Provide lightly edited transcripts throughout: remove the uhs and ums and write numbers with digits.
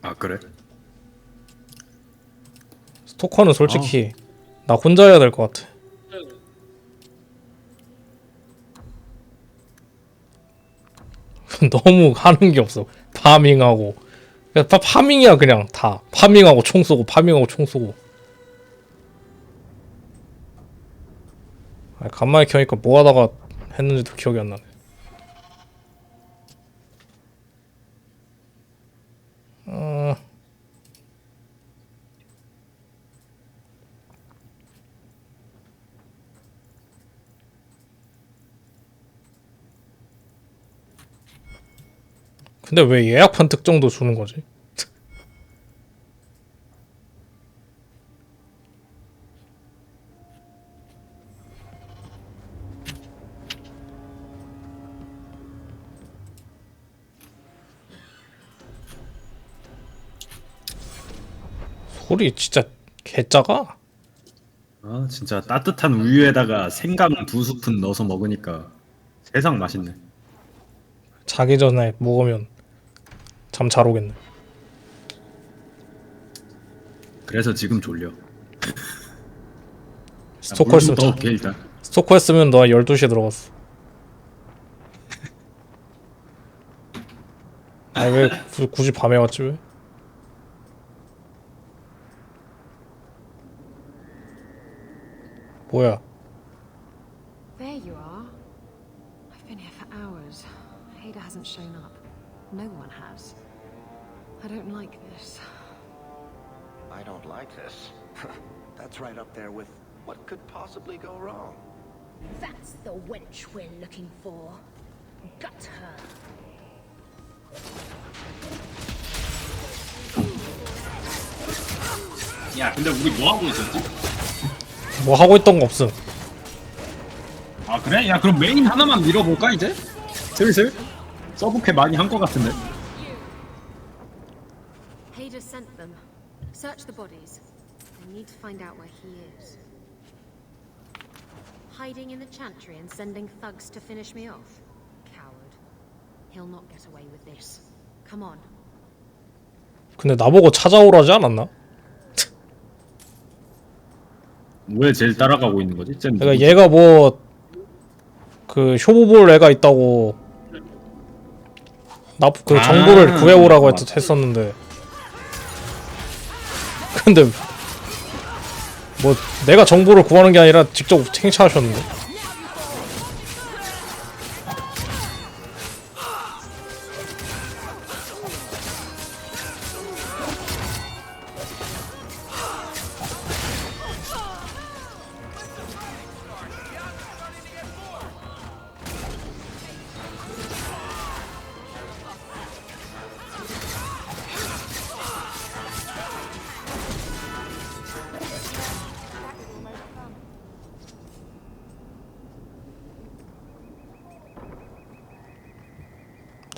아 그래? 스토커는 솔직히 나 혼자 해야 될 것 같아. 너무 하는 게 없어. 파밍하고 그냥 다 파밍이야. 그냥 다 파밍하고 총 쏘고 파밍하고 총 쏘고. 아니, 간만에 켜니까 뭐 하다가 했는지도 기억이 안 나네. 근데 왜 예약판 특정도 주는 거지? 소리 진짜 개짜가? 아 진짜 따뜻한 우유에다가 생강 2스푼 넣어서 먹으니까 세상 맛있네. 자기 전에 먹으면 잠 잘 오겠네. 그래서 지금 졸려. 스토커 했으면 물부터 올게 일단. 스토커 했으면 너 12시에 들어갔어. 아니 왜 굳이 밤에 왔지 왜? 뭐야? There you are. I've been here for hours. Ada hasn't shown up. No one has. I don't like this. I don't like this. That's right up there with what could possibly go wrong. That's the wench we're looking for. Gut her. 야 근데 우리 뭐 하고 있었지? 뭐 하고 있던 거 없음. 아 그래? 야 그럼 메인 하나만 밀어볼까 이제? 슬슬? 서브캐 많이 한 거 같은데. Ada sent them. Search the bodies. I need to find out where he is. Hiding in the chantry and sending thugs to finish me off? Coward. He'll not get away with this. Come on. 근데 나보고 찾아오라지 않았나? 왜 쟤를 따라가고 있는 거지? 쟤는 그러니까 누구지? 얘가 뭐 그 효보볼 애가 있다고 나 그 정보를 구해오라고 했었는데 근데 뭐 내가 정보를 구하는 게 아니라 직접 행차하셨는데.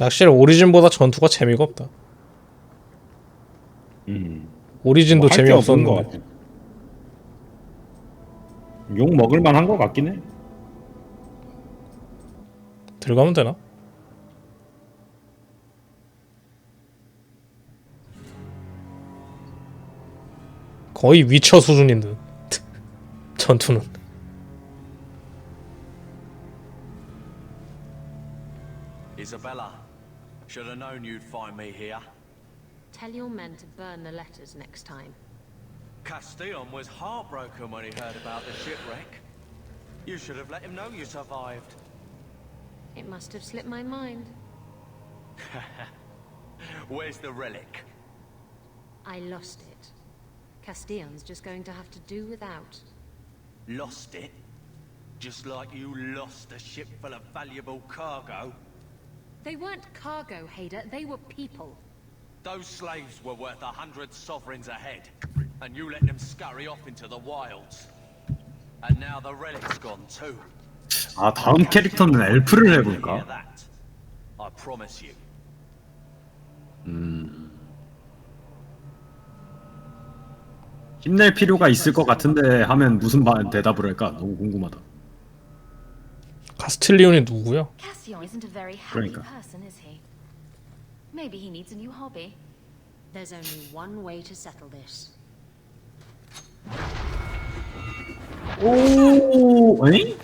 확실히 오리진보다 전투가 재미가 없다. 오리진도 뭐할게 없는 것 재미없었는데. 같아. 욕 먹을만 한 것 같긴 해. 들어가면 되나? 거의 위쳐 수준인 듯. 전투는. Isabella, should have known you'd find me here. Tell your men to burn the letters next time. Castillon was heartbroken when he heard about the shipwreck. You should have let him know you survived. It must have slipped my mind. Where's the relic? I lost it. Castillon's just going to have to do without. Lost it? Just like you lost a ship full of valuable cargo? They weren't cargo, Hader. They were people. Those slaves were worth 100 sovereigns a head, and you let them scurry off into the wilds. And now the relic's gone too. 아 다음 캐릭터는 엘프를 Hear 해볼까? that? I promise you. 힘낼 필요가 있을 것 같은데 하면 무슨 대답을 할까? 너무 궁금하다. 카스틸리온이 누구야? Cassian isn't a very happy 그러니까. person, is he? Maybe he needs a new hobby. There's only one way to settle this. 오, 에이?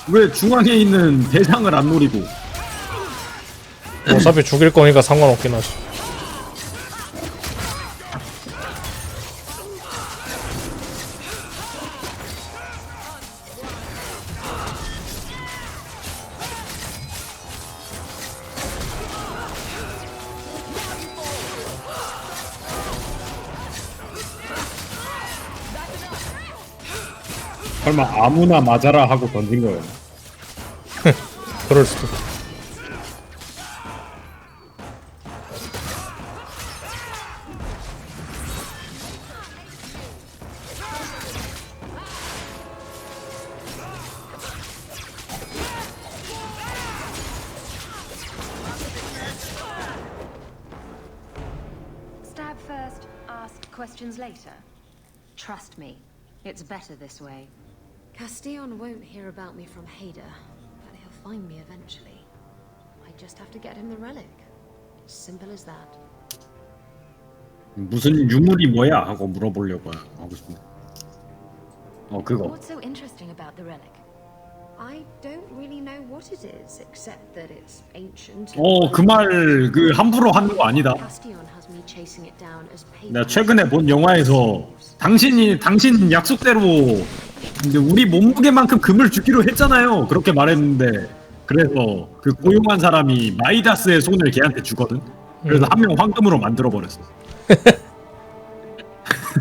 왜 중앙에 있는 대상을 안 노리고? 어차피 죽일 거니까 상관없긴 하지. 설마 아무나 맞아라 하고 던진 거예요? 그럴 수도. Stab first, ask questions later. Trust me, it's better this way. Castillon won't hear about me from Hader, but he'll find me eventually. I just have to get him the relic. It's simple as that. 무슨 유물이 뭐야 하고 물어보려고 하고 싶네. 그거. What's so interesting about the relic? I don't really know what it is, except that it's ancient. 그 말 함부로 하는 거 아니다. Castillon has me chasing it down as 나 최근에 본 영화에서 당신 약속대로 이제 우리 몸무게만큼 금을 주기로 했잖아요. 그렇게 말했는데 그래서 그 고용한 사람이 마이다스의 손을 걔한테 주거든. 그래서 한 명 황금으로 만들어 버렸어.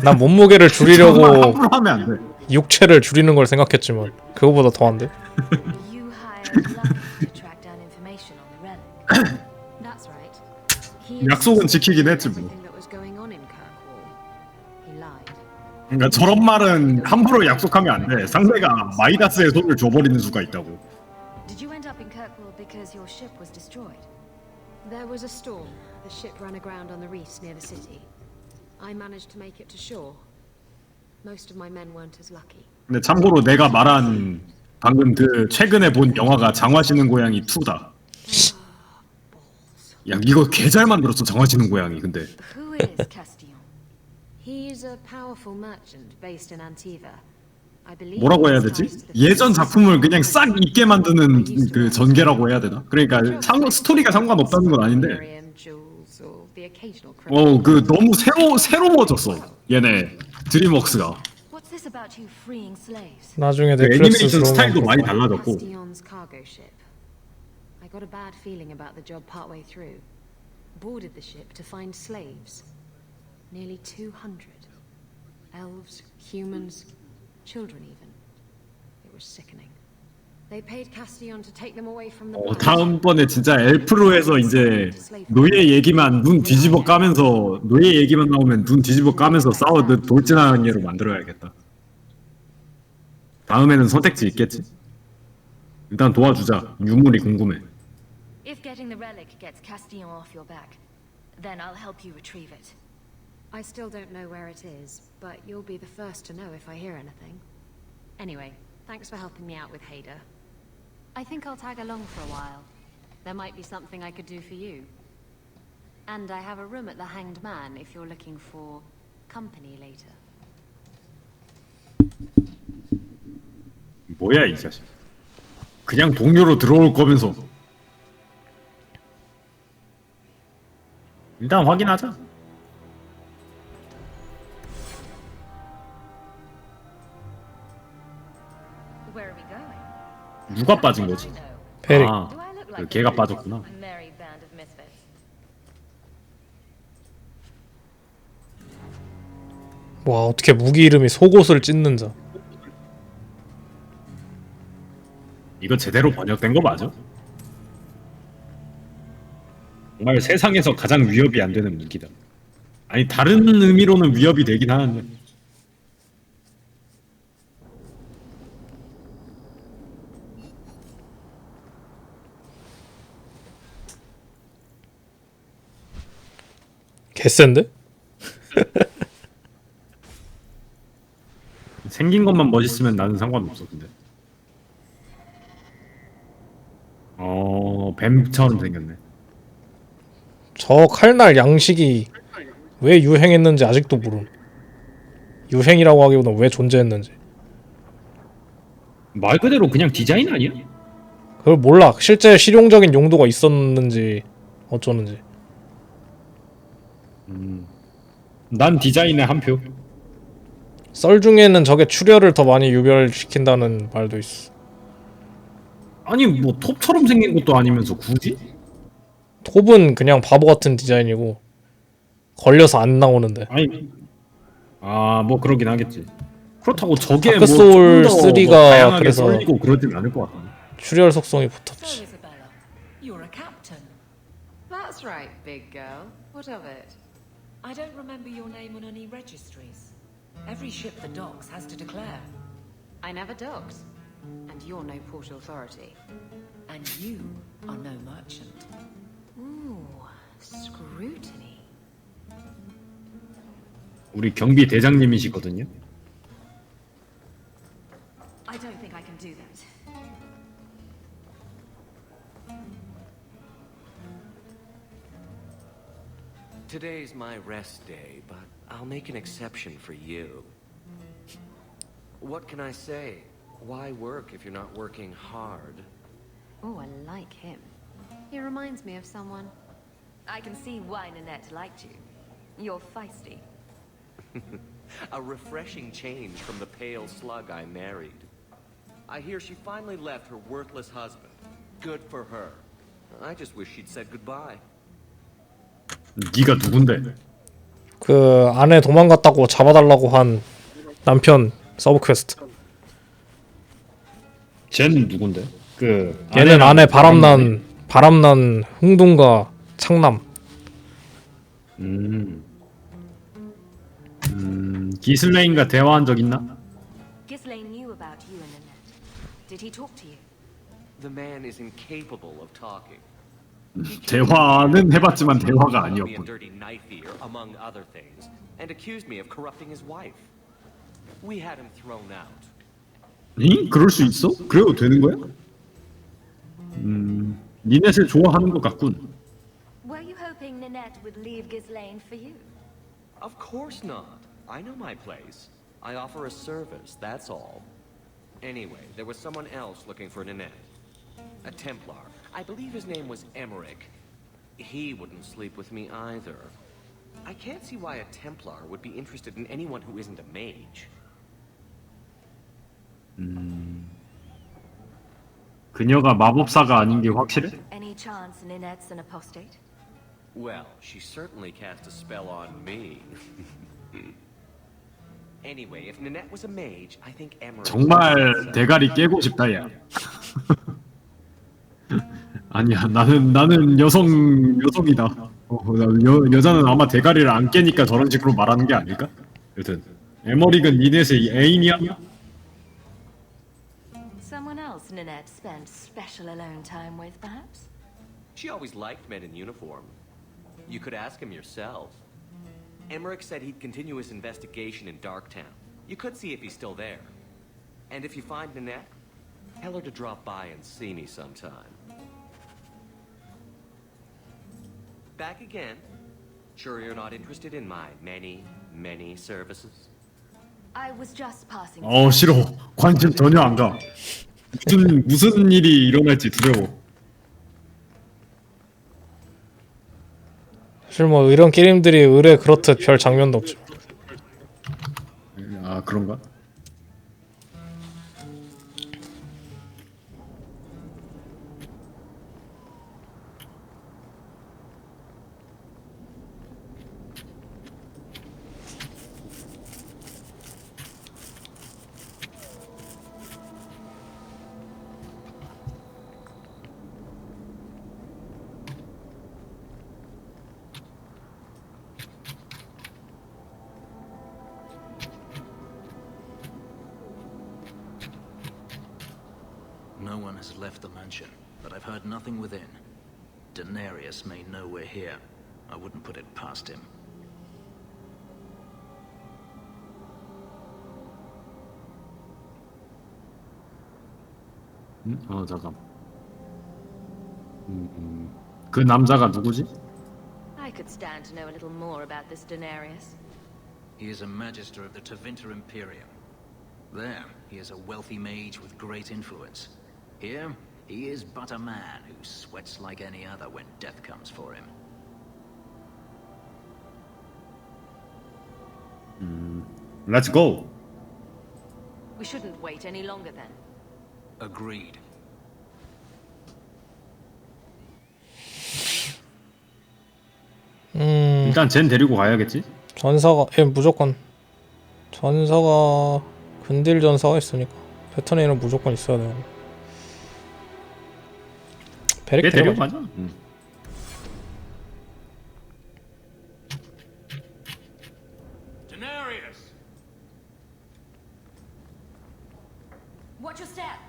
난 몸무게를 줄이려고 함부로 하면 안 돼. 육체를 줄이는 걸 생각했지만 그거보다 더한데? You hired Lucky to track down information on the relic. That's right. He 약속은 지키긴 했지 뭐. everything that was going on in Kirkwall. He lied. 그러니까 저런 말은 함부로 약속하면 안 돼. 상대가 마이다스의 손을 줘버리는 수가 있다고. Did you end up in Kirkwall because your ship was destroyed? There was a storm. The ship ran aground on the reefs near the city. I managed to make it to shore. Most of my men weren't as lucky. 근데 참고로 내가 말한 방금 최근에 본 영화가 장화시는 고양이 2다. 야 이거 개 잘 만들었어 장화시는 고양이. 근데 Who is Castillon? He's a powerful merchant based in Antiva. I believe 뭐라고 해야 he's 되지? ties to the 예전 작품을 그냥 싹 잊게 만드는 그 전개라고 해야 되나? 그러니까 스토리가 상관없다는 건 아닌데 Miriam, Jules, or the occasional criminal. 너무 새로워졌어 얘네 드림웍스가. What's this about you freeing slaves? 나중에 그 넷플릭스 애니메이션 스타일도 들어오면 많이 달라졌고. Castillon's cargo ship. I got a bad feeling about the job partway through. Boarded the ship to find slaves. Nearly 200. Elves, humans, children even. It was sickening. They paid Castillon to take them away from the palace. 다음번에 진짜 엘프로 해서 이제 노예 얘기만 눈 뒤집어 까면서 노예 얘기만 나오면 눈 뒤집어 까면서 돌진하는 예로 만들어야겠다. 다음에는 선택지 있겠지? 일단 도와주자. 유물이 궁금해. If getting the relic gets Castillon off your back, then I'll help you retrieve it. I still don't know where it is, but you'll be the first to know if I hear anything. Anyway, thanks for helping me out with Hader. I think I'll tag along for a while. There might be something I could do for you. And I have a room at the Hanged Man if you're looking for company later. 뭐야 이 자식. 그냥 동료로 들어올 거면서. 일단 확인하자. Where are we going? 누가 빠진 거지? 페릭. 아, Do I look 그 like 걔가 a 빠졌구나. merry band of misfits? 와 어떻게 무기 이름이 속옷을 찢는 자. 이거 제대로 번역된 거 맞아? 정말 세상에서 가장 위협이 안 되는 무기다. 아니 다른 의미로는 위협이 되긴 하는데. 개센데? 생긴 것만 멋있으면 나는 상관없어 근데. 뱀처럼 생겼네. 저 칼날 양식이 왜 유행했는지 아직도 모름. 유행이라고 하기보다 왜 존재했는지. 말 그대로 그냥 디자인 아니야? 그걸 몰라. 실제 실용적인 용도가 있었는지 어쩌는지. 난 디자인에 한 표. 썰 중에는 저게 출혈을 더 많이 유발시킨다는 말도 있어. 아니 뭐 톱처럼 생긴 것도 아니면서 굳이? 톱은 그냥 바보 같은 디자인이고 걸려서 안 나오는데. 아니 뭐 그러긴 하겠지. 그렇다고 저게 다크 뭐 소울 좀더 3가 다양하게 그래서 썰리고 그러진 않을 것 같아. 출혈 속성이 So, 붙었지. Isabella, you're a captain. That's right, big girl. What of it? I don't remember your name on any registries. Every ship that docks has to declare. I never docked. And you're no port authority. And you are no merchant. Ooh, scrutiny. 우리 경비 대장님이시거든요. I don't think I can do that. Today's my rest day, but I'll make an exception for you. What can I say? Why work if you're not working hard? Oh, I like him. He reminds me of someone. I can see why Nanette liked you. You're feisty. A refreshing change from the pale slug I married. I hear she finally left her worthless husband. Good for her. I just wish she'd said goodbye. 네가 누군데? 그 아내 도망갔다고 잡아달라고 한 남편 서브 퀘스트. 쟤는 누군데? 그 얘는 아내랑 아내 바람난 흥둥과 창남. 기슬레인과 대화한 적 있나? Ghislaine knew about you and Nanette. Did he talk to you? The man is incapable of talking. 대화는 해봤지만 대화가 Called me a 아니었군. dirty knife ear, among other things, and accused me of corrupting his wife. We had him thrown out. 응? 그럴 수 있어? 그래도 되는 거야? 니넷을 좋아하는 것 같군. Were you hoping Nanette would leave Ghislaine for you? Of course not. I know my place. I offer a service, that's all. Anyway, there was someone else looking for Nanette. A Templar. I believe his name was Emmerich. He wouldn't sleep with me either. I can't see why a Templar would be interested in anyone who isn't a mage. 그녀가 마법사가 아닌 게 확실해? Any chance Nanette's an apostate? Well, she certainly cast a spell on me. Anyway, if Nanette was a mage, I think Emmerich... 정말 대가리 깨고 싶다 야. 아니야 나는 여성이다. 여자는 아마 대가리를 안 깨니까 저런 식으로 말하는 게 아닐까? 여튼 에머릭은 니넷의 애인이야? Someone else Nanette spent special alone time with, perhaps? She always liked men in uniform. You could ask him yourself. Emmerich said he'd continue his investigation in Darktown. You could see if he's still there. And if you find Nanette, tell her to drop by and see me sometime. Back again. Sure you're not interested in my many services? I was just passing. 싫어. 관심 전혀 안 가. 무슨 일이 일어날지 두려워. 사실 뭐 이런 게임들이 의뢰 그렇듯 별 장면도 없죠. 아 그런가? No one has left the mansion, but I've heard nothing within. Daenerys may know we're here. I wouldn't put it past him. 잠깐. 그 남자가 누구지? could stand to know a little more about this Daenerys. He is a magister of the Tevinter Imperium. There, he is a wealthy mage with great influence. Here, he is but a man who sweats like any other when death comes for him. Let's go. We shouldn't wait any longer then. Agreed. 일단 쟨 데리고 가야겠지? 전사가 무조건 전사가 근딜 전사가 있으니까 패턴에는 무조건 있어야 되고. 베릭 얘 데리고 데려가자. 가자. Daenerys! Watch your step.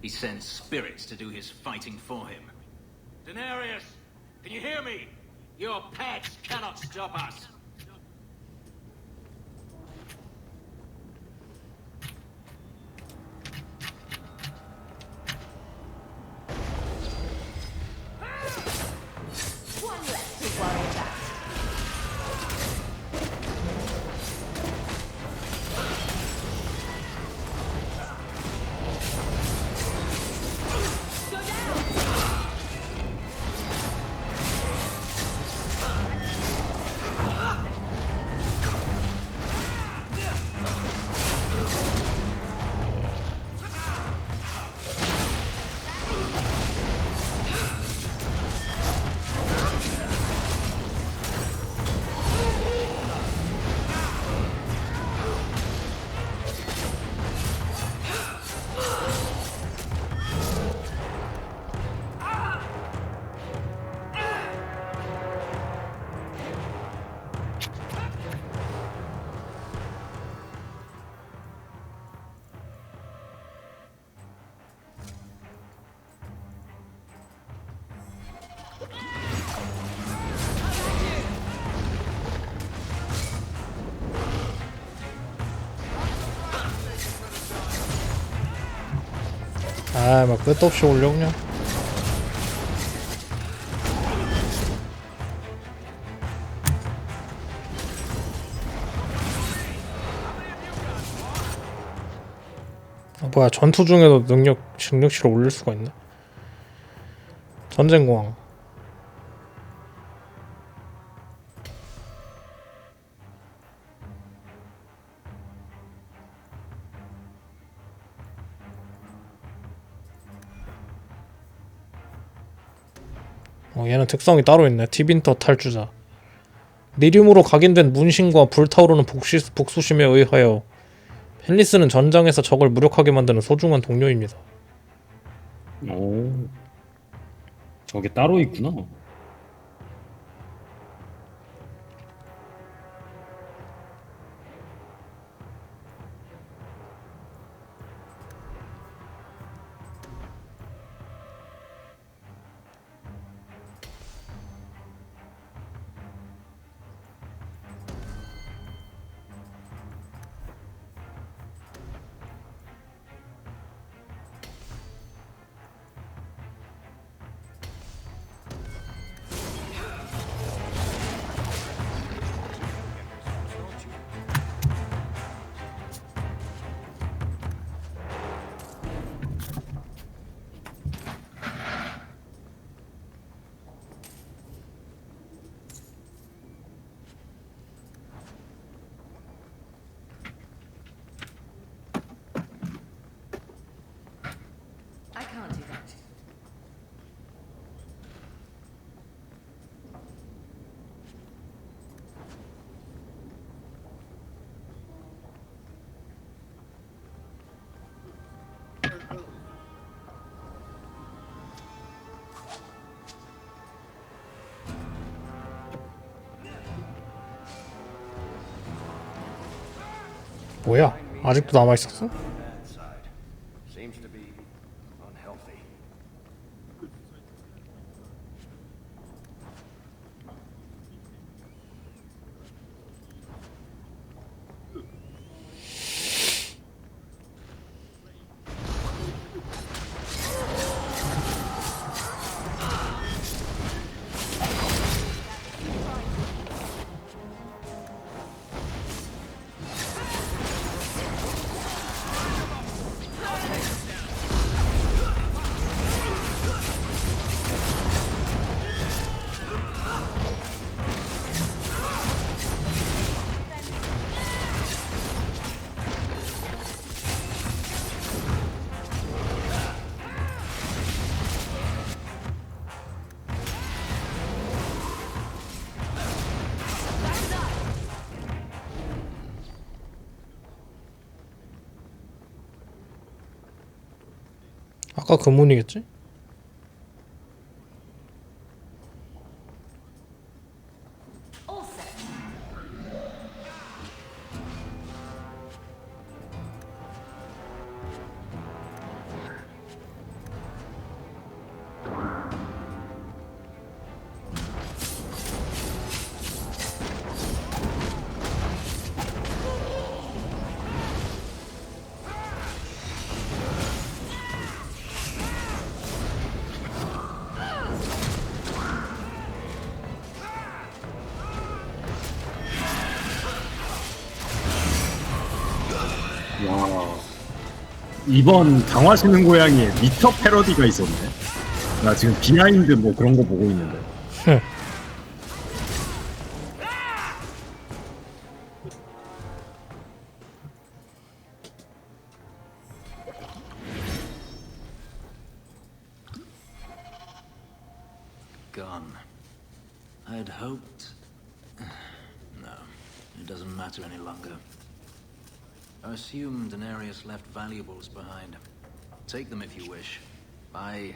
He sends spirits to do his fighting for him. Daenerys! Can you hear me? Your pets cannot stop us! One less to worry about. 막 끝도 없이 올려 그냥. 뭐야, 전투 중에도 능력치를 올릴 수가 있나? 전쟁공황. 얘는 특성이 따로 있네. 티빈터 탈주자. 니듐으로 각인된 문신과 불타오르는 복수심에 의하여 펠리스는 전장에서 적을 무력하게 만드는 소중한 동료입니다. 오, 저게 따로 있구나. 뭐야? 아직도 남아 있었어? Seems to be unhealthy. 아까 그 문이겠지? 와, 이번 강화시는 고양이에 미터 패러디가 있었네. 나 지금 비하인드 뭐 그런 거 보고 있는데. Gone. I'd hoped... No, it doesn't matter any longer. I assume Daenerys left valuables behind. Take them if you wish. I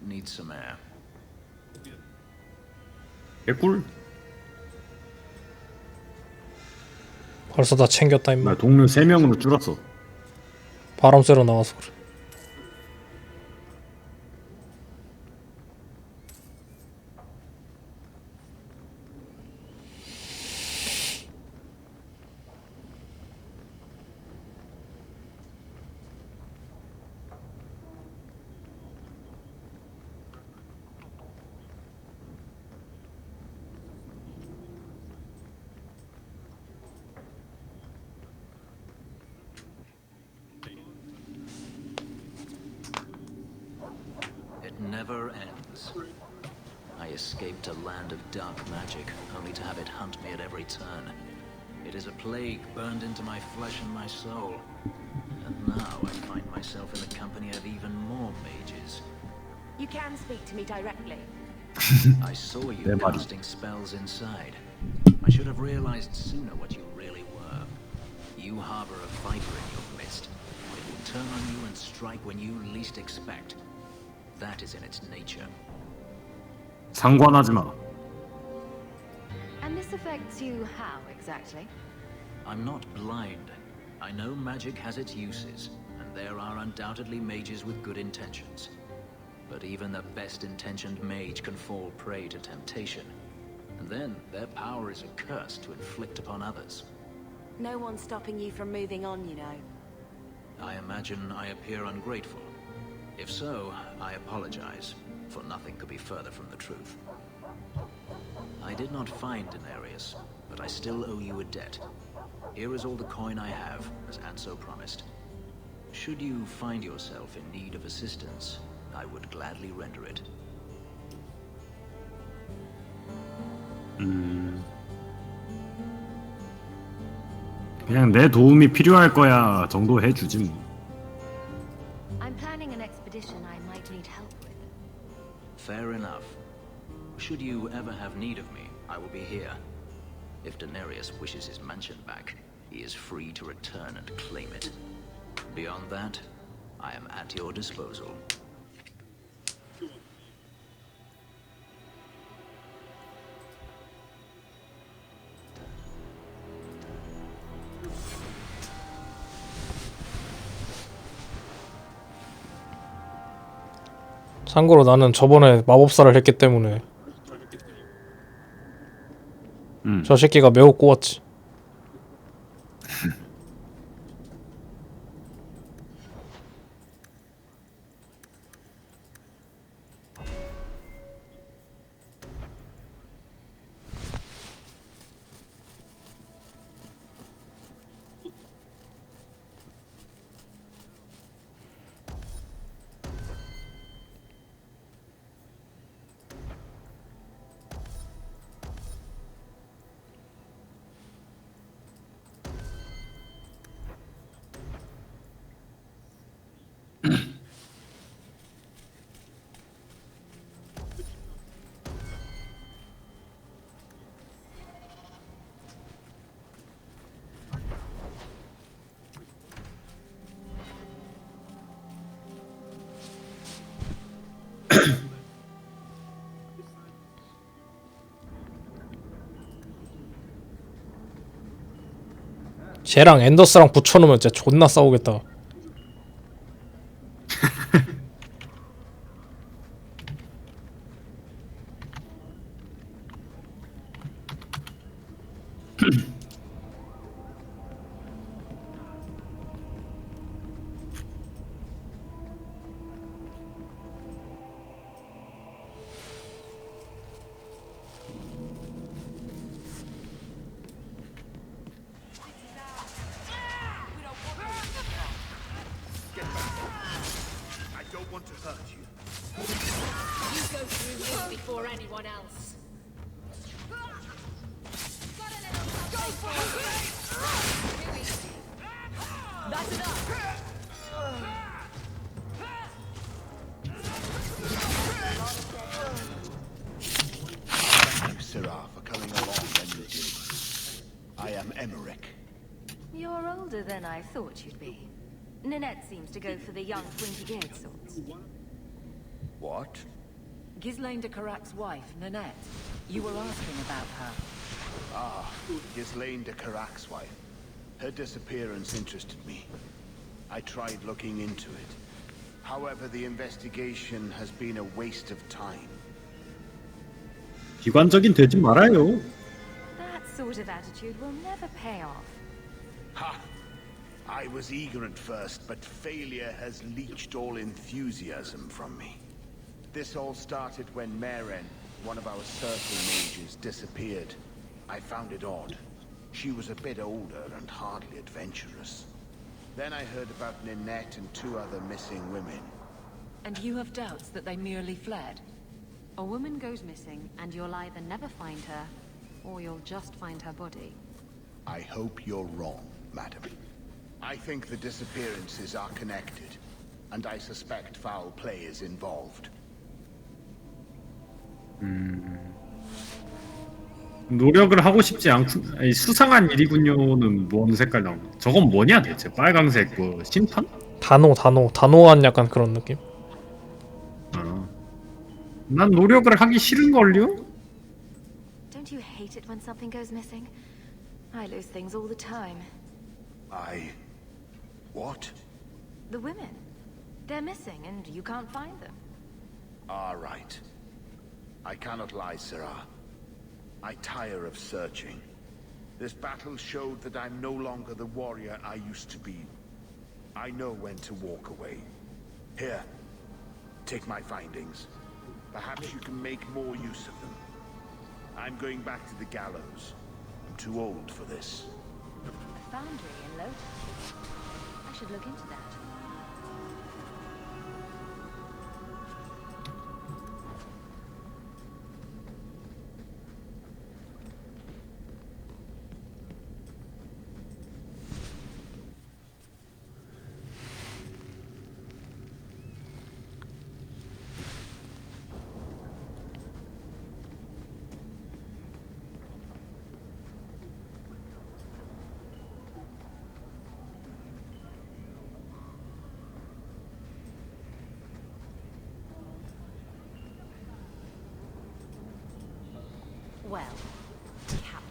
need some air. 개꿀. 벌써 다 챙겼다 임마. 나 동료 3명으로 줄었어. 바람 쐬러 나와서 그래. It never ends. I escaped a land of dark magic, only to have it hunt me at every turn. It is a plague burned into my flesh and my soul. And now I find myself in the company of even more mages. You can speak to me directly. I saw you Yeah, buddy. casting spells inside. I should have realized sooner what you really were. You harbor a viper in your midst. It will turn on you and strike when you least expect. That is in its nature. 상관하지 마. And this affects you how, exactly? I'm not blind. I know magic has its uses, and there are undoubtedly mages with good intentions. But even the best-intentioned mage can fall prey to temptation. And then their power is a curse to inflict upon others. No one's stopping you from moving on, you know. I imagine I appear ungrateful. If so, I apologize, for nothing could be further from the truth. I did not find Daenerys, but I still owe you a debt. Here is all the coin I have, as Anso promised. Should you find yourself in need of assistance, I would gladly render it. 그냥 내 도움이 필요할 거야 정도 해주지 뭐. I'm planning an expedition I might need help with. Fair enough. Should you ever have need of me, I will be here. If Daenerys wishes his mansion back, he is free to return and claim it. Beyond that, I am at your disposal. 참고로 나는 저번에 마법사를 했기 때문에 저 새끼가 매우 꼬웠지. 쟤랑 앤더스랑 붙여놓으면 진짜 존나 싸우겠다. You go through this before anyone else. That's enough. Thank you, Syrah, for coming along when you did. I am Emmerich. You're older than I thought you'd be. Nanette seems to go for the young, pointy-eared sorts. What? Ghislaine de Carac's wife, Nanette. You were asking about her. Ah, Ghislaine de Carac's wife. Her disappearance interested me. I tried looking into it. However, the investigation has been a waste of time. 비관적인 되지 말아요. That sort of attitude will never pay off. Ha! I was eager at first, but failure has leached all enthusiasm from me. This all started when Maren, one of our circle mages, disappeared. I found it odd. She was a bit older and hardly adventurous. Then I heard about Ninette and 2 other missing women. And you have doubts that they merely fled? A woman goes missing, and you'll either never find her, or you'll just find her body. I hope you're wrong, madam. I think the disappearances are connected, and I suspect foul play is involved. 노력을 하고 싶지 않고 아니, 수상한 일이군요는 뭔 색깔 나오는? 저건 뭐냐 대체? 빨강색 그 심판? 단호한 약간 그런 느낌. 난 노력을 하기 싫은 걸요? Don't you hate it when something goes missing? I lose things all the time. What? The women. They're missing and you can't find them. Right. I cannot lie, Syrah. I tire of searching. This battle showed that I'm no longer the warrior I used to be. I know when to walk away. Here, take my findings. Perhaps you can make more use of them. I'm going back to the gallows. I'm too old for this. A foundry in Lotus. I should look into that. Well, Cap.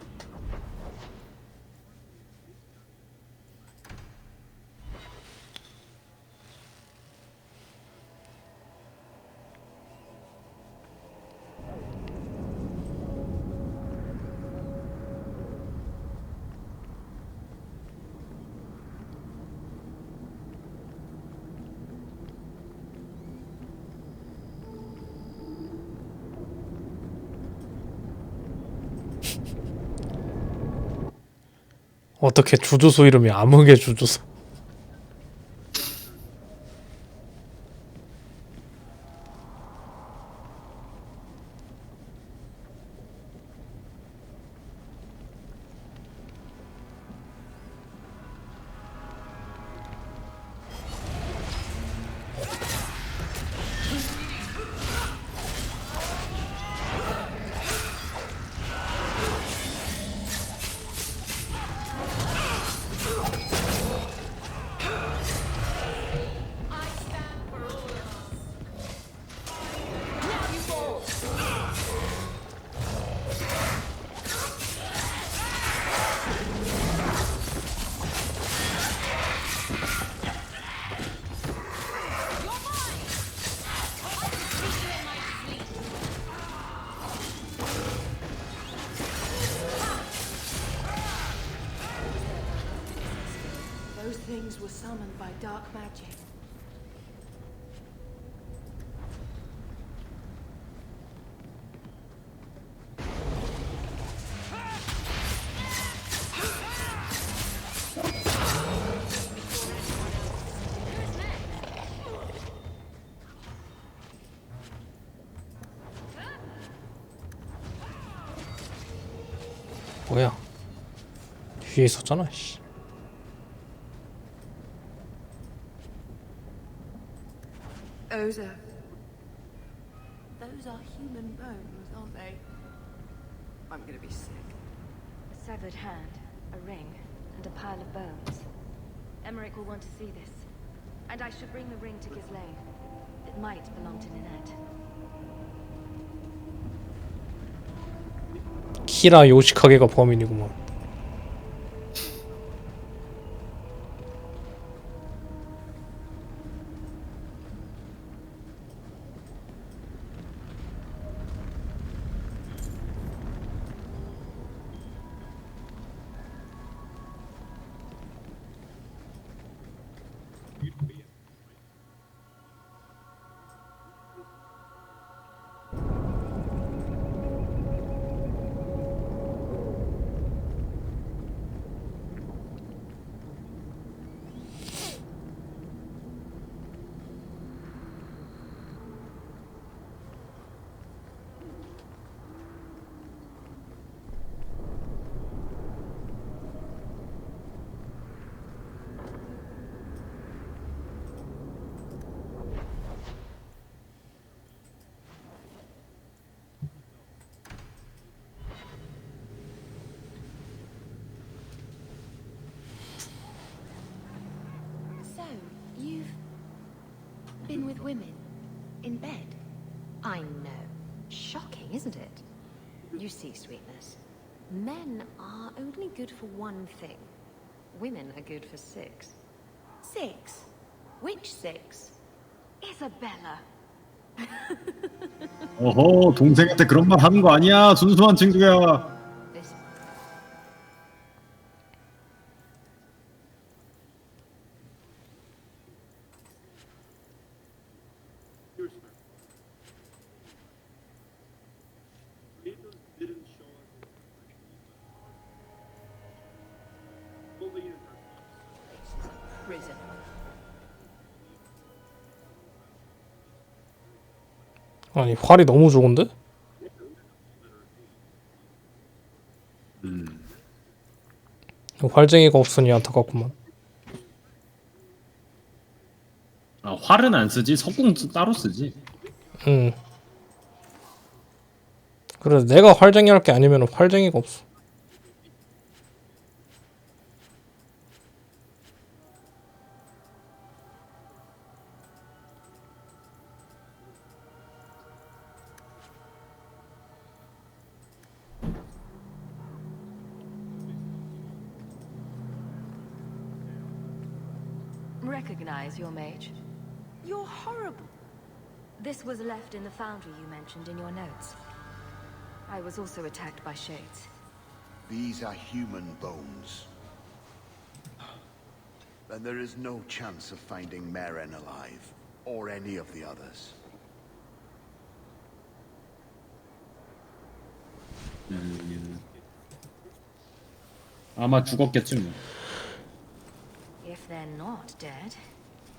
어떻게 주주소 이름이 암흑의 주주소. Those things were summoned by dark magic. 뭐야? 뒤에 있었잖아. 씨. Those are human bones, aren't they? I'm gonna be sick. A severed hand, a ring, and a pile of bones. Emmerich will want to see this. And I should bring the ring to Ghislaine. It might belong to Ninette. 키라 요시카게가 범인이구만. So, you've been with women in bed? I know. Shocking, isn't it? You see, sweetness, men are only good for one thing. Women are good for 6. 6? Which 6? Isabella! 어허, 동생한테 그런 말 하는 거 아니야. 순수한 친구야. This Risen. 아니 활이 너무 좋은데? 활쟁이가 없으니 안타깝구만. 아, 활은 안 쓰지. 석궁 따로 쓰지. 응. 그래 내가 활쟁이 할 게 아니면 활쟁이가 없어. Recognize your mage. You're horrible. This was left in the foundry you mentioned in your notes. I was also attacked by shades. These are human bones. Then there is no chance of finding Meren alive, or any of the others. 아마 죽었겠지 뭐. If they're not dead,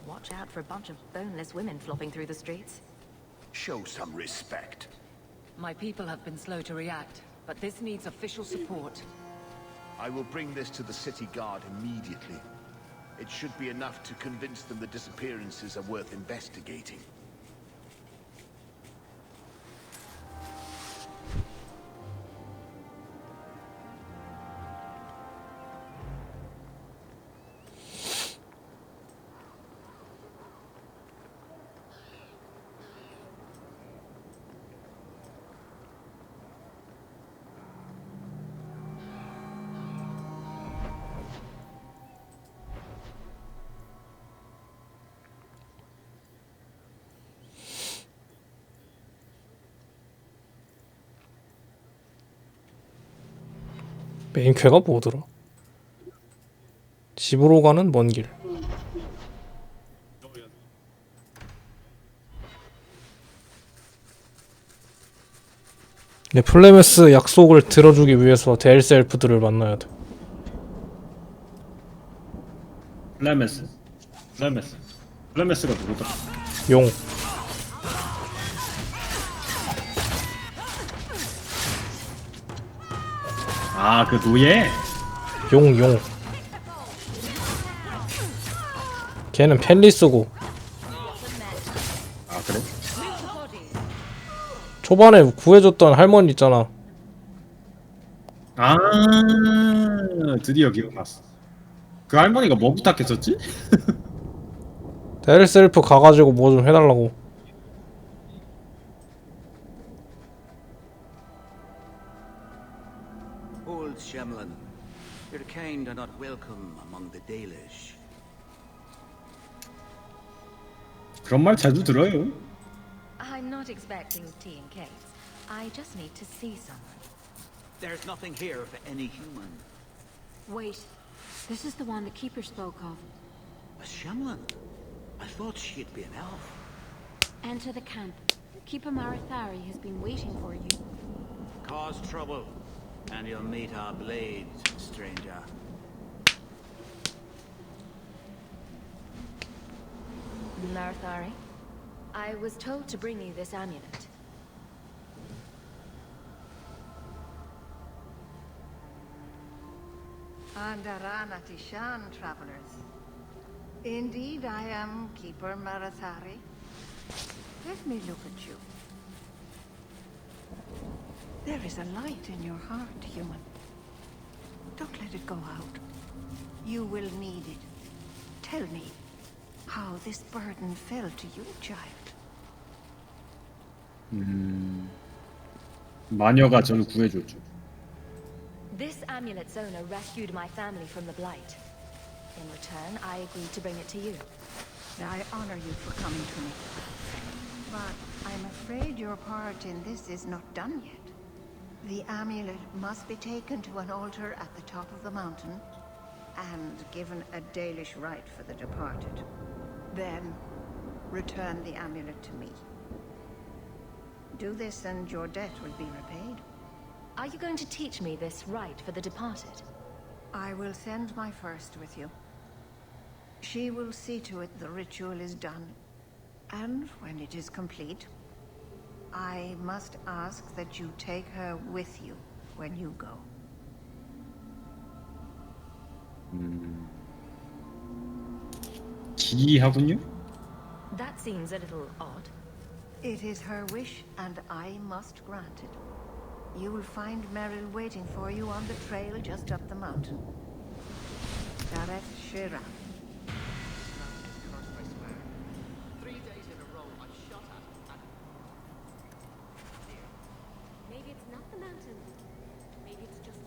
watch out for a bunch of boneless women flopping through the streets. Show some respect. My people have been slow to react, but this needs official support. I will bring this to the city guard immediately. It should be enough to convince them the disappearances are worth investigating. 메인 퀘가 뭐더라? 집으로 가는 먼 길. 네, 플레메스 약속을 들어주기 위해서 데일스 엘프들을 만나야 돼. 플레메스가 누구더라? 용. 아, 그 노예? 용. 걔는 펠리스고. 아, 그래? 초반에 구해줬던 할머니 있잖아. 아, 드디어 기억났어. 그 할머니가 뭐 부탁했었지? 데일스 엘프 가가지고 뭐 좀 해달라고. Old Shemlin, your kind are not welcome among the Dalish. 그런 말 자주 들어요. I'm not expecting tea and cakes. I just need to see someone. There's nothing here for any human. Wait, this is the one the Keeper spoke of. A Shemlin? I thought she'd be an elf. Enter the camp. Keeper Marathari has been waiting for you. Cause trouble, and you'll meet our blades, stranger. Marathari, I was told to bring you this amulet. Andarana Tishan, travelers. Indeed, I am Keeper Marathari. Let me look at you. There is a light in your heart, human. Don't let it go out. You will need it. Tell me how this burden fell to you, child. 마녀가 저를 구해줬죠. This amulet's owner rescued my family from the Blight. In return, I agreed to bring it to you. I honor you for coming to me. But I'm afraid your part in this is not done yet. The amulet must be taken to an altar at the top of the mountain and given a Dalish rite for the departed. Then, return the amulet to me. Do this and your debt will be repaid. Are you going to teach me this rite for the departed? I will send my first with you. She will see to it the ritual is done. And when it is complete, I must ask that you take her with you when you go. 기이하군요? That seems a little odd. It is her wish, and I must grant it. You will find Meryl waiting for you on the trail just up the mountain. Dareth Shira. Maybe it's not the mountain. Maybe it's just...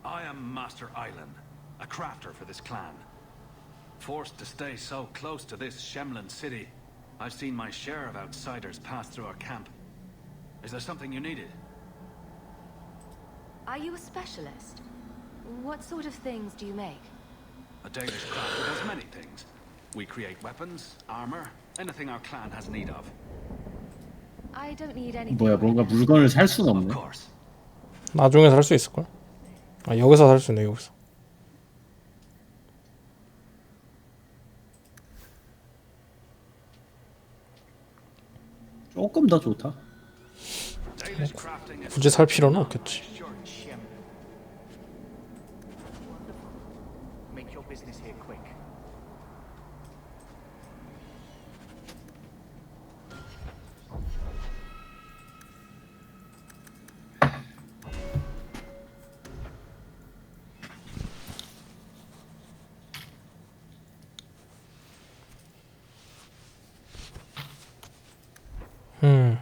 I am Master Island, a crafter for this clan. Forced to stay so close to this Shemlin city, I've seen my share of outsiders pass through our camp. Is there something you needed? Are you a specialist? What sort of things do you make? A Danish crafter does many things. We create weapons, armor, anything our clan has need of. I don't need anything. 뭐야, 뭔가 물건을 살 수는 Of 없네. course. 나중에 살 수 있을걸? 아 여기서 살 수 있네 여기서. 조금 더 좋다. 굳이 살 필요는 없겠지. Make your business here quick. 음.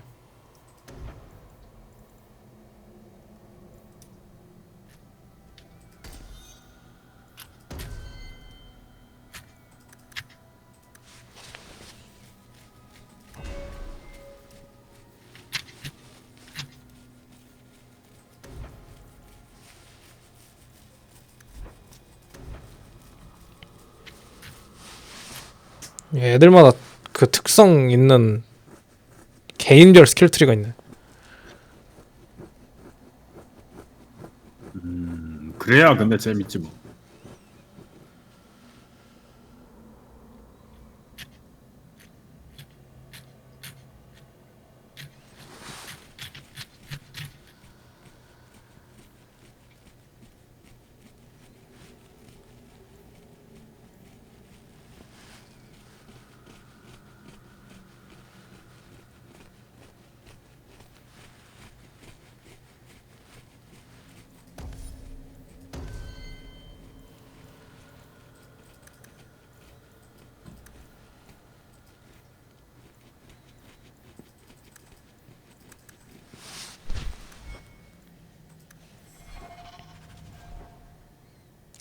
애들마다 그 특성 있는 개인별 스킬 트리가 있네. 그래야 근데 재밌지 뭐.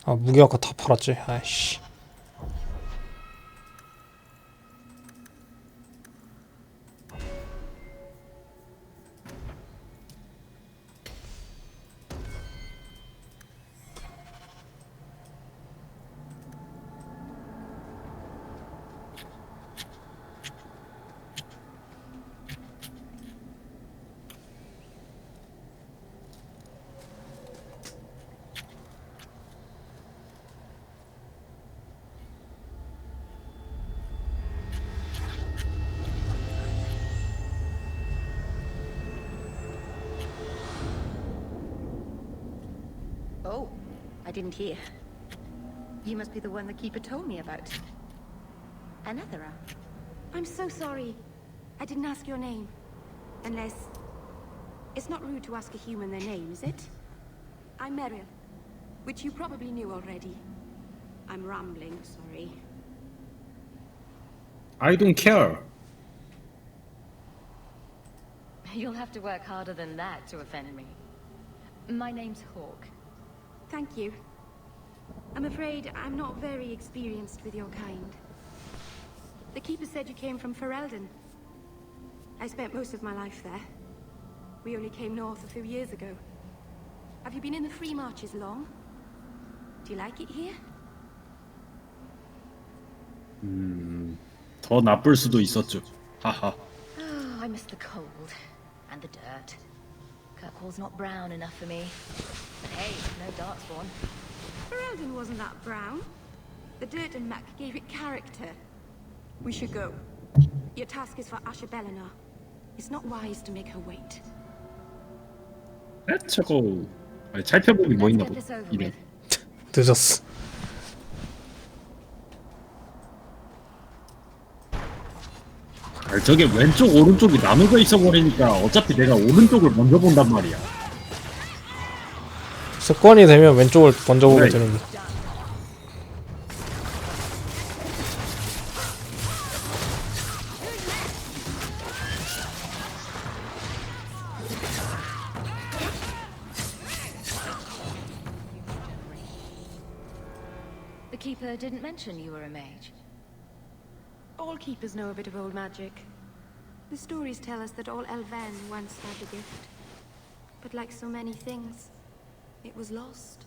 아 무기 아까 다 팔았지. 아이씨. Oh, I didn't hear. You must be the one the keeper told me about. Anethera. I'm so sorry. I didn't ask your name. Unless... It's not rude to ask a human their name, is it? I'm Meryl, which you probably knew already. I'm rambling, sorry. I don't care. You'll have to work harder than that to offend me. My name's Hawk. Thank you. I'm afraid I'm not very experienced with your kind. The Keeper said you came from Ferelden. I spent most of my life there. We only came north a few years ago. Have you been in the Free Marches long? Do you like it here? 더 나쁠 수도 있었죠. 하하. Oh, I miss the cold and the dirt. Kirkwall's not brown enough for me. But hey, no darkspawn. Ferelden wasn't that brown. The dirt and muck gave it character. We should go. Your task is for Asha Bellinar. It's not wise to make her wait. 에? 저거 아니, 살펴보기 뭐 있나 Let's 보다. get this over 이래. with. 늦었어. 아니, 저게 왼쪽 오른쪽이 나눠져 있어 버리니까 어차피 내가 오른쪽을 먼저 본단 말이야. 습관이 되면 왼쪽을 먼저 보게 그래. 되는데. The Keeper didn't mention you were a mage. All keepers know a bit of old magic. The stories tell us that all Elven once had the gift. But like so many things, it was lost.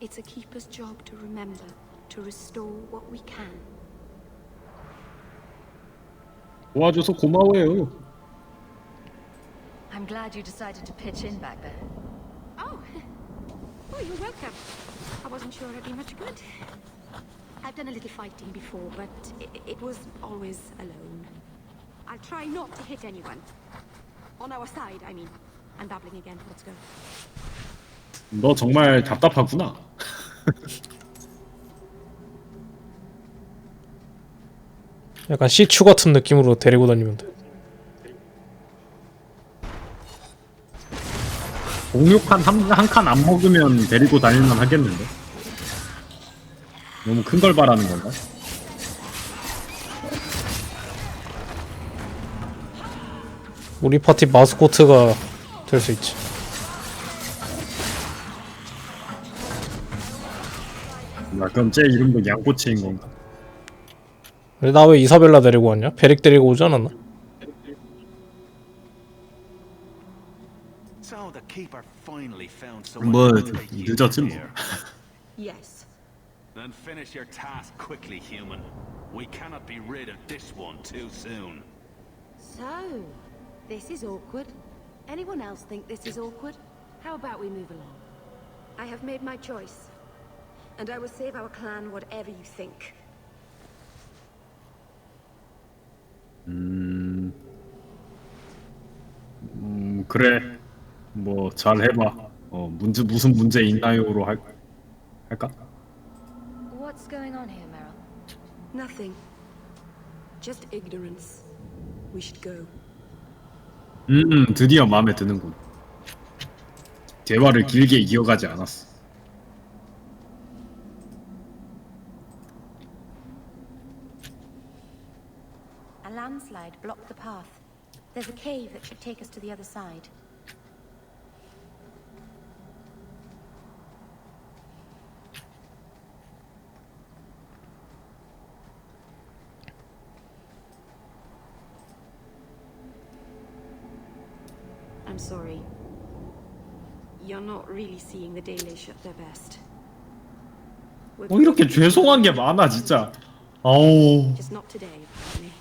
It's a keeper's job to remember, to restore what we can. 도와줘서 고마워요. I I'm glad you decided to pitch in back there. Oh. Oh, you're welcome. I wasn't sure I'd be much good. I've done a little fighting before, but it was always alone. I'll try not to hit anyone. On our side, I mean. I'm babbling again. Let's go. 너 정말 답답하구나. 약간 시추 같은 느낌으로 데리고 다니면 돼. 공육한 한 칸 안 먹으면 데리고 다닐만 하겠는데? 너무 큰 걸 바라는 건가? 우리 파티 마스코트가 될 수 있지. 그럼 쟤 이름도 양꼬치인 건가? 나 왜 이사벨라 데리고 왔냐? 베릭 데리고 오지 않았나? So the keeper finally found 뭐 someone to take you 늦었지 뭐. here. Yes. Then finish your task quickly, human. We cannot be rid of this one too soon. So, this is awkward. Anyone else think this is awkward? How about we move along? I have made my choice. And I will save our clan whatever you think. 그래. 뭐 잘 해봐. 무슨 문제 있나요로 할까? What's going on here, Meryl? Nothing. Just ignorance. We should go. 드디어 마음에 드는군. 대화를 길게 이어가지 않았어. A landslide blocked the path. There's a cave that should take us to the other side. I'm sorry. You're not really seeing the Dalish at their best. 이렇게 죄송한 게 많아 진짜. 아우. Just not today, apparently.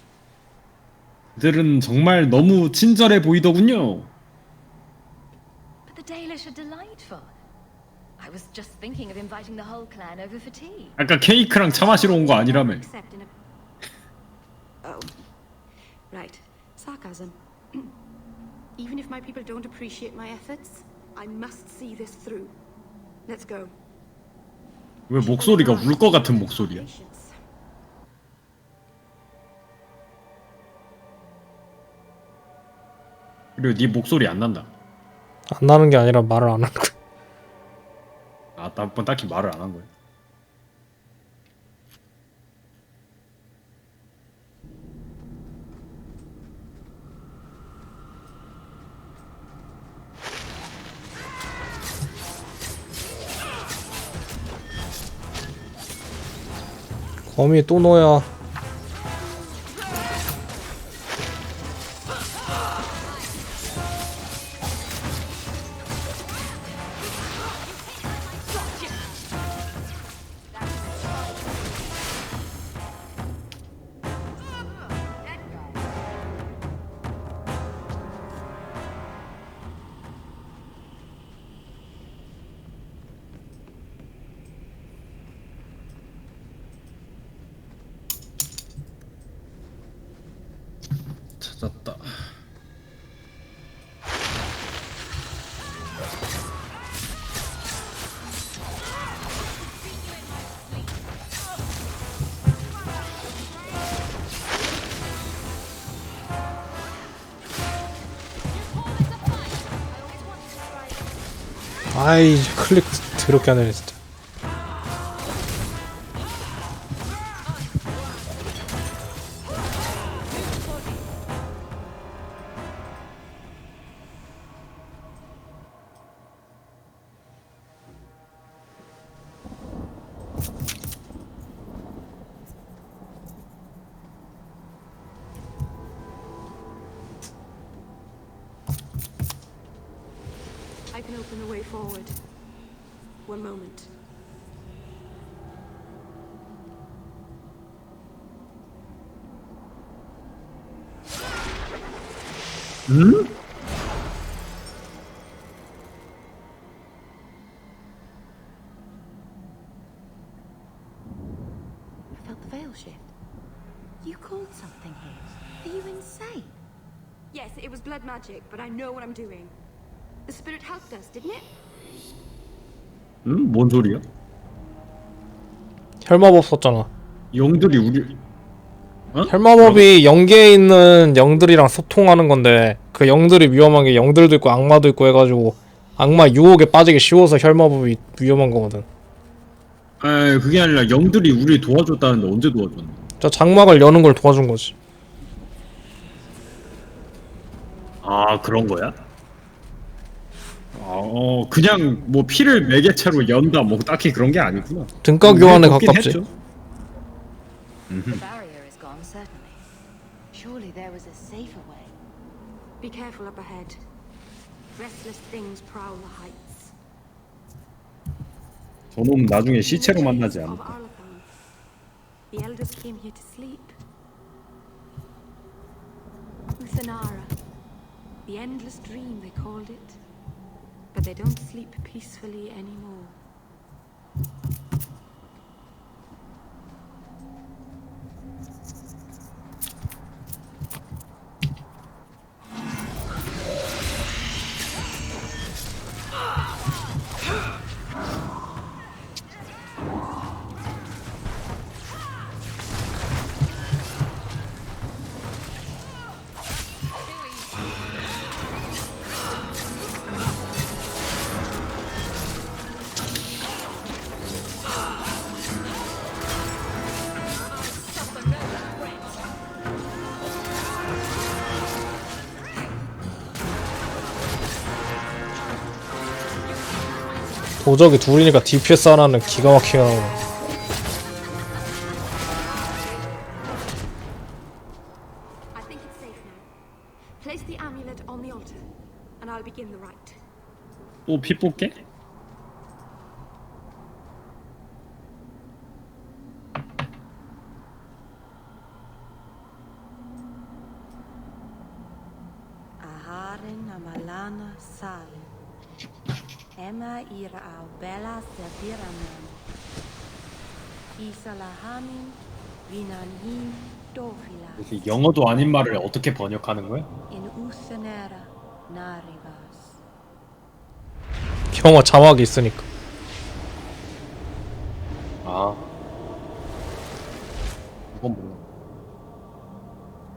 그들은 정말 너무 친절해 보이더군요. But the Dalish are delightful. I was just thinking of inviting the whole clan over for tea. 아까 케이크랑 차 마시러 온 거 아니라며. Except in a... Oh. Right. Sarcasm. Even if my people don't appreciate my efforts, I must see this through. Let's go. 왜 목소리가 울 것 같은 목소리야? 그리고 네 목소리 안 난다. 안 나는 게 아니라 말을 안 하는 거야. 아, 나번 딱히 말을 안 한 거야. 거미 또 너야. 찾았다. 아이 클릭 더럽게 하네 진짜. I can open the way forward. One moment. failshift. You called something here. Are you insane? Yes, it was blood magic, but I know what I'm doing. The spirit helped us, didn't it? 응? 뭔 소리야? 혈마법 썼잖아. 영들이 우리 혈마법이 영계에 있는 영들이랑 소통하는 건데 그 영들이 위험한 게 영들도 있고 악마도 있고 해가지고 악마 유혹에 빠지기 쉬워서 혈마법이 위험한 거거든. 에 그게 아니라 영들이 우리 도와줬다는데 언제 도와줬는데? 저 장막을 여는 걸 도와준 거지. 아 그런 거야? 그냥 뭐 피를 매개체로 연다 뭐 딱히 그런 게 아니구나. 등가 교환에 돕긴 가깝지. 했죠. The barrier is gone, certainly. Surely there was a safer way. Be careful up ahead. Restless things prowl the heights. 저놈 나중에 시체로 만나지 Of 않을까? Arlathan. The elders came here to sleep. Uthanara. The endless dream, they called it. But they don't sleep peacefully anymore. 도적이 둘이니까 DPS 하나는 기가 막히게 나오네. I think it's safe now. Place the amulet on the altar, and I'll begin the rite. 또 피 뽑게? Aharin amalana salin. Emma ira au bella seviranan. Isalahamin vinanhin dofila. 이렇게 영어도 아닌 말을 어떻게 번역하는 거야? In usanera narivas. 영어 자막이 있으니까. 아 이건 뭐야?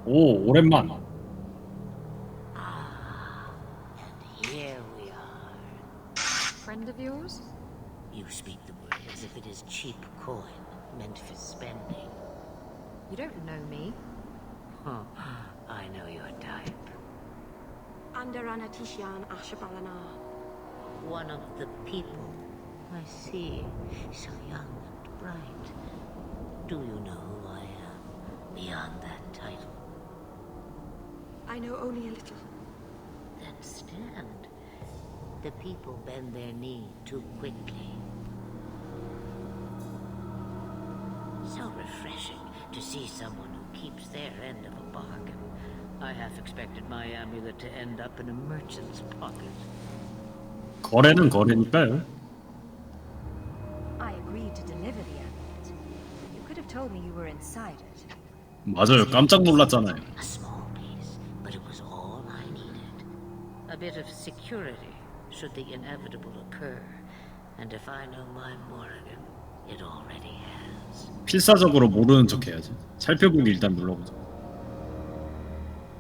오 오랜만. Here we are. Friend of yours? You speak the word as if it is cheap coin meant for spending. You don't know me. Huh. I know your type. Andarana Tishan Ashabalana. One of the people. I see. So young and bright. Do you know who I am? Beyond that title. I know only a little. Then stand. The people bend their knee too quickly. So refreshing to see someone who keeps their end of a bargain. I half expected my amulet to end up in a merchant's pocket. 거래는 거래니까요. I agreed to deliver the amulet. You could have told me you were inside it. 맞아요. 깜짝 놀랐잖아요. A small piece, but it was all I needed. A bit of security should the inevitable occur. And if I know my Morrigan, it already has. 필사적으로 모르는 척 해야지. 살펴보기 일단 눌러보자.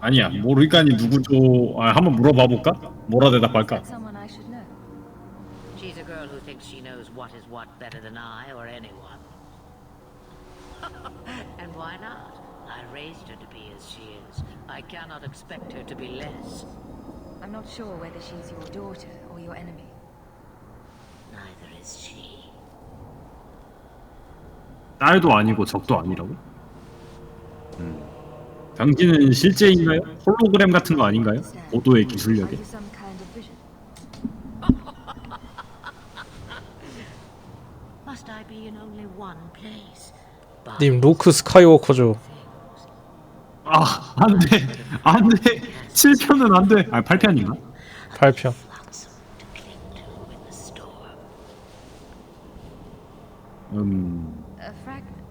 아니야 모르니까니 누구죠? 한번 물어봐 볼까? 뭐라 대답할까? Someone I should know. She's a girl who thinks she knows what is what better than I or anyone. And why not? I raised her to be as she is. I cannot expect her to be less. I'm not sure whether she's your daughter or your enemy. Neither is she. 딸도 아니고 적도 아니라고? 당신은 실제인가요? 홀로그램 같은 거 아닌가요? 고도의 Are 기술력에. you some kind of vision? Must I be in only one place? 님 루크 스카이워커죠. 아 안돼 안돼 7편은 안돼. 8편인가? 8편. Flotsam to cling to in the storm. A fragment.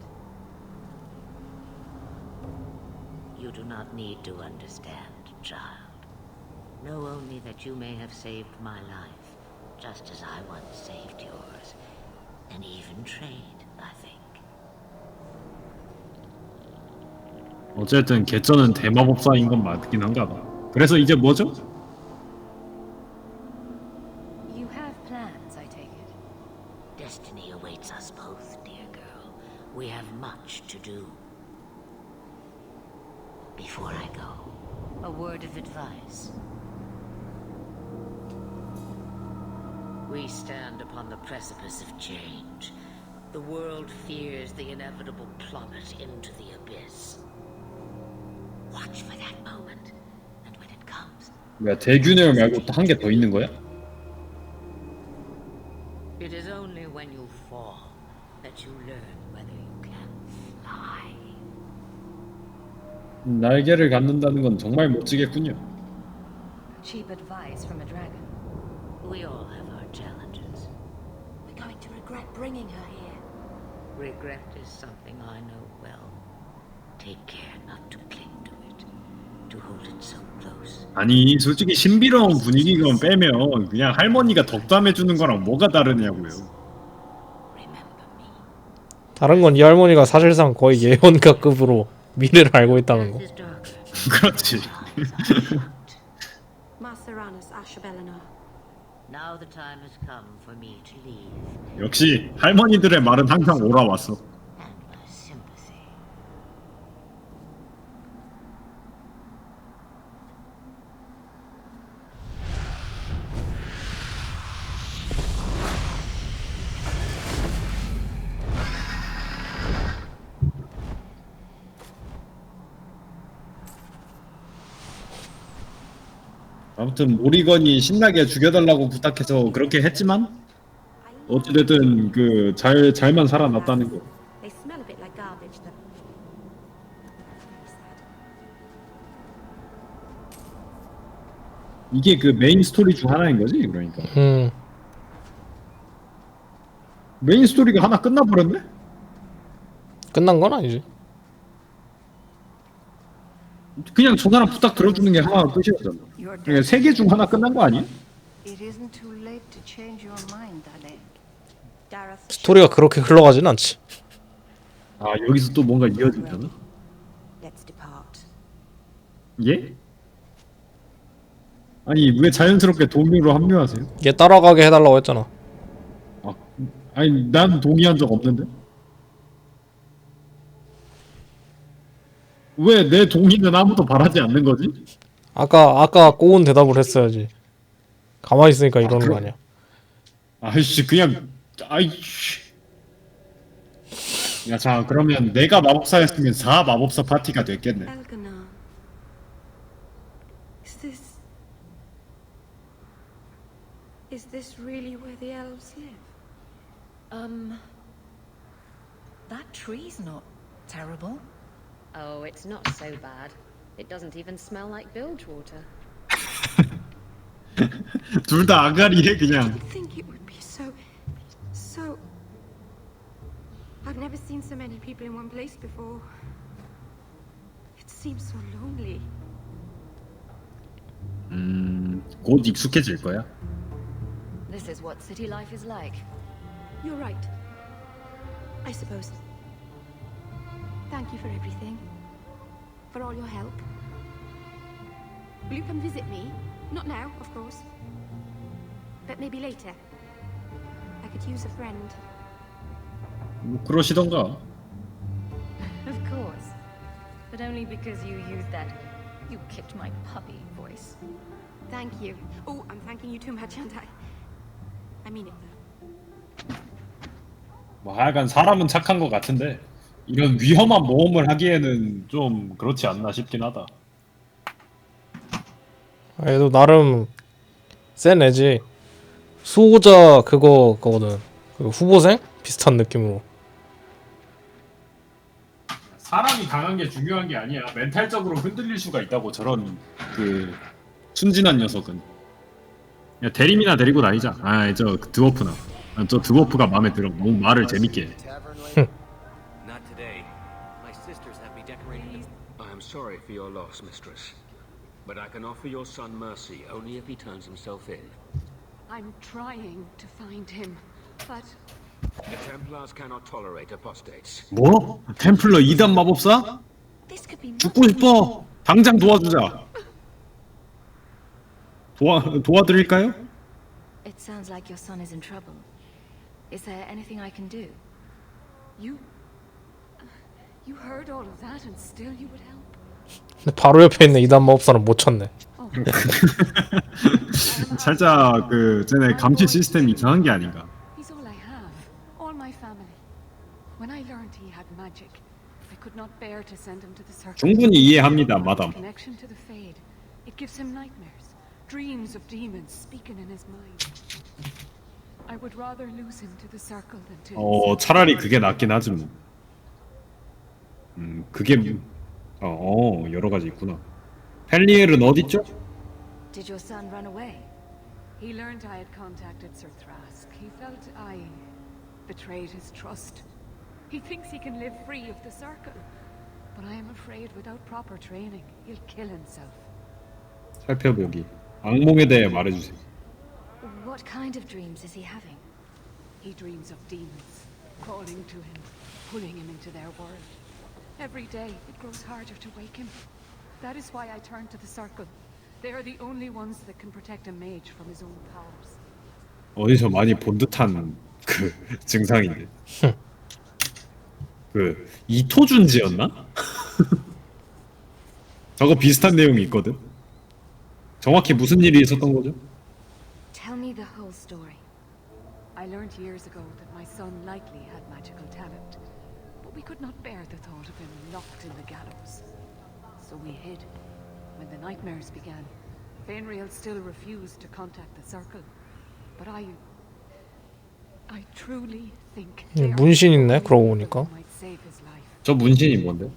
do not need to understand, child. Know only that you may have saved my life, just as I once saved yours. An even trade, I think. 어쨌든 개쩌는 대마법사인 건 맞긴 한가 봐. 그래서 이제 뭐죠? You have plans, I take it. Destiny awaits us both, dear girl. We have much to do. Before I go, a word of advice. We stand upon the precipice of change. The world fears the inevitable plummet into the abyss. Watch for that moment, and when it comes, 뭐야 대균열 말고 또 한 개 더 있는 거야? it is only when you fall that you learn whether you can fly. 날개를 갖는다는 건 정말 멋지겠군요. Cheap advice from a dragon. We all have our challenges. We're going to regret bringing her here. Regret is something I know well. Take care not to cling to it, to hold it so close. 아니 솔직히 신비로운 분위기만 빼면 그냥 할머니가 덕담해주는 거랑 뭐가 다르냐고요. 다른 건 이 할머니가 사실상 거의 예언가급으로 미래를 알고 있다는 거. 그렇지. Marceranus Ashabellinar. Now the time has come for me to leave. 역시 할머니들의 말은 항상 옳아왔어. And my sympathy. 아무튼 모리건이 신나게 죽여달라고 부탁해서 그렇게 했지만 어찌됐든 그 잘만 살아났다는 거. They smell a bit like garbage, though. 이게 그 메인 스토리 중 하나인 거지 그러니까. 메인 스토리가 하나 끝나버렸네? 끝난 건 아니지. 그냥 전화랑 부탁 들어주는 게 하나 끝이었잖아. 그러니까 세 개 중 하나 끝난 거 아니야? It isn't too late to change your mind, Dale. Dareth 스토리가 그렇게 흘러가진 않지. 아 여기서 또 뭔가 이어지잖아? Let's depart. 예? 아니 왜 자연스럽게 동료로 합류하세요? 얘 따라가게 해달라고 했잖아. 아니 난 동의한 적 없는데? 왜 내 동의는 아무도 바라지 않는 거지? 아까 꼬운 대답을 했어야지. 가만히 있으니까 이러는 거 아니야. 아이씨 그냥 아이씨. 야 자 그러면 내가 마법사였으면 4 마법사 파티가 됐겠네. Elganar. Is this really where the elves live? That tree's not terrible. Oh, it's not so bad. It doesn't even smell like bilge water. 둘 다 아가리해 I 그냥. didn't think it would be so... I've never seen so many people in one place before. It seems so lonely. 곧 익숙해질 거야. This is what city life is like. You're right. I suppose. Thank you for everything. For all your help. Will you come visit me? Not now, of course. But maybe later. I could use a friend. 뭐 그러시던가. Of course. But only because you used that "you kicked my puppy" voice. Thank you. Oh, I'm thanking you too much, aren't I mean it though. 뭐 하여간 사람은 착한 것 같은데 이런 위험한 모험을 하기에는 좀 그렇지 않나 싶긴 하다. 얘도 나름 센 애지. 수호자 그거거든. 그 후보생 비슷한 느낌으로. 사람이 강한 게 중요한 게 아니야. 멘탈적으로 흔들릴 수가 있다고 저런 그 순진한 녀석은. 야 대림이나 데리고 다니자. 저 드워프나. 저 드워프가 마음에 들어. 너무 말을 재밌게 해. Not today. My sisters have me decorated. I'm sorry for your loss, mistress. But I can offer your son mercy only if he turns himself in. I'm trying to find him, but The Templars cannot tolerate apostates. 뭐? 템플러 2단 마법사? this could be 죽고 싶어. 당장 도와주자. 도와드릴까요? It sounds like your son is in trouble. Is there anything I can do? You heard all of that and still you would help? 근데 바로 옆에 있는 이단 마법사는 못 쳤네. 살짝 그 쟤네 감시 시스템이 이상한 게 아닌가. He's all I have, all my family. When I learned he had magic, I could not bear to send him to the circle. 충분히 이해합니다, 마담. Connection to the Fade. It gives him nightmares, dreams of demons speaking in his mind. I would rather lose him to the circle than to 차라리 그게 낫긴 하지 뭐. 그게 여러 가지 있구나. 펠리엘은 어딨죠? Did your son run away? He learned I had contacted Sir Thrask. He felt I betrayed his trust. He thinks he can live free of the circle, but I am afraid without proper training, he'll kill himself. 살펴보기. 악몽에 대해 말해주세요. What kind of dreams is he having? He dreams of demons, crawling to him, pulling him into their world. Every day, it grows harder to wake him. That is why I turn to the circle. They are the only ones that can protect a mage from his own powers. 어디서 많이 본 듯한 그 증상인데. 그 이토준지였나? 저거 비슷한 내용이 있거든. 정확히 무슨 일이 있었던 거죠? Tell me the whole story. I learned years ago that my son likely had magical talent, but we could not bear the thought of him locked in the gallows. So we hid. When the nightmares began, Fainriel still refused to contact the circle. But I truly think 문신 있네. 그러고 보니까. might save his life. 저 문신이 뭔데?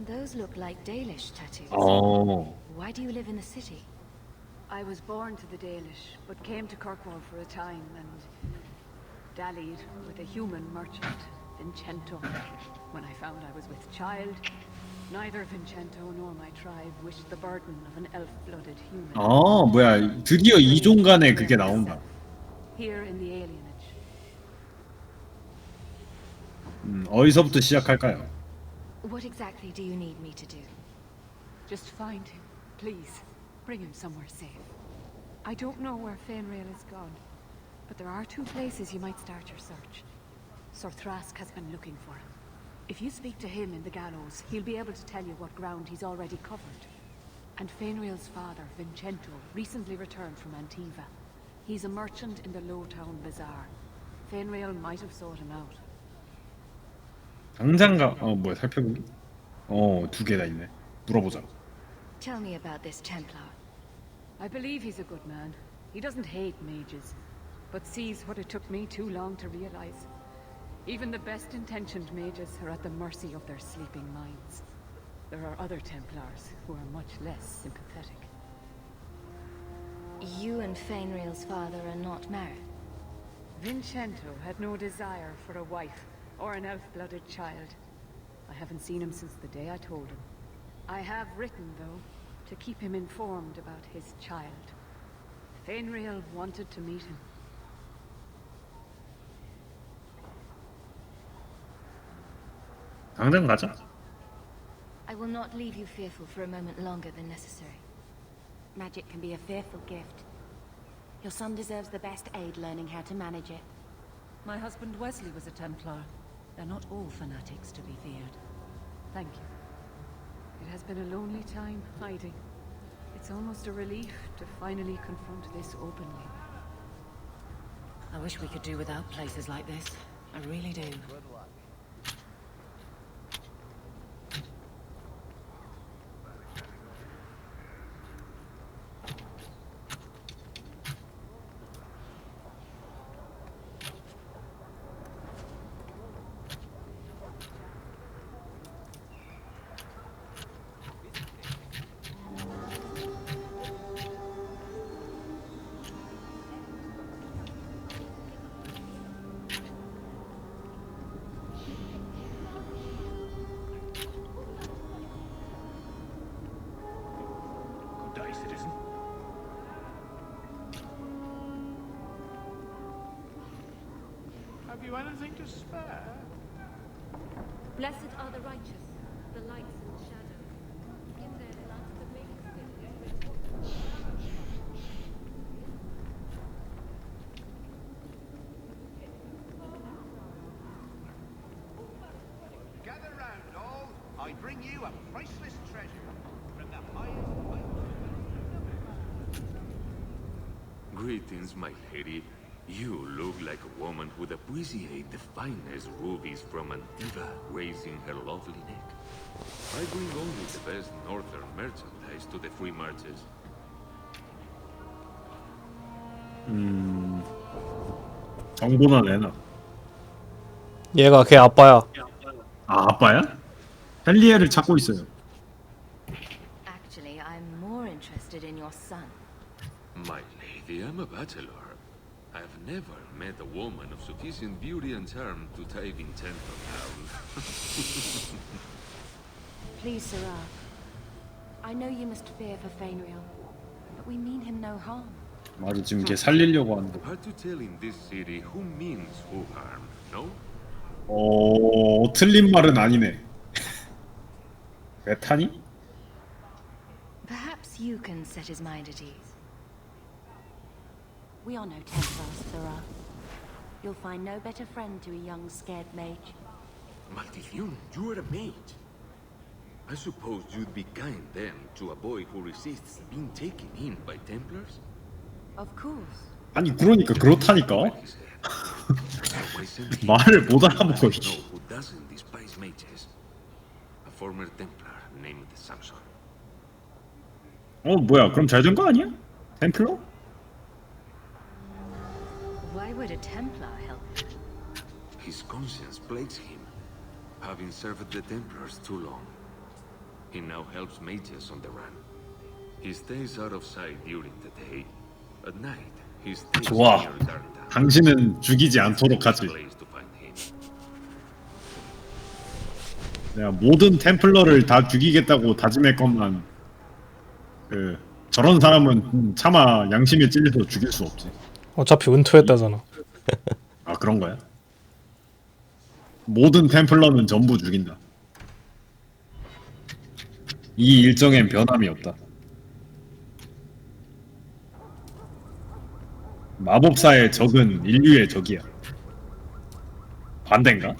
Those look like Dalish tattoos. Why do you live in the city? I was born to the Dalish, but came to Kirkwall for a time and dallied with a human merchant, Vincento. When I found I was with child, neither Vincento nor my tribe wished the burden of an elf-blooded human. 뭐야. 드디어 이종 간에 그게 나온다. Here in the alienage. 어디서부터 시작할까요? What exactly do you need me to do? Just find him, please. Bring him somewhere safe. I don't know where Fainriel is gone, but there are two places you might start your search. Sir Thrask has been looking for him. If you speak to him in the gallows, he'll be able to tell you what ground he's already covered. And Fainriel's father, Vincento, recently returned from Antiva. He's a merchant in the Lowtown Bazaar. Fainriel might have sought him out. 당장 뭐야 살펴보기? 두 개 다 있네. 물어보자. Tell me about this Templar. I believe he's a good man. He doesn't hate mages, but sees what it took me too long to realize. Even the best-intentioned mages are at the mercy of their sleeping minds. There are other Templars who are much less sympathetic. You and Fainriel's father are not married? Vincento had no desire for a wife or an elf-blooded child. I haven't seen him since the day I told him. I have written, though, to keep him informed about his child. Fainriel wanted to meet him. 당장 가자. I will not leave you fearful for a moment longer than necessary. Magic can be a fearful gift. Your son deserves the best aid learning how to manage it. My husband Wesley was a Templar. They're not all fanatics to be feared. Thank you. It has been a lonely time hiding. It's almost a relief to finally confront this openly. I wish we could do without places like this. I really do. Have you anything to spare? Blessed are the righteous, the lights and shadows. In their blood the makes Gather round, all. I bring you a priceless treasure from the highest point. Greetings, my lady. You look like a woman who'd appreciate the finest rubies from Antiva raising her lovely neck. I bring only the best northern merchandise to the free marches. 정보나 내놔. 얘가 걔 아빠야. 아, 아빠야? 헨리에를 찾고 있어요. Actually, I'm more interested in your son. My lady, I'm a bachelor. I've never met a woman of sufficient beauty and charm to tie Vincenzo down. Please, Sarah. I know you must fear for Fainriel, but we mean him no harm. 맞아, 지금 걔 살리려고 하는 거. Hard to tell in this city who means who harm, no? 틀린 말은 아니네. 왜 타니? Perhaps you can set his mind at ease. We are no Templars, Sarah. You'll find no better friend to a young, scared mage. Maldición, you are a mage. I suppose you'd be kind then to a boy who resists being taken in by Templars? Of course. 아니 그러니까 그렇다니까. 말을 못 알아먹어. know who doesn't despise mages. A former Templar named Samson. 뭐야? 그럼 잘 된 거 아니야? 템플러? Why would a Templar help? His conscience plagues him, having served the Templars too long. He now helps mages on the run. He stays out of sight during the day. At night, he stays 좋아. near Darntown. 당신은 죽이지 않도록 하지. Place to find him. 내가 모든 템플러를 다 죽이겠다고 다짐했건만 저런 사람은 차마 양심에 찔려서 죽일 수 없지. 어차피 은퇴했다잖아. 아 그런 거야? 모든 템플러는 전부 죽인다. 이 일정엔 변함이 없다. 마법사의 적은 인류의 적이야. 반대인가?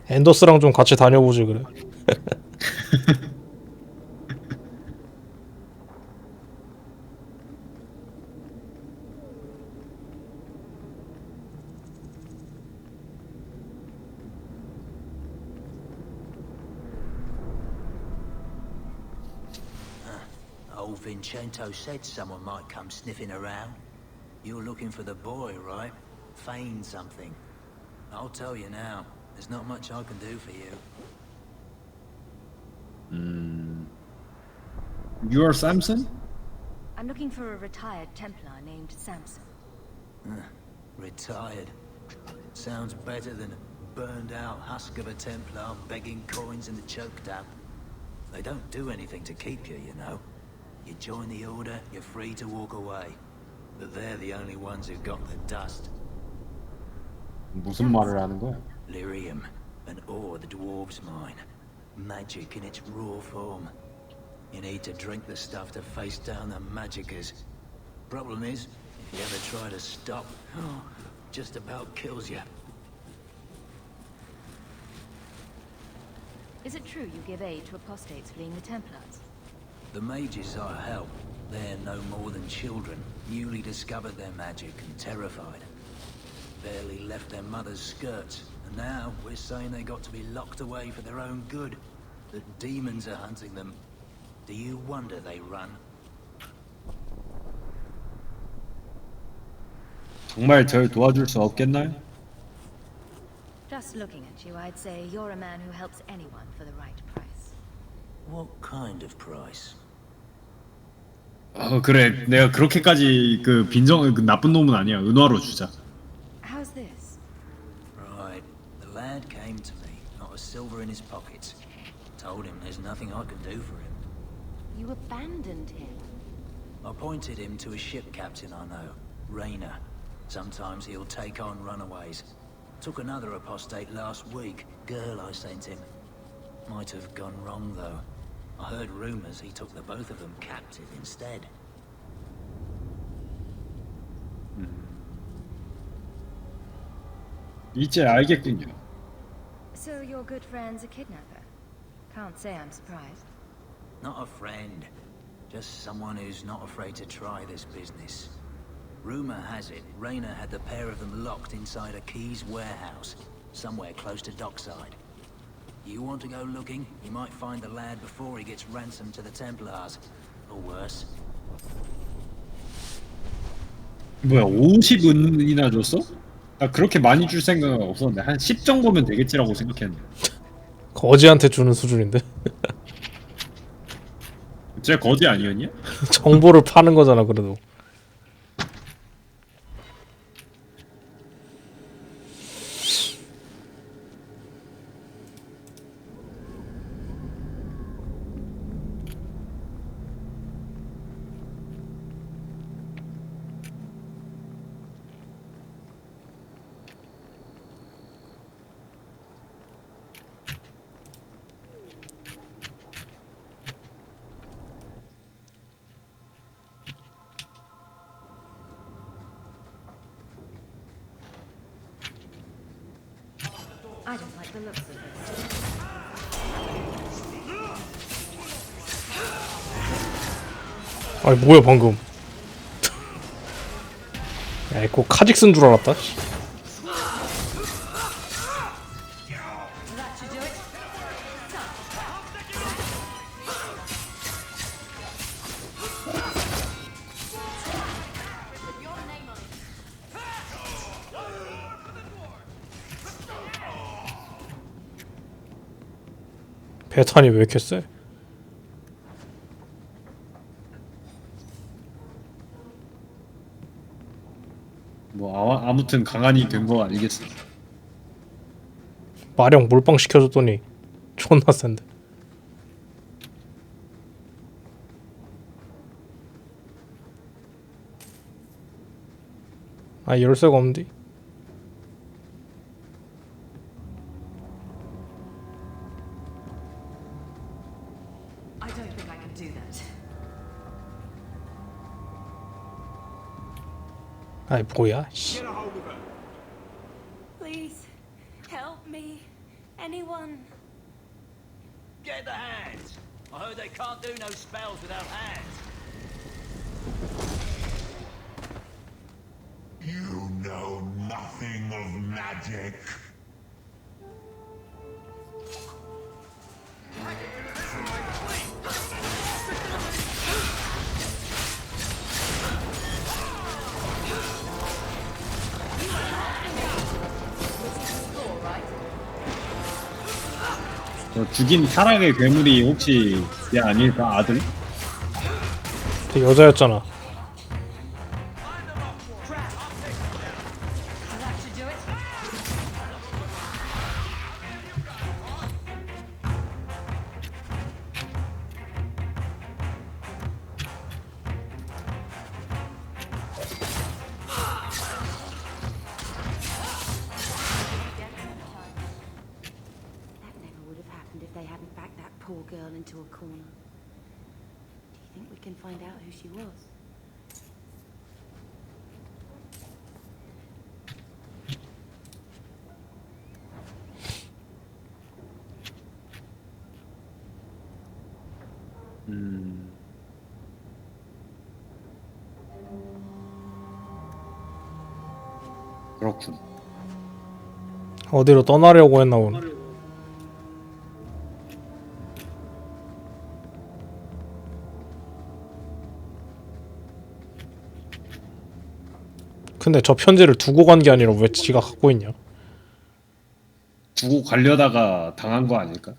앤더스랑 좀 같이 다녀보지 그래. Old Vincento said someone might come sniffing around. You're looking for the boy, right? Feign something. I'll tell you now, there's not much I can do for you. You're Samson? I'm looking for a retired Templar named Samson. Retired. Sounds better than a burned-out husk of a Templar begging coins in the choke damp. They don't do anything to keep you, you know. You join the Order, you're free to walk away. But they're the only ones who got the dust. 무슨 말을 하는 거야? Lyrium, an ore the dwarves mine. Magic in its raw form. You need to drink the stuff to face down the magicers. Problem is, if you ever try to stop, just about kills you. Is it true you give aid to apostates fleeing the Templars? The mages I help, they're no more than children, newly discovered their magic and terrified. Barely left their mother's skirts, and now we're saying they got to be locked away for their own good. The demons are hunting them. Do you wonder they run? 정말 절 도와줄 수 없겠나요? Just looking at you, I'd say you're a man who helps anyone for the right price. What kind of price? 그래. 내가 그렇게까지 그 나쁜 놈은 아니야. 은화로 주자. How's this? Right. The lad came to me, not a silver in his pockets. Told him there's nothing I can do for him. You abandoned him. I pointed him to a ship captain I know, Rayner. Sometimes he'll take on runaways. Took another apostate last week. Girl I sent him. Might have gone wrong, though. I heard rumors he took the both of them captive instead. 이제 알겠군요. So your good friend's a kidnapper? Can't say I'm surprised. Not a friend. Just someone who's not afraid to try this business. Rumor has it, Rayner had the pair of them locked inside a Keys warehouse, somewhere close to dockside. You want to go looking? You might find the lad before he gets ransomed to the Templars. Or worse. 뭐야 50은이나 줬어? 나 그렇게 많이 줄 생각은 없었는데 한 10 정도면 되겠지라고 생각했는데. 거지한테 주는 수준인데. 쟤 거지 아니었냐? 정보를 파는 거잖아 그래도. I don't like the looks of this. 아니 뭐야 방금. 야 이거 카직 쓴 줄 알았다. 배탄이 왜 이렇게 세? 뭐 아무튼 강한이 된 거 알겠어. 마령 몰빵 시켜줬더니 존나 센데. 아 열쇠가 없는데? I don't think I can do that. 아이 뭐야? 씨. Please, help me. Anyone. Get the hands! I heard they can't do no spells without hands. You know nothing of magic. 죽인 타락의 괴물이 혹시 얘 아닐까? 아들? 걔 여자였잖아. If they hadn't backed that poor girl into a corner. Do you think we can find out who she was? 그렇군. 어디로 떠나려고 했나 보네. 근데 저 편지를 두고 간 게 아니라 왜 지가 갖고 있냐? 두고 가려다가 당한 거 아닐까?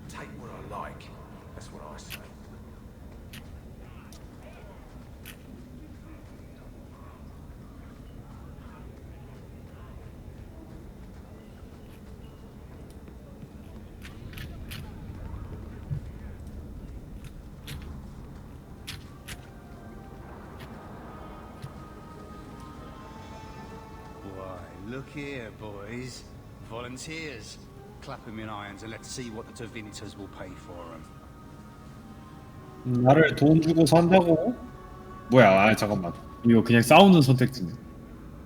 Take what I like. Look here, boys. Volunteers. Clap them in irons and let's see what the Tevinters will pay for them. 나를 돈 주고 산다고? 뭐야? 아 잠깐만. 이거 그냥 싸우는 선택지네.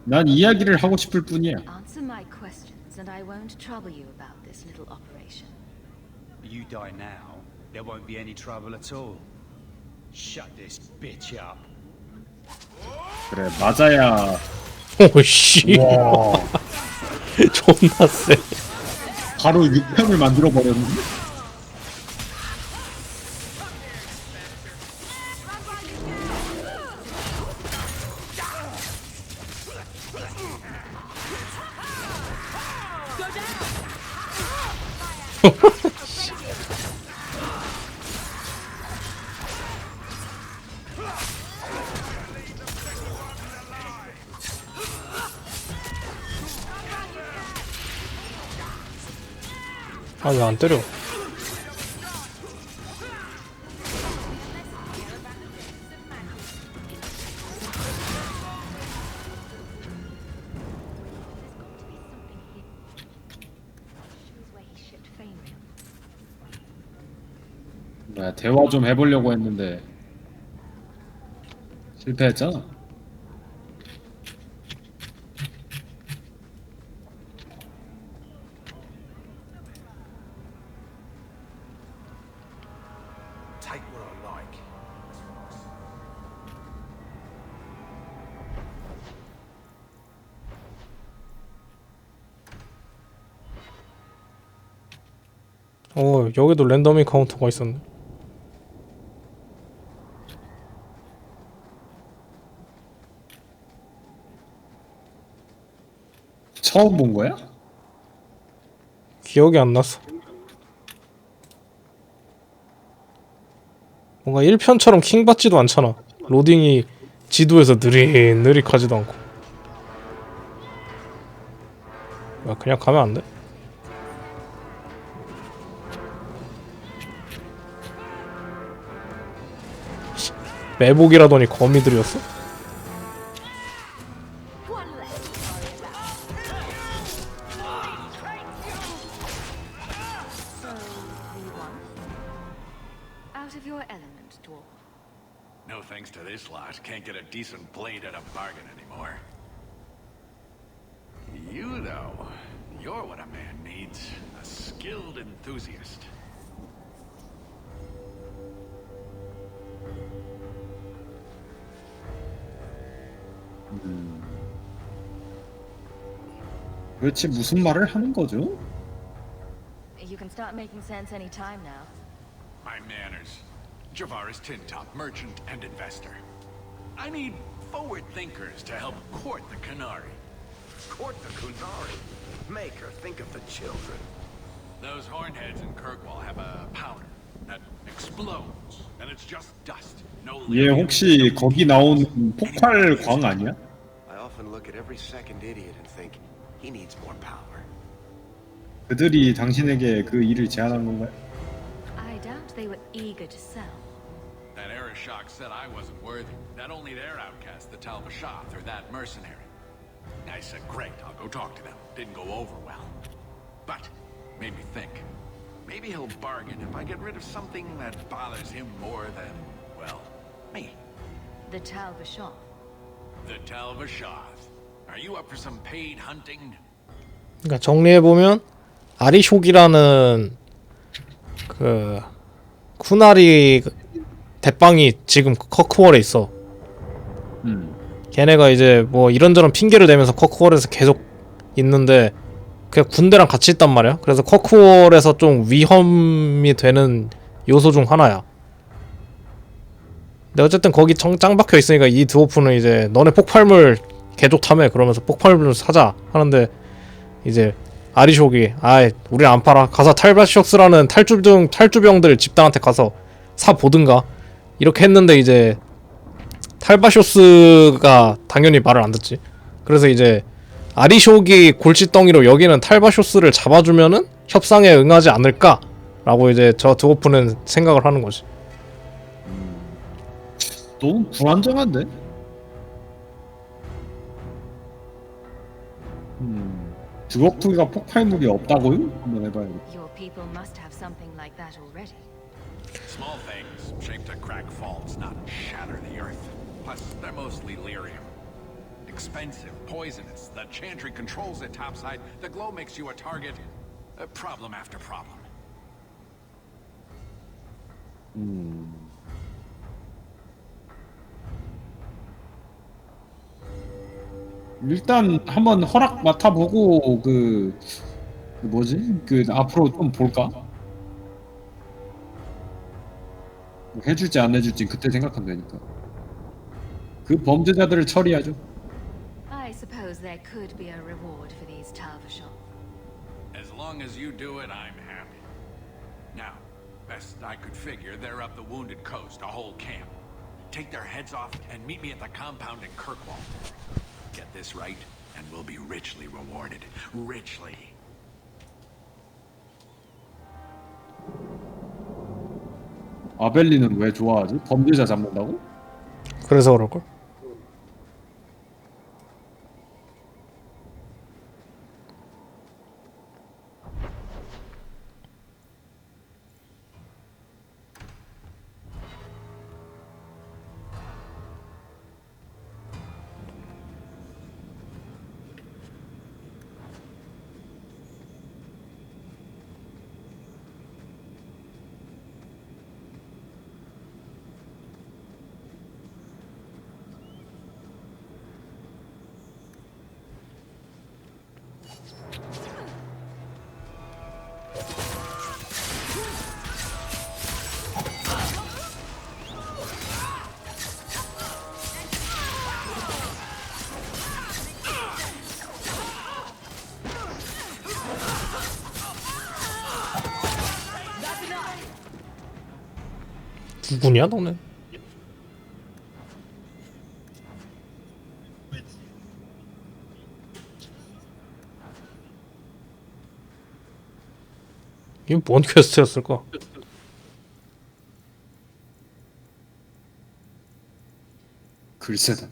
난 이야기를 하고 싶을 뿐이야. Answer my questions, and I won't trouble you about this little operation. You die now, there won't be any trouble at all. Shut this bitch up. 그래 맞아야. 오씨. 와. 존나 세. 바로 6편을 만들어 버렸는데. 아, 왜 안 때려? 뭐야 대화 좀 해보려고 했는데 실패했잖아. Take what I like. 여기도 랜덤이 카운터가 있었네. 처음 본 거야? 기억이 안 났어. 뭔가 1편처럼 킹받지도 않잖아. 로딩이 지도에서 느릿느릿하지도 않고. 야, 그냥 가면 안 돼? 매복이라더니 거미들이었어? Out of your element, dwarf. No thanks to this lot, can't get a decent blade at a bargain anymore. You, though, you're what a man needs. A skilled enthusiast. 도대체 무슨 말을 하는 거죠? You can start making sense any time now. My manners. Javaris Tintop, merchant and investor. I need forward thinkers to help court the Canary. Court the Kunari. Make her think of the children. Those hornheads in Kirkwall have a powder that explodes, and it's just dust. No 얘 혹시 거기 나오는 폭발 광 아니야? I often look at every second idiot and think he needs more power. 그들이 당신에게 그 일을 제안한 건가요? I doubt they were eager to sell. That Arishok said I wasn't worthy. That only their outcast, the Talbashath, or that mercenary. I said, great, I'll go talk to them. Didn't go over well. But, made me think. Maybe he'll bargain if I get rid of something that bothers him more than, well, me. The Talbashath. The Talbashath. Are you up for some paid hunting? 그러니까 정리해보면 아리쇼기라는 그 쿠나리 대빵이 지금 커크월에 있어. 걔네가 이제 뭐 이런저런 핑계를 대면서 커크월에서 계속 있는데 그냥 군대랑 같이 있단 말이야. 그래서 커크월에서 좀 위험이 되는 요소 중 하나야. 근데 어쨌든 거기 짱 박혀 있으니까 이 드워프는 이제 너네 폭발물 개좋다며 그러면서 폭발물을 사자 하는데 이제 아리쇼기 아이 우린 안 팔아 가서 탈바시옥스라는 탈주병들 집단한테 가서 사 보든가 이렇게 했는데 이제 탈바쇼스가 당연히 말을 안 듣지. 그래서 이제 아리쇼기 골칫덩이로 여기는 탈바쇼스를 잡아주면은 협상에 응하지 않을까라고 이제 저 드워프는 생각을 하는 거지. 너무 불안정한데? 드워프가 폭발물이 없다고요? 한번 해봐야겠다. Your people must have something like that already. Small things shaped to crack faults, not shatter the earth. Plus, they're mostly lyrium. Expensive, poisonous. The chantry controls it topside. The glow makes you a target. Problem after problem. 일단 한번 허락 맡아보고 그 뭐지? 그 앞으로 좀 볼까? 해줄지 안 해줄지 그때 생각하면 되니까. 그 범죄자들을 처리하죠. I suppose there could be a reward for these Talvashon. As long as you do it, I'm happy. Now, best I could figure, they're up the Wounded Coast, a whole camp. Take their heads off and meet me at the compound in Kirkwall. Get this right, and we'll be richly rewarded. Richly. 아벨리는 왜 좋아하지? 범죄자 잡는다고? 그래서 그럴걸? 누구냐 너는? 이게 뭔 퀘스트였을까? 글쎄다.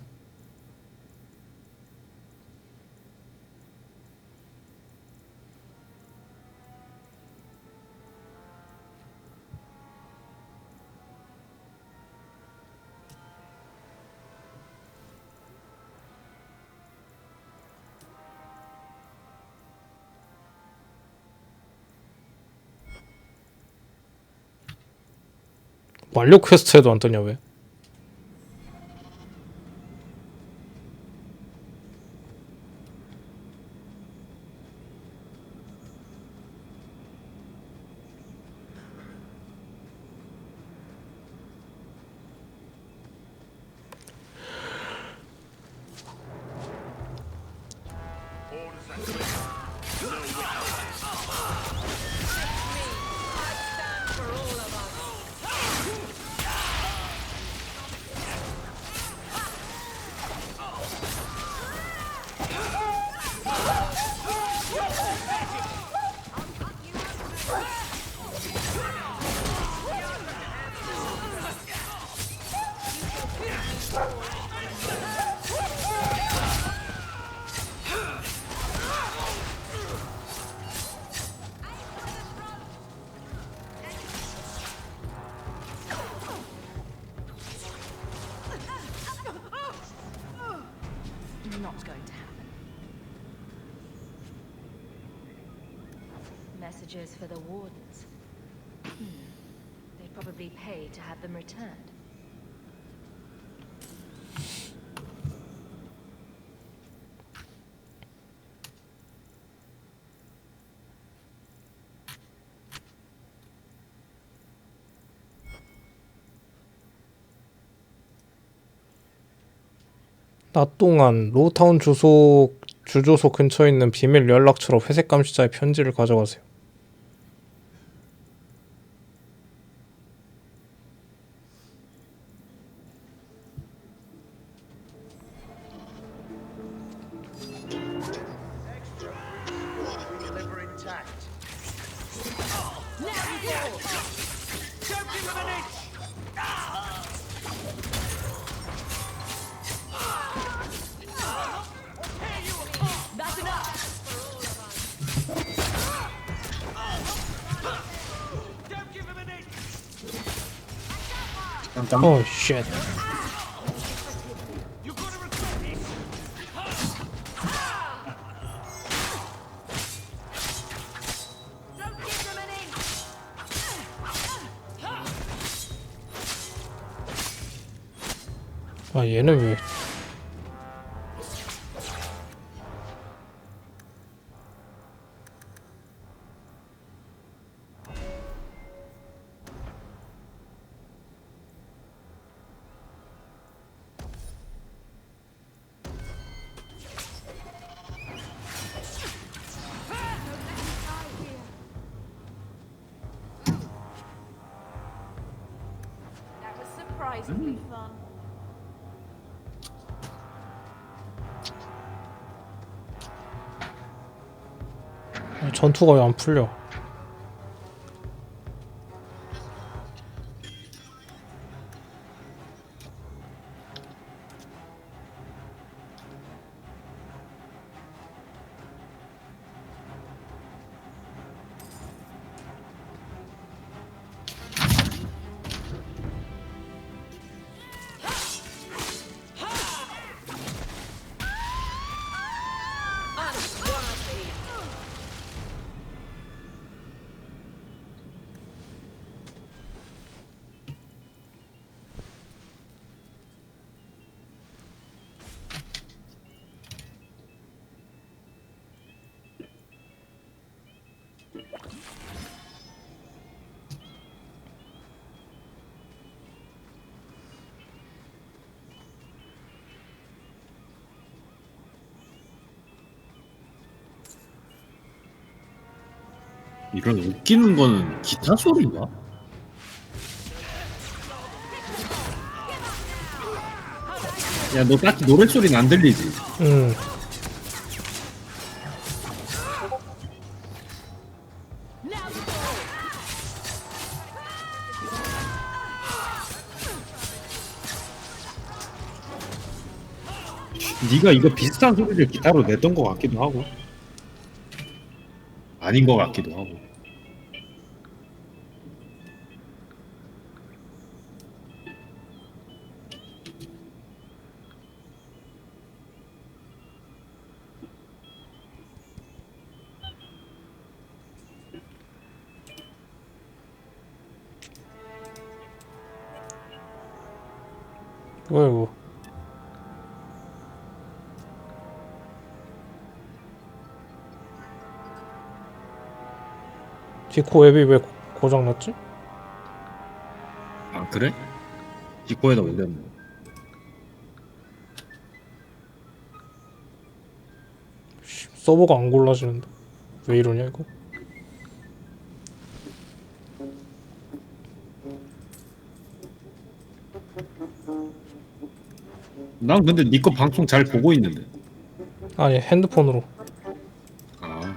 완료 퀘스트에도 안 뜨냐 왜? Not going to happen. Messages for the wardens. They'd probably pay to have them returned. 낮 동안 로우타운 주조소 근처에 있는 비밀 연락처로 회색 감시자의 편지를 가져가세요. That's enough! 깜짝. 어 쉣. 아 얘는 왜 That was surprisingly fun. 전투가 왜 안 풀려? 이런 웃기는 거는 기타 소리인가? 야, 너 딱히 노래 소리는 안 들리지? 응. 네가 이거 비슷한 소리를 기타로 냈던 것 같기도 하고 아닌 것 같기도 하고. 뭐야 이거? 디코 앱이 왜 고장났지? 아 그래? 디코에다 올렸네. 서버가 안 골라지는데 왜 이러냐 이거? 난 근데 네 거 방송 잘 보고 있는데. 아니 핸드폰으로. 아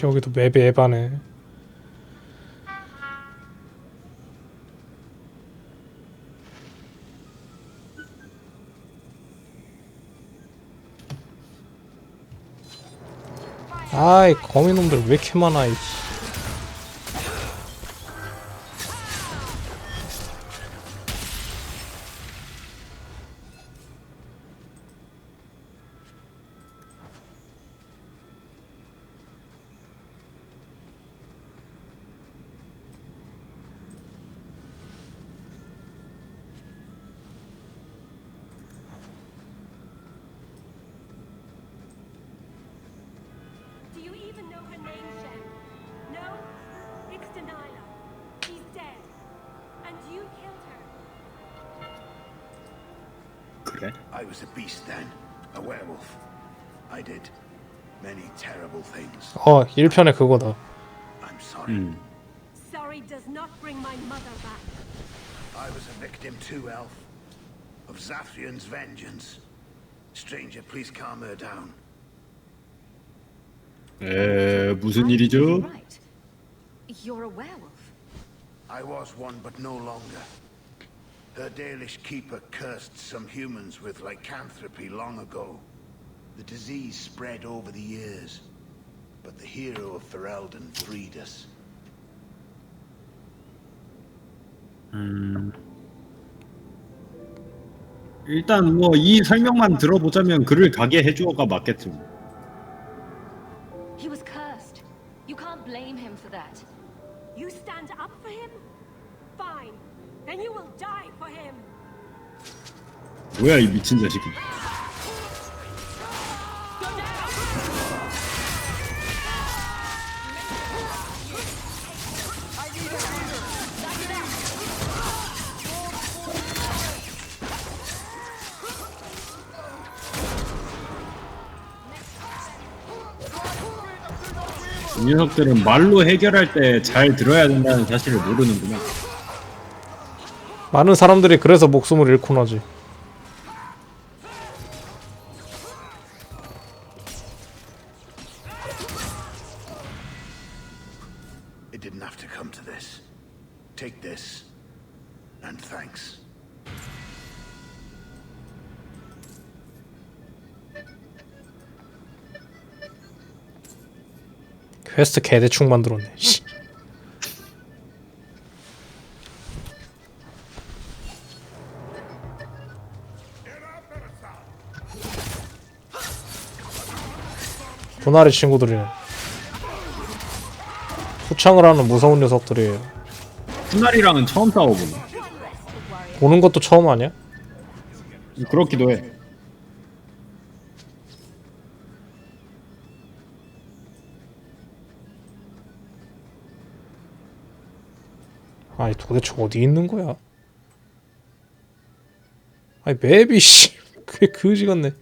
여기도 맵이 에바네. 아이 거미놈들 왜 이렇게 많아 이씨. Do you even know her name, Shem? No? It's Delilah. She's dead. And you killed her. 그래? I was a beast then, a werewolf. I did many terrible things. 1편에 그거다. I'm sorry. Sorry does not bring my mother back. I was a victim too, Elf. Of Zathrian's vengeance. Stranger, please calm her down. 무슨 일이죠? Right. You're a werewolf. I was one, but no longer. Her Dalish keeper cursed some humans with lycanthropy long ago. The disease spread over the years, but the hero of Ferelden freed us. 일단 뭐 이 설명만 들어보자면 그를 가게 해주어가 맞겠죠. He was cursed. You can't blame him for that. You stand up for him? Fine. Then you will die for him. 뭐야 이 미친 자식이. 이 녀석들은 말로 해결할 때 잘 들어야 된다는 사실을 모르는구나. 많은 사람들이 그래서 목숨을 잃곤 하지. It didn't have to come to this. Take this, and thanks. 퀘스트 개대충 만들었네. 씨. 도나리 친구들이네. 후창을 하는 무서운 녀석들이에요. 푸날이랑은 처음 싸워보네. 보는 것도 처음 아니야? 그렇기도 해. 아니 도대체 어디 있는 거야? 아니 맵이 씨 그게 그지 같네.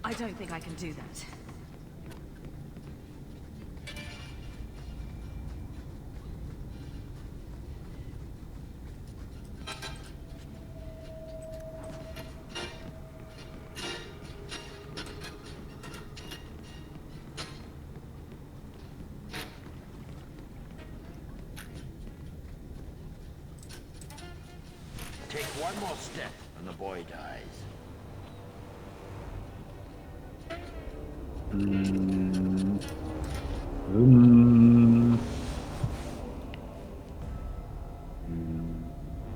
I don't think I can do that. one more step and the boy dies.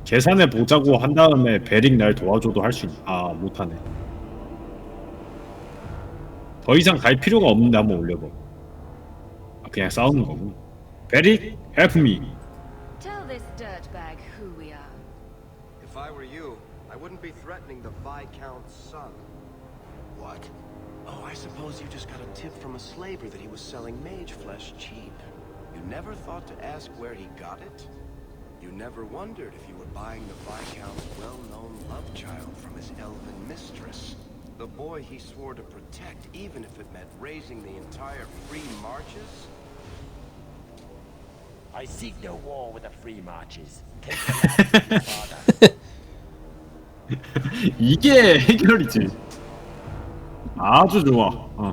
계산해 보자고 한 다음에 베릭 날 도와줘도 할 수 있... 아 못하네. 더 이상 갈 필요가 없는데 한번 올려봐. 아 그냥 싸우는 거구나. 베릭, help me. Tell this dirtbag who we are. If I were you, I wouldn't be threatening the Viscount's son. What? Oh, I suppose you just got a tip from a slaver that he was selling mage flesh cheap. You never thought to ask where he got it? You never wondered if you were buying the Viscount's well-known love child from his elven mistress. The boy he swore to protect, even if it meant raising the entire Free Marches? I seek no war with the Free Marches. Take the lad to his father. 이게 해결이지. 아주 좋아. 어.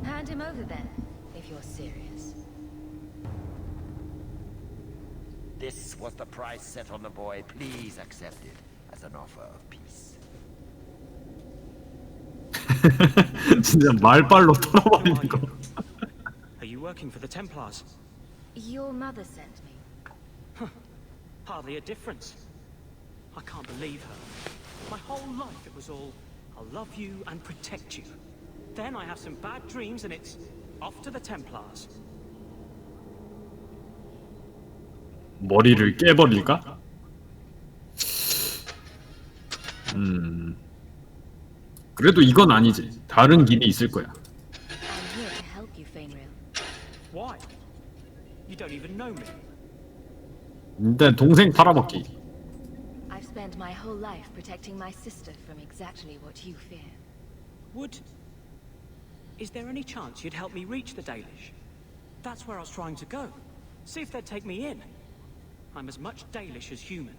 Hand him over then, if you're serious. This was the price set on the boy. Please accept it as an offer of peace. 진짜 말빨로 털어버리는 거. Are you working for the Templars? Your mother sent me. Hardly a difference. I can't believe her. My whole life it was all, I'll love you and protect you. Then I have some bad dreams and it's off to the Templars. 머리를 깨버릴까? 그래도 이건 아니지. 다른 길이 있을 거야. I'm here to help you, Fainrail. Why? You don't even know me. 일단 동생 팔아먹기. I've spent my whole life protecting my sister from exactly what you fear. Is there any chance you'd help me reach the Dalish? That's where I was trying to go. See if they'd take me in. I'm as much Dalish as human.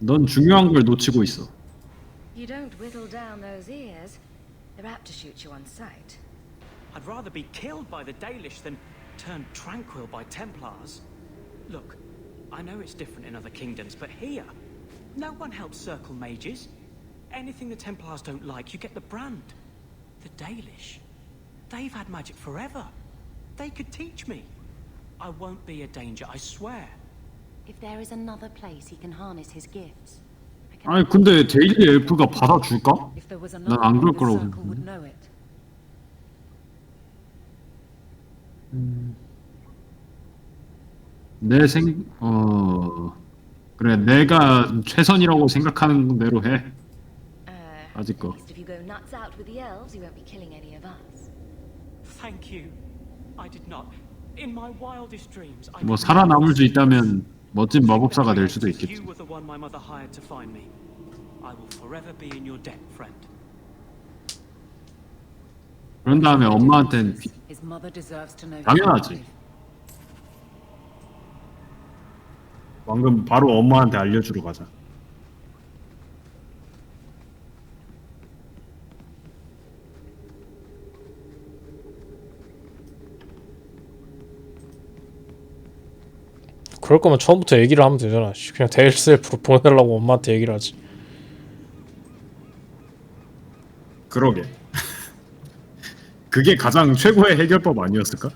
넌 중요한 걸 놓치고 있어. You don't whittle down those ears. They're apt to shoot you on sight. I'd rather be killed by the Dalish than turned tranquil by Templars. Look, I know it's different in other kingdoms, but here, no one helps circle mages. Anything the Templars don't like, you get the brand. The Dalish, they've had magic forever. They could teach me. I won't be a danger, I swear. If there is another place he can harness his gifts. 아니 근데 데일리 엘프가 받아줄까? 난 안 그럴 거라고 생각해. 그래 내가 최선이라고 생각하는 대로 해. 아직 거. If you go nuts out with the elves, you won't be killing any of us. Thank you. I did not. In my wildest dreams, I 뭐 살아남을 수 있다면 멋진 마법사가 될 수도 있겠지. You were the one my mother hired to find me. I will forever be in your debt, friend. 그런 다음에 엄마한텐 당연하지. 방금 바로 엄마한테 알려주러 가자. 그럴 거면 처음부터 얘기를 하면 되잖아. 그냥 데일셀프로 보내달라고 엄마한테 얘기를 하지. 그러게. 그게 가장 최고의 해결법 아니었을까?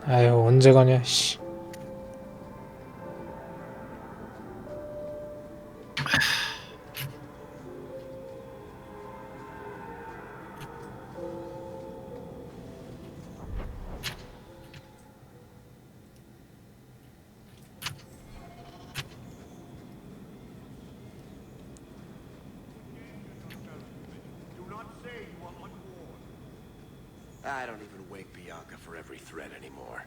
아유 언제 가냐 씨. I don't even wake Bianca for every threat anymore.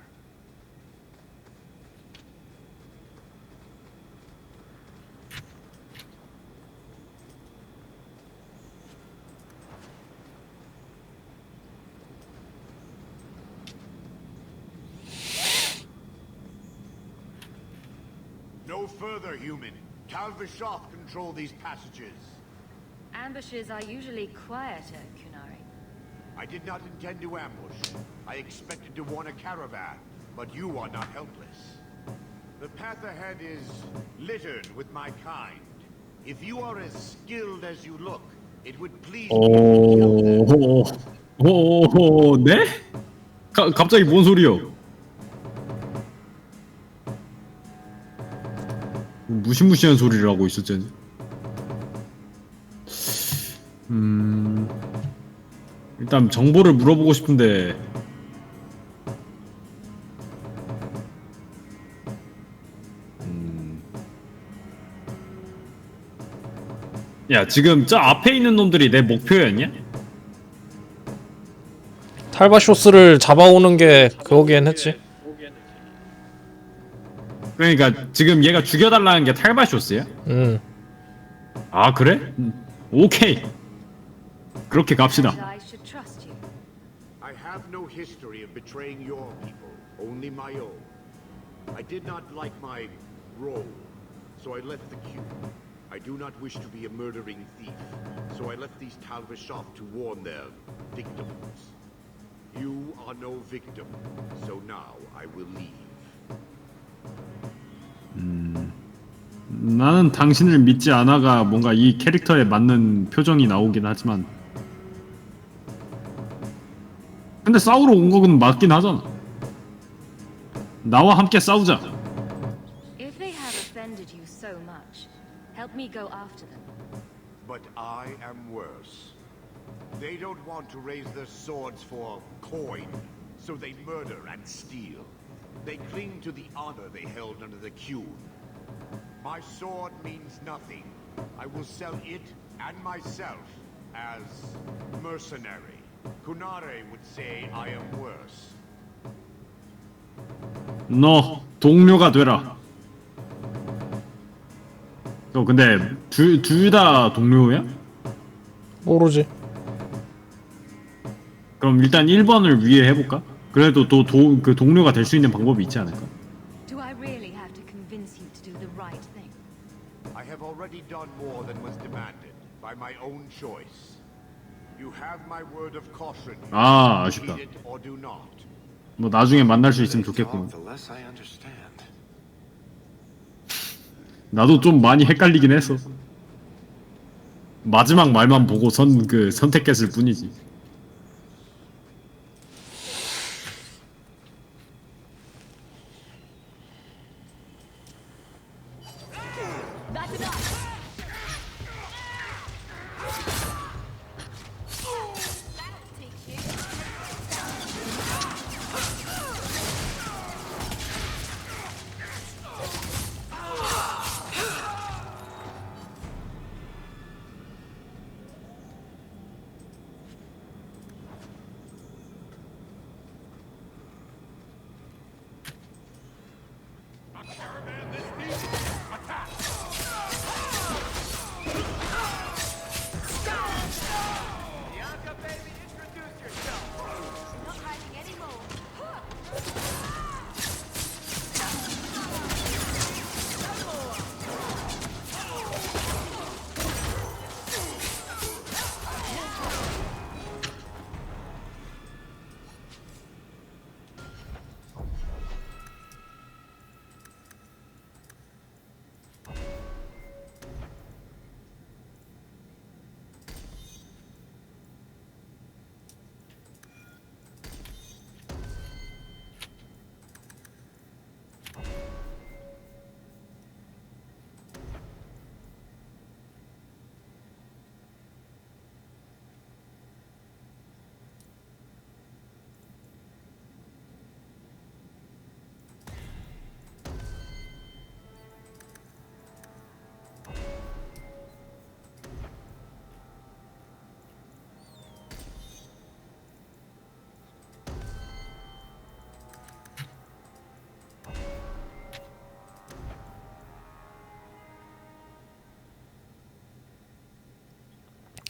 No further, human. Calvishoff control these passages. Ambushes are usually quieter, Kunari. I did not intend to ambush. I expected to warn a caravan, but you are not helpless. The path ahead is littered with my kind. If you are as skilled as you look, it would please me to kill them. 오, 네? 갑자기 뭔 소리요? 무시무시한 소리를 하고 있었지. 일단 정보를 물어보고 싶은데. 야, 지금 저 앞에 있는 놈들이 내 목표였냐? 탈바쇼스를 잡아오는 게 그거긴 했지. 그러니까 지금 얘가 죽여달라는 게 탈바쇼스야? 아 그래? 오케이. 그렇게 갑시다. I should trust you. I have no history of betraying your people, only my own. I did not like my role, so I left the cube. I do not wish to be a murdering thief, so I left these Talvishoff to warn their victims. You are no victim, so now I will leave. 나는 당신을 믿지 않아가 뭔가 이 캐릭터에 맞는 표정이 나오긴 하지만 근데 싸우러 온 거는 맞긴 하잖아. 나와 함께 싸우자. If they have offended you so much, help me go after them. But I am worse. They don't want to raise their swords for coin, so they murder and steal. They cling to the honor they held under the Cune. My sword means nothing. I will sell it and myself as mercenary. Kunare would say I am worse. 너 동료가 되라. 너 근데 둘 다 동료야? 모르지. 그럼 일단 1번을 위에 해볼까? 그래도 또 그 동료가 될 수 있는 방법이 있지 않을까? Do I really have to convince you to do the right thing? I have already done more than was demanded by my own choice. You have my word of caution. 아, 아쉽다. Heed it or do not. 뭐 나중에 만날 수 있으면 좋겠군. The less I understand. 나도 좀 많이 헷갈리긴 했어. 마지막 말만 보고 선택했을 뿐이지.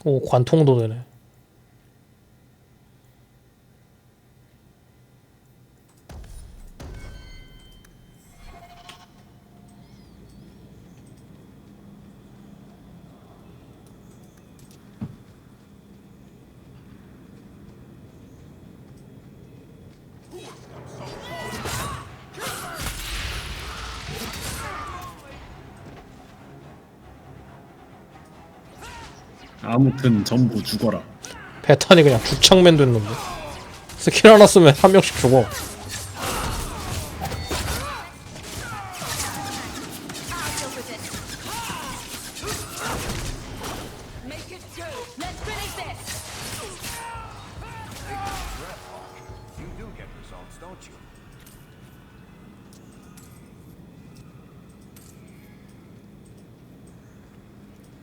오, 관통도 되네. 아무튼 전부 죽어라. 배탄이 그냥 죽창맨 됐는데. 스킬 하나 쓰면 한 명씩 죽어. You do get results, don't you?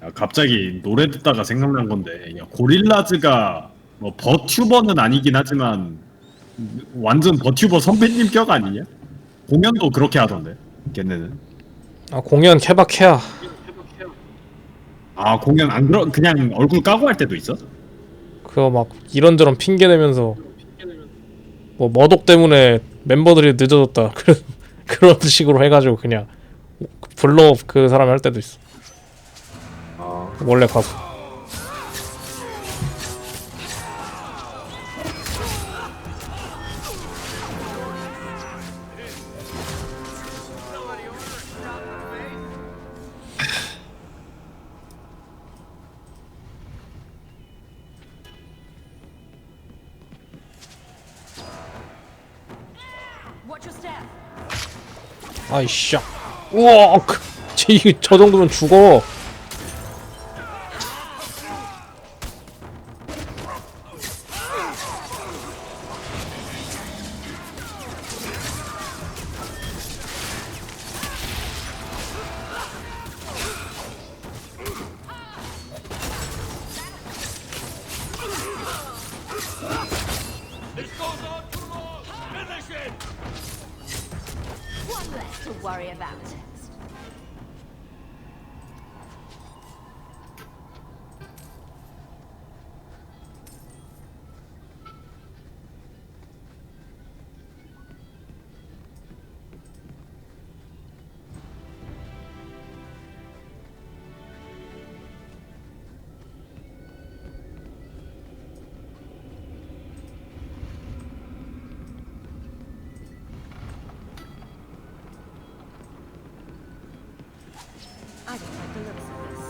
야, 갑자기 노래 듣다가 생각난 건데, 야, 고릴라즈가 뭐 버튜버는 아니긴 하지만 완전 버튜버 선배님 격 아니냐? 공연도 그렇게 하던데, 걔네는. 아, 공연 케바케야. 아, 공연 안 그냥 얼굴 까고 할 때도 있어? 그거 막 이런저런 핑계 대면서 뭐 머독 때문에 멤버들이 늦어졌다. 그런 식으로 해가지고 그냥 불러 그 사람이 할 때도 있어. 원래 가수. 아이씨. 우와, 저 정도면 죽어. One less to worry about. I don't like the looks of this.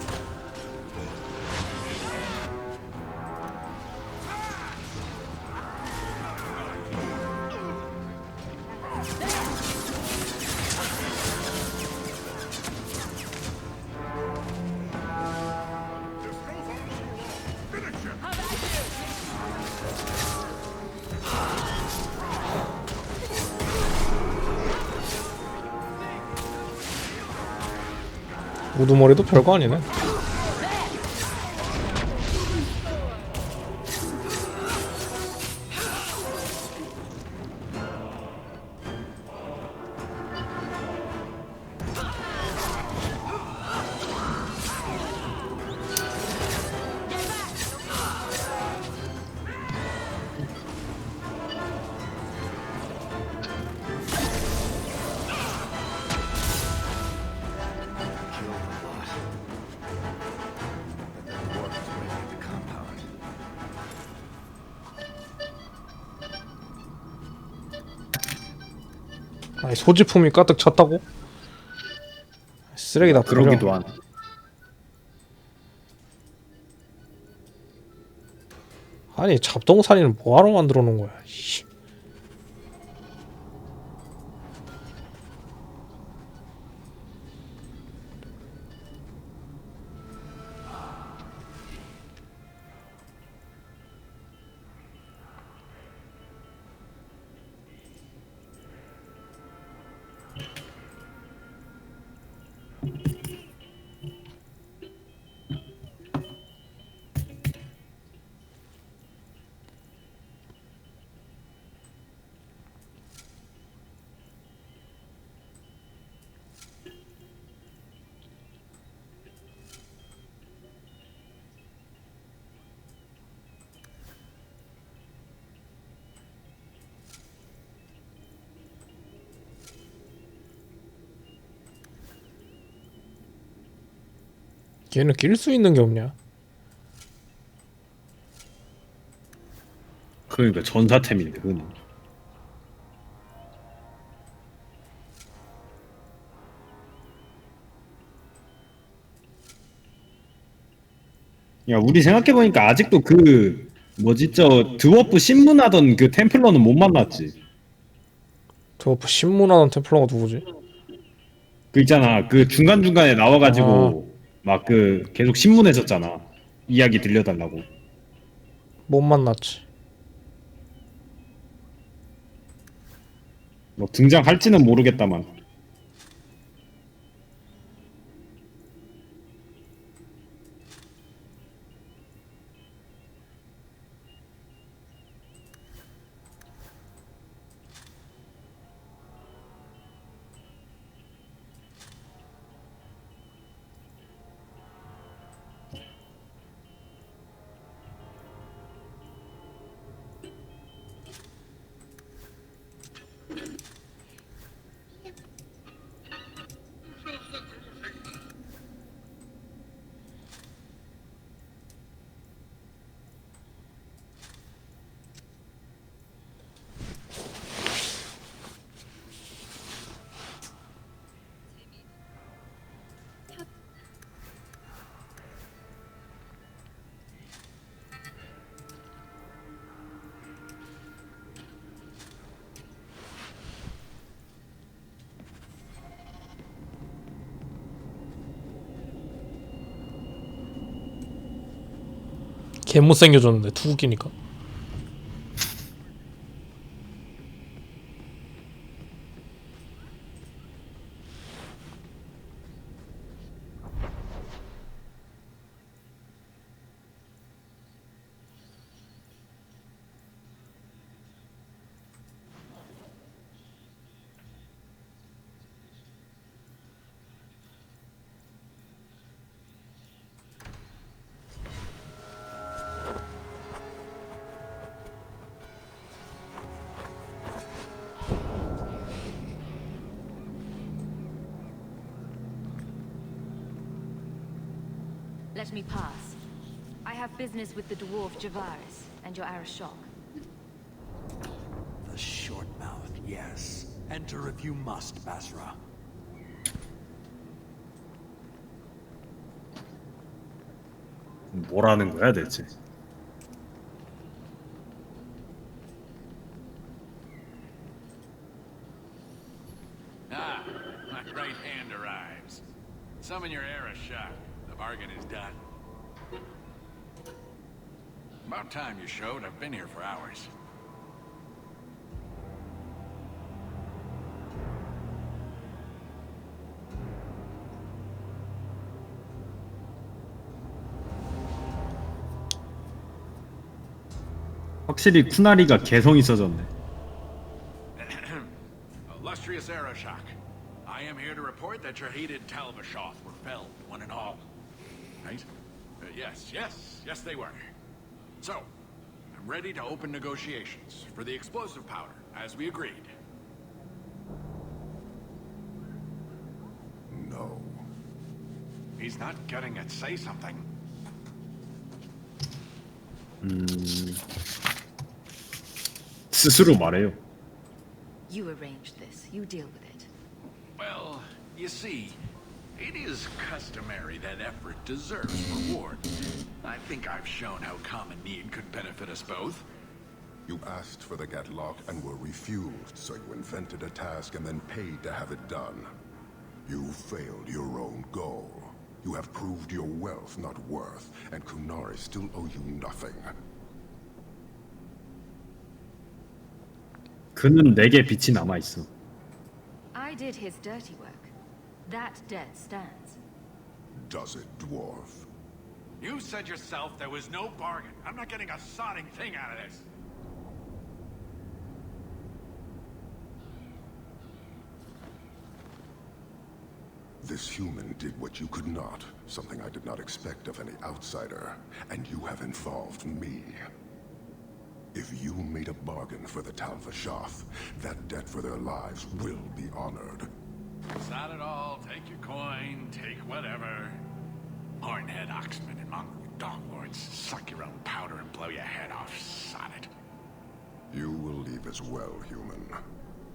우두머리도 별거 아니네. 아니, 소지품이 가득 찼다고? 쓰레기다 버려. 그러기도 하네. 아니, 잡동사니는 뭐하러 만들어 놓은 거야. 씨. 얘는 낄 수 있는 게 없냐? 그러니까 전사템인데 그는. 야 우리 생각해보니까 아직도 그 뭐지 저 드워프 신문하던 그 템플러는 못 만났지. 드워프 신문하는 템플러가 누구지? 그 있잖아 그 중간중간에 아, 나와가지고 막 그 계속 신문했었잖아. 이야기 들려달라고. 못 만났지. 뭐 등장할지는 모르겠다만. 개 못생겨졌는데 투기니까. Let me pass. I have business with the dwarf Javaris and your Arashok. The short mouth, yes. Enter if you must, Basra. 뭐라는 거야 대체? Ah, my right hand arrives. Summon your Arashok. The bargain is done. About time you showed. I've been here for hours. 확실히 쿠나리가 개성 있어졌네. Illustrious Arashok, I am here to report that your hated Talvashoth were felled, one and all. Right? Yes, they were. So, I'm ready to open negotiations for the explosive powder, as we agreed. No. He's not getting it. Say something. 스스로 말해요. You arranged this. You deal with it. Well, you see, it is customary that effort deserves reward. I think I've shown how common need could benefit us both. You asked for the Gatlock and were refused, so you invented a task and then paid to have it done. You failed your own goal. You have proved your wealth not worth, and Kunari still owe you nothing. 그는 내게 빛이 남아 있어. I did his dirty work. That debt stands. Does it, dwarf? You said yourself there was no bargain. I'm not getting a sodding thing out of this. This human did what you could not, something I did not expect of any outsider, and you have involved me. If you made a bargain for the Talvashoth, that debt for their lives will be honored. It's not at all. Take your coin, take whatever. Hornhead Oxman and Mongrel Donglords suck your own powder and blow your head off, sod it. You will leave as well, human.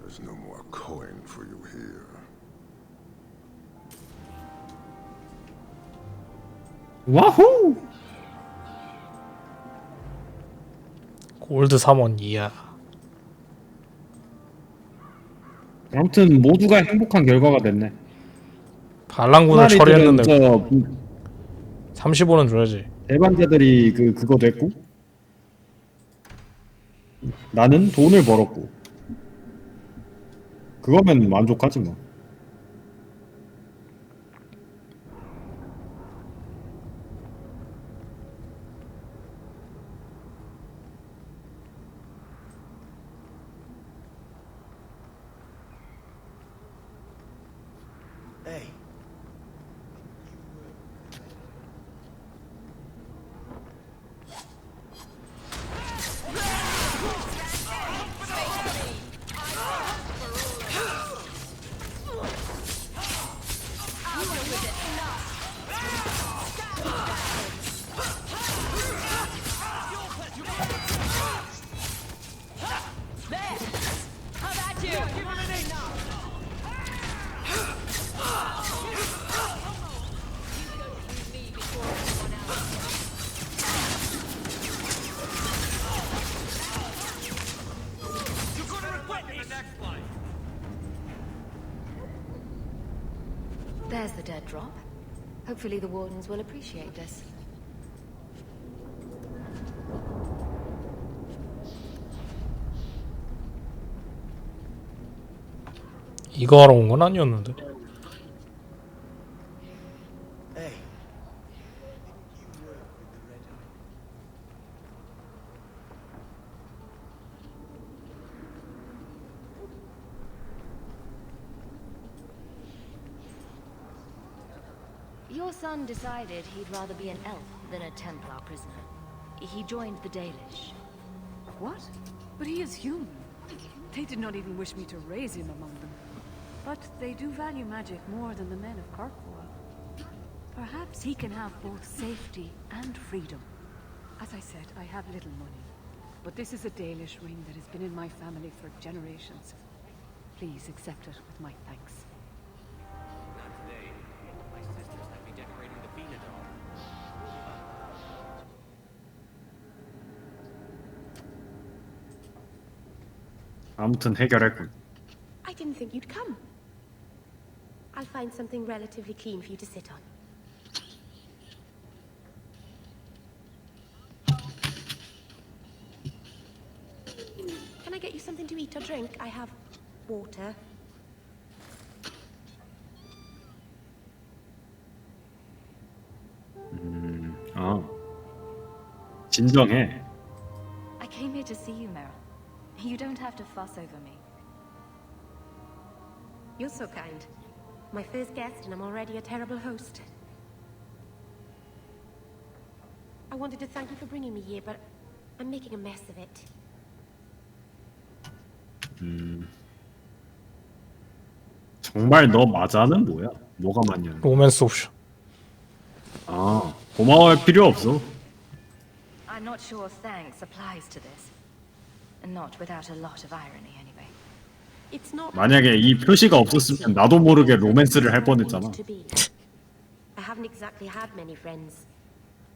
There's no more coin for you here. 와후! 골드 3원 이야. 아무튼 모두가 행복한 결과가 됐네. 반란군을 처리했는데 저 35는 줘야지. 대반자들이 그거 됐고 나는 돈을 벌었고 그거면 만족하지 뭐. Hey. There's the dead drop. Hopefully the Wardens will appreciate this. 이거 하러 온 건 아니었는데. Hey. Your son decided he'd rather be an elf than a Templar prisoner. He joined the Dalish. What? But he is human. They did not even wish me to raise him among them. But they do value magic more than the men of Kirkwall. Perhaps he can have both safety and freedom. As I said, I have little money. But this is a Dalish ring that has been in my family for generations. Please accept it with my thanks. Not today. My sisters had me decorating the Venador. 아무튼 해결했군. I didn't think you'd come. I'll find something relatively clean for you to sit on. Can I get you something to eat or drink? I have water. 진정해. I came here to see you, Meryl. You don't have to fuss over me. You're so kind. My first guest, and I'm already a terrible host. I wanted to thank you for bringing me here, but I'm making a mess of it. 정말 너 맞아는 뭐야? 뭐가 맞냐? 로맨스 옵션. 아, 고마워할 필요 없어. I'm not sure thanks applies to this. Not without a lot of irony, anyway. It's not. 만약에 이 표시가 없었으면 나도 모르게 로맨스를 할 뻔했잖아. I haven't exactly had many friends.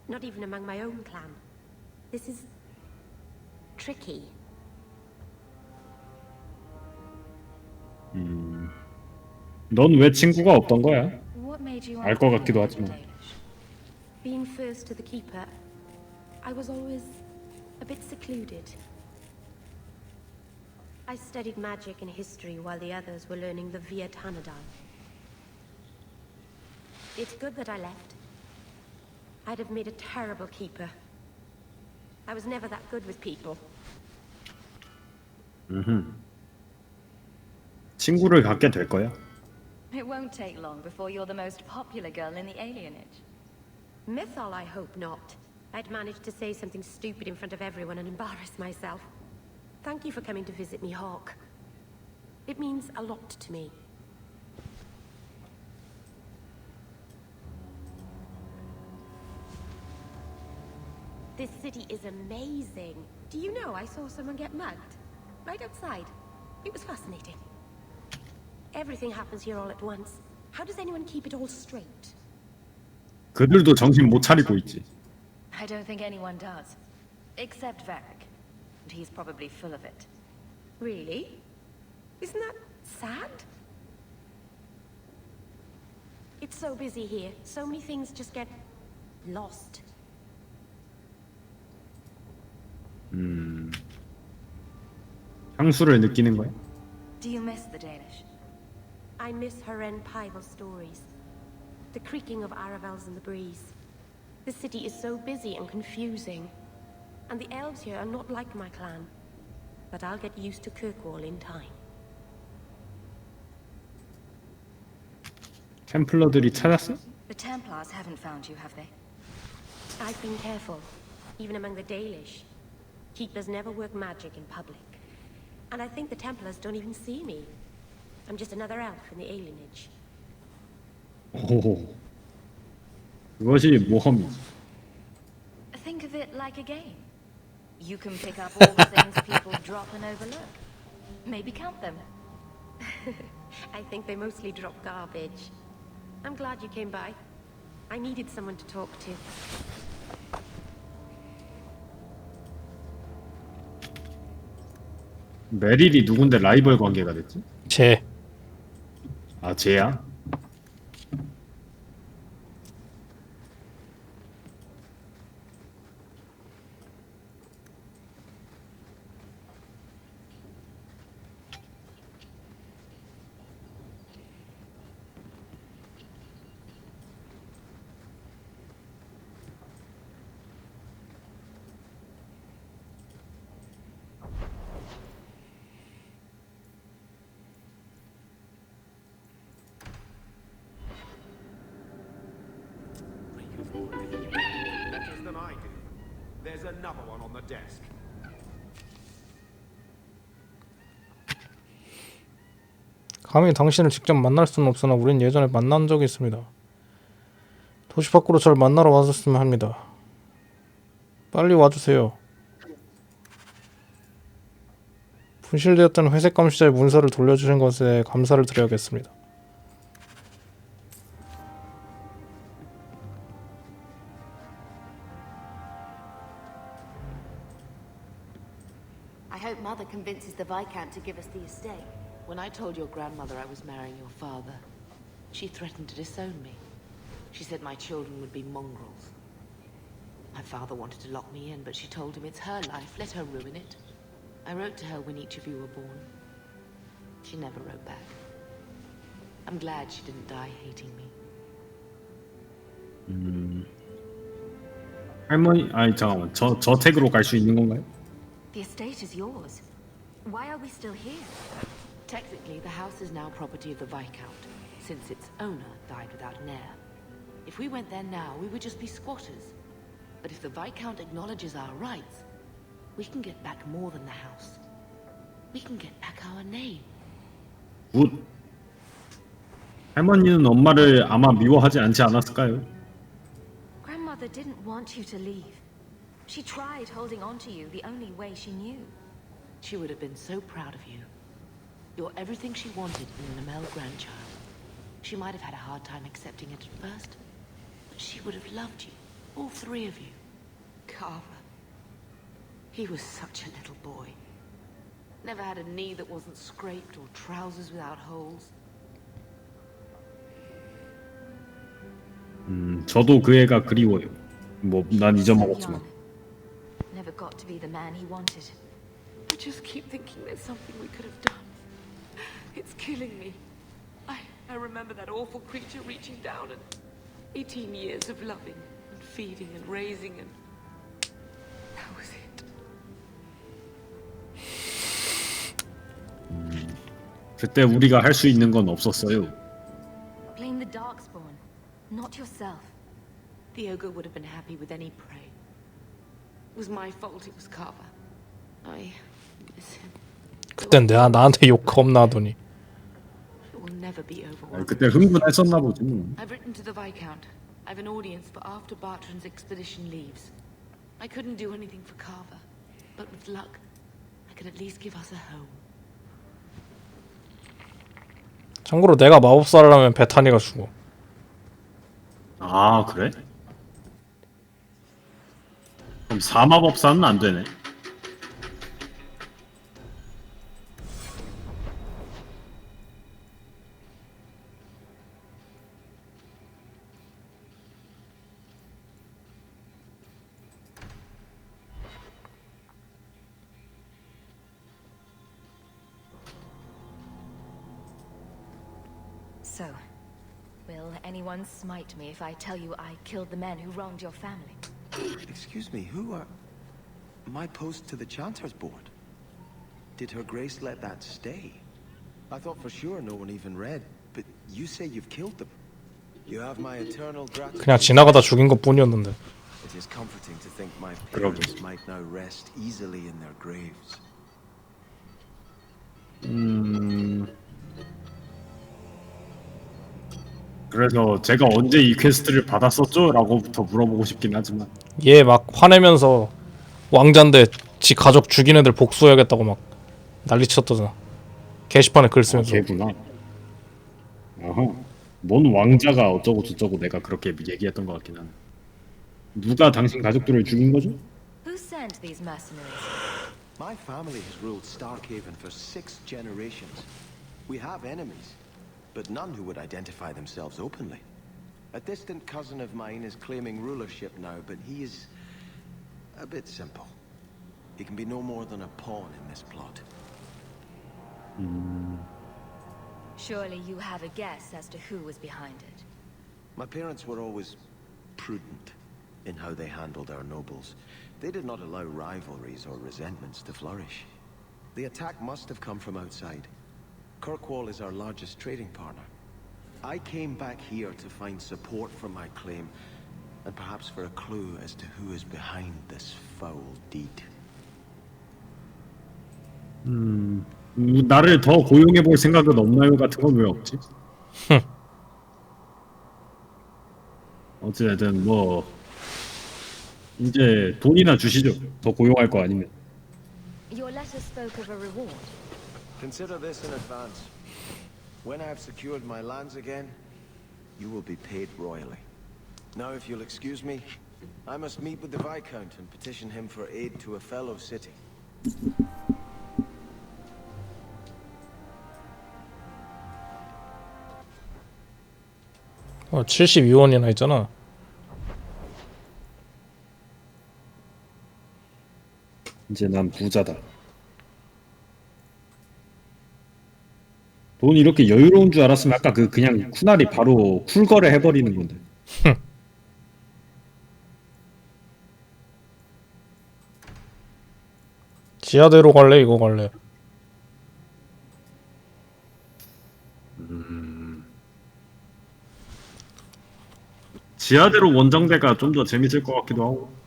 Not even among my own clan. This is tricky. 넌 왜 친구가 없던 거야? What made you 알 것 같기도 하지만. Being first to the keeper, I was always a bit secluded. I studied magic and history while the others were learning the Via Tanadan. It's good that I left. I'd have made a terrible keeper. I was never that good with people. 친구를 갖게 될 거야. It won't take long before you're the most popular girl in the alienage. Mythal, I hope not. I'd managed to say something stupid in front of everyone and embarrass myself. Thank you for coming to visit me, Hawk. It means a lot to me. city is amazing. Do you know I saw someone get mugged? Right outside. It was fascinating. Everything happens here all at once. How does anyone keep it all straight? 그들도 정신 못 차리고 있지. I don't think anyone does. Except Varric. And he's probably full of it. Really? Isn't that sad? It's so busy here. So many things just get lost. 향수를 느끼는 거야? Do you miss the Danish? I miss Haren-Pival stories. The creaking of Aravels in the breeze. The city is so busy and confusing. And the elves here are not like my clan. But I'll get used to Kirkwall in time. 템플러들이 찾았어? The Templars haven't found you, have they? I've been careful, even among the Dalish. Keepers never work magic in public. And I think the Templars don't even see me. I'm just another elf in the alienage. 오, 그것이 모험이지. Think of it like a game. You can pick up all the things people drop and overlook. Maybe count them. I think they mostly drop garbage. I'm glad you came by. I needed someone to talk to. 메릴이 누군데 라이벌 관계가 됐지? 쟤. 아, 쟤야? Better than I do. There's another one on the desk. 감히 당신을 직접 만날 수는 없으나 우린 예전에 만난 적이 있습니다. 도시 밖으로 절 만나러 와줬으면 합니다. 빨리 와주세요. 분실되었던 회색 감시자의 문서를 돌려주신 것에 감사를 드려야겠습니다. I hope Mother convinces the Viscount to give us the estate. When I told your grandmother I was marrying your father, she threatened to disown me. She said my children would be mongrels. My father wanted to lock me in, but she told him it's her life, let her ruin it. I wrote to her when each of you were born. She never wrote back. I'm glad she didn't die hating me. 할머니, 아니 잠깐만, 저택으로 갈 수 있는 건가요? The estate is yours. Why are we still here? Technically, the house is now property of the Viscount, since its owner died without an heir. If we went there now, we would just be squatters. But if the Viscount acknowledges our rights, we can get back more than the house. We can get back our name. 굿. 할머니는 엄마를 아마 미워하지 않지 않았을까요? Grandmother didn't want you to leave. She tried holding on to you the only way she knew. She would have been so proud of you. You're everything she wanted in an Amel grandchild. She might have had a hard time accepting it at first, but she would have loved you, all three of you. Carver. He was such a little boy. Never had a knee that wasn't scraped or trousers without holes. 저도 그 애가 그리워요. 뭐 난 잊어먹었지만. Never got to be the man he wanted. I just keep thinking there's something we could have done. It's killing me. I remember that awful creature reaching down and 18 years of loving and feeding and raising and that was it. 그때 우리가 할 수 있는 건 없었어요. Blame the Darkspawn, not yourself. The ogre would have been happy with any prey. It was my fault it was Carver. I miss him. 그땐 나한테 욕 겁나 하더니. It will never be over. 아니, 그때 흥분했었나 보지 뭐. I've written to the Viscount. I've an audience for after Bartrand's expedition leaves. I couldn't do anything for Carver, but with luck, I could at least give us a home. 참고로 내가 마법사라면 베타니가 죽어. 아 그래? 그럼 사마법사는 안 되네. So, will anyone smite me if I tell you I killed the men who wronged your family? Excuse me, who are... My post to the Chanter's board? Did Her Grace let that stay? I thought for sure no one even read, but you say you've killed them. You have my eternal gratitude. 그냥 지나가다 죽인 것 뿐이었는데. It is comforting to think my parents might now rest easily in their graves. 그래서 제가 언제 이 퀘스트를 받았었죠? 라고부터 물어보고 싶긴 하지만 얘 막 화내면서 왕자인데 지 가족 죽인 애들 복수해야겠다고 막 난리쳤더잖아. 게시판에 글 쓰면서. 걔구나. 어허. 뭔 왕자가 어쩌고 저쩌고 내가 그렇게 얘기했던 것 같긴 하네. 누가 당신 가족들을 죽인 거죠? Who sent these mercenaries? My family has ruled Starkhaven for 6 generations. We have enemies, but none who would identify themselves openly. A distant cousin of mine is claiming rulership now, but he is a bit simple. He can be no more than a pawn in this plot. Surely you have a guess as to who was behind it. My parents were always prudent in how they handled our nobles. They did not allow rivalries or resentments to flourish. The attack must have come from outside. Kirkwall is our largest trading partner. I came back here to find support for my claim, and perhaps for a clue as to who is behind this foul deed. 나를 더 고용해 볼 생각은 없나요? 같은 건 왜 없지? 어찌됐든 뭐 이제 돈이나 주시죠. 더 고용할 거 아니면. Your letter spoke of a reward. Consider this in advance. When I have secured my lands again, you will be paid royally. Now, if you'll excuse me, I must meet with the Viscount and petition him for aid to a fellow city. 어, 72원이나 했잖아. 이제 난 부자다. 돈 이렇게 여유로운 줄 알았으면 아까 그냥 쿠나리 바로 쿨거래 해버리는 건데. 지하대로 갈래? 이거 갈래? 지하대로 원정대가 좀 더 재밌을 것 같기도 하고.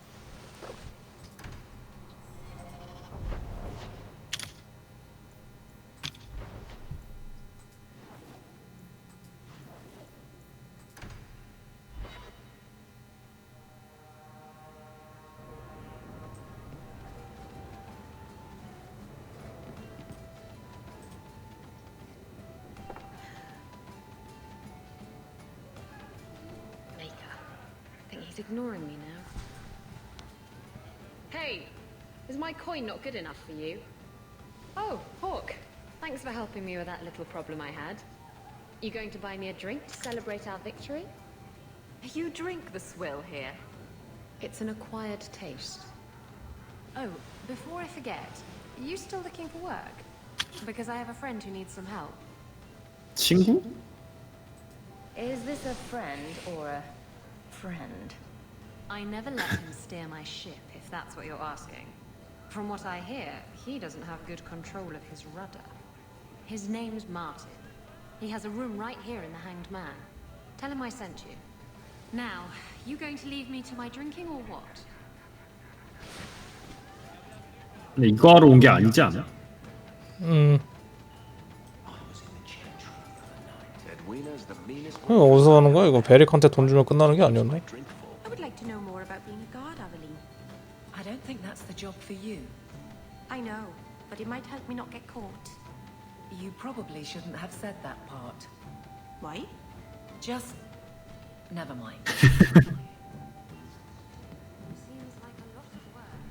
He's ignoring me now. Hey, is my coin not good enough for you? Oh, Hawk. Thanks for helping me with that little problem I had. You going to buy me a drink to celebrate our victory? You drink the swill here. It's an acquired taste. Oh, before I forget, are you still looking for work? Because I have a friend who needs some help. 친구? Is this a friend or a friend? I never let him steer my ship, if that's what you're asking. From what I hear, he doesn't have good control of his rudder. His name's Martin. He has a room right here in the Hanged Man. Tell him I sent you. Now, you going to leave me to my drinking or what? 근데 이거 하러 온 게 아니지 않아? 어디서 하는 거야? 이거 베릭한테 돈 주면 끝나는 게 아니었나? I would like to know more about being a guard, Aveline. job for you. I know, but it might help me not get caught. You probably shouldn't have said that part. Why? Just... never mind. Seems like a lot of work.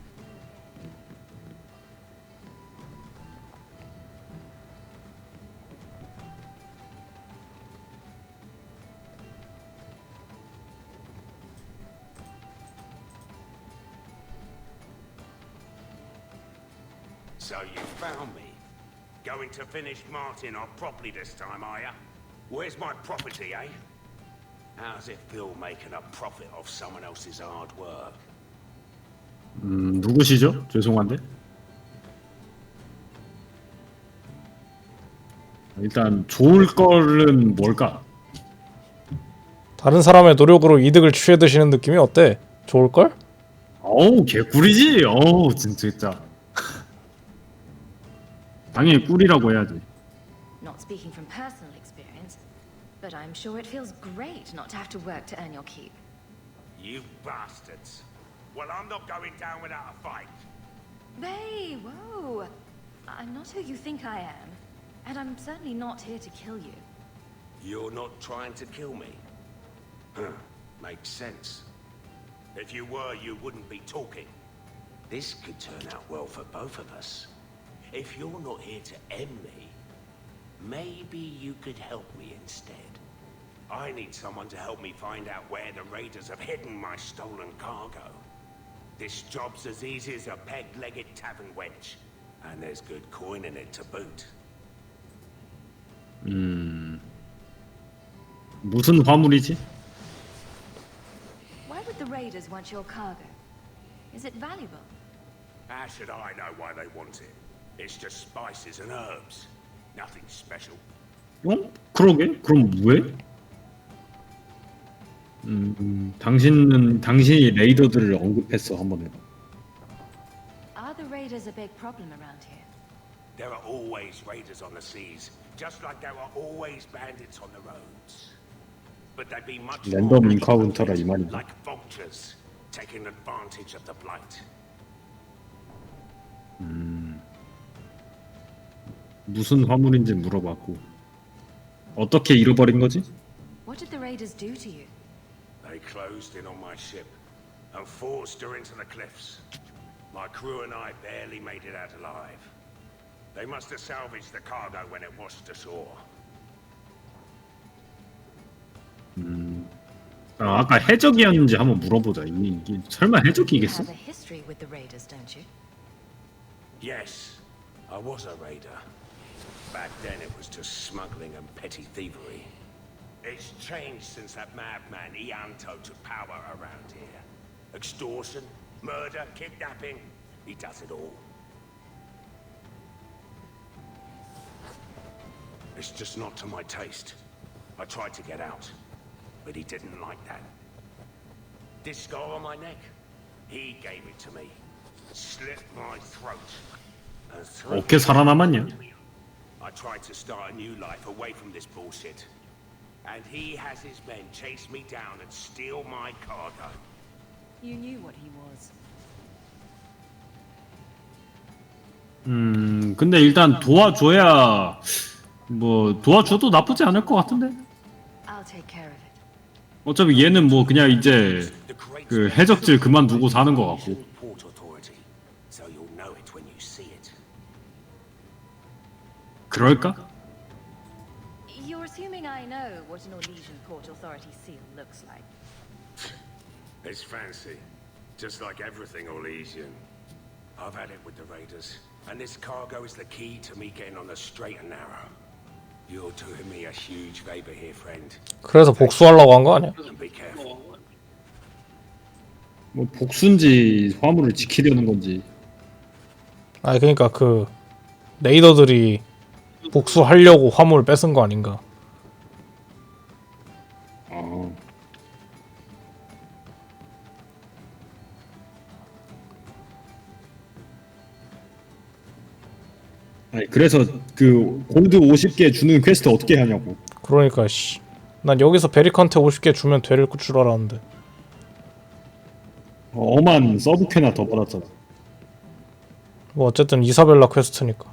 So you found me. Going to finish Martin off properly this time, are ya? Where's my property, eh? How's it feel making a profit off someone else's hard work? 누구시죠? 죄송한데. 일단 좋을 거는 뭘까? 다른 사람의 노력으로 이득을 취해 드시는 느낌이 어때? 좋을걸? 어우 개꿀이지. 어우 진짜. 당연히 꿀이라고 해야지. Not speaking from personal experience, but I'm sure it feels great not to have to work to earn your keep. You bastards. Well, I'm not going down without a fight. Hey, whoa! I'm not who you think I am, and I'm certainly not here to kill you. You're not trying to kill me? Huh. Makes sense. If you were, you wouldn't be talking. This could turn out well for both of us. If you're not here to end me, maybe you could help me instead. I need someone to help me find out where the raiders have hidden my stolen cargo. This job's as easy as a peg-legged tavern wench, and there's good coin in it to boot. 무슨 화물이지? Why would the raiders want your cargo? Is it valuable? How should I know why they want it? It's just spices and herbs. Nothing special. 어? 그러게? 그럼 왜? 당신이 레이더들을 언급했어 한번 해봐. Are the raiders a big problem around here? There are always raiders on the seas, just like there are always bandits on the roads. But they'd be much more 랜덤 인카운터라 이 말이야. like vultures, taking advantage of the blight. 무슨 화물인지 물어봤고 어떻게 잃어버린 거지? What did the raiders do to you? They closed in on my ship and forced her into the cliffs. My crew and I barely made it out alive. They must have salvaged the cargo when it washed ashore. 아까 해적이었는지 한번 물어보자. 이게 설마 You 해적이겠어? have a history with the raiders, don't you? Yes, I was a raider. Back then it was just smuggling and petty thievery. It's changed since that madman Ianto took power around here. Extortion, murder, kidnapping, he does it all. It's just not to my taste. I tried to get out, but he didn't like that. This scar on my neck, he gave it to me. Slit my throat. And threw 어떻게 살아남았냐? I tried to start a new life away from this bullshit. And he has his men chase me down and steal my cargo. You knew what he was. 근데 일단 도와줘야 뭐 도와줘도 나쁘지 않을 것 같은데. I'll take care of it. 어차피 얘는 뭐 그냥 이제 그 해적질 그만두고 사는 것 같고. Port authority, so you'll know it when you see it. 그럴까? You're assuming I know what an Orlesian Port Authority seal looks like. It's fancy, just like everything Orlesian. I've had it with the raiders, and this cargo is the key to me getting on the straight and narrow. You're doing me a huge favor here, friend. 그래서 복수하려고 한 거 아니야? And be careful. 뭐 복수인지 화물을 지키려는 건지. 아니 그러니까 그 레이더들이 복수하려고 화물 뺏은 거 아닌가? 아니 그래서 그 골드 50개 주는 퀘스트 어떻게 하냐고. 그러니까 씨. 난 여기서 베리컨테 50개 주면 될 줄 알았는데. 엄한 서브퀘나 더 받았잖아. 뭐 어쨌든 이사벨라 퀘스트니까.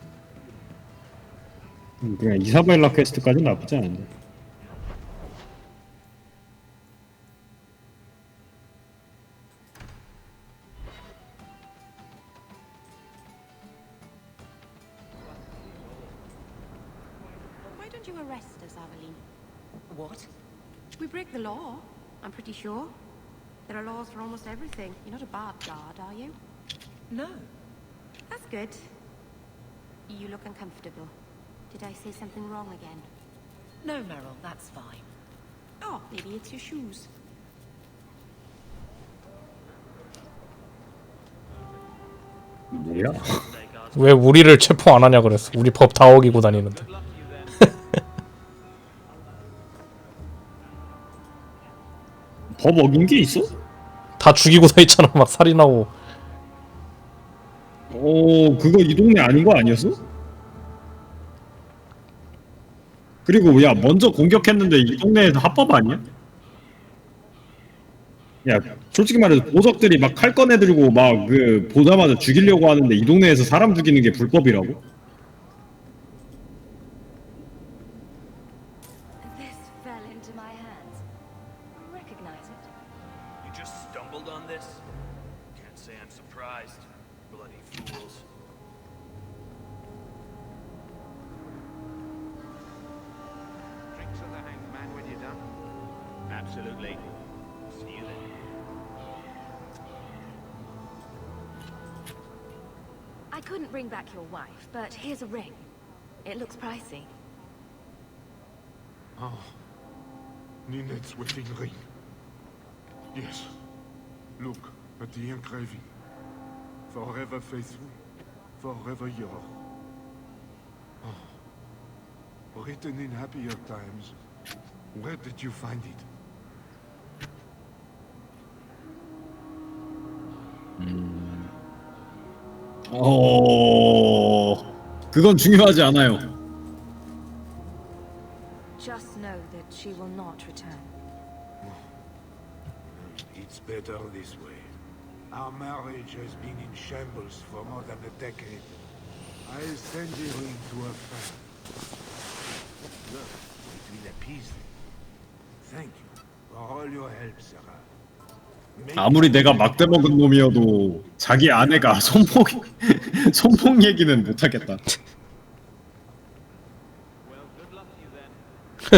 그냥 이사벨라 퀘스트까지는 나쁘지 않은데. Why don't you arrest us, Aveline? What? We break the law, I'm pretty sure. There are laws for almost everything. You're not a bad guard, are you? No. That's good. You look uncomfortable. Did I say something wrong again? No, Meryl, that's fine. Oh, maybe it's your shoes. 뭐야? 왜 우리를 체포 안 하냐 그랬어. 우리 법 다 어기고 다니는데. 법 어긴 게 있어? 다 죽이고 다니잖아. 막 살인하고. 그거 이 동네 아닌 거 아니었어? 그리고 야 먼저 공격했는데 이 동네에서 합법 아니야? 야 솔직히 말해서 보석들이 막 칼 꺼내 들고 막 그 보자마자 죽이려고 하는데 이 동네에서 사람 죽이는 게 불법이라고? This fell into my hands. Recognize it? You just stumbled on this? Can't say I'm surprised. Bloody fools. Drinks of the hanged man when you're done? Absolutely. See you then. I couldn't bring back your wife, but here's a ring. It looks pricey. Ah, Ninette's wedding ring. Yes. Look at the engraving. Forever faithful, forever yours. Oh. Written in happier times. Where did you find it? 그건 중요하지 않아요. Just know that she will not return. It's better this way. Our marriage has been in shambles for more than a decade. I'll send the ring to a friend. Look, it will appease them. Thank you for all your help, Sarah. 아무리 내가 막대 먹은 놈이어도 자기 아내가 손목 얘기는 못하겠다.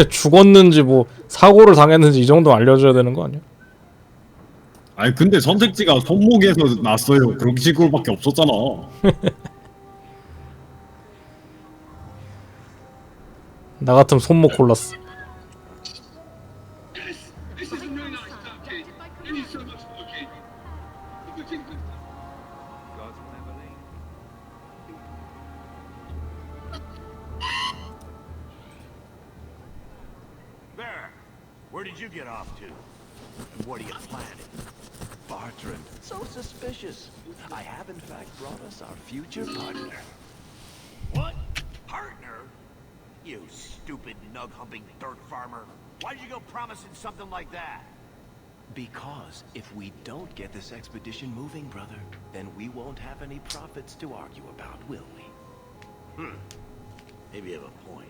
죽었는지 뭐 사고를 당했는지 이 정도 알려줘야 되는 거 아니야? 아니 근데 선택지가 손목에서 났어요. 그런 식으로밖에 없었잖아. 나 같으면 손목 골랐어. There! Where did you get off to? And what are you planning? Bartrand, so suspicious. I have in fact brought us our future partner. What? Partner? You stupid nug-humping dirt farmer. Why did you go promising something like that? Because if we don't get this expedition moving, brother, then we won't have any profits to argue about, will we? Maybe you have a point.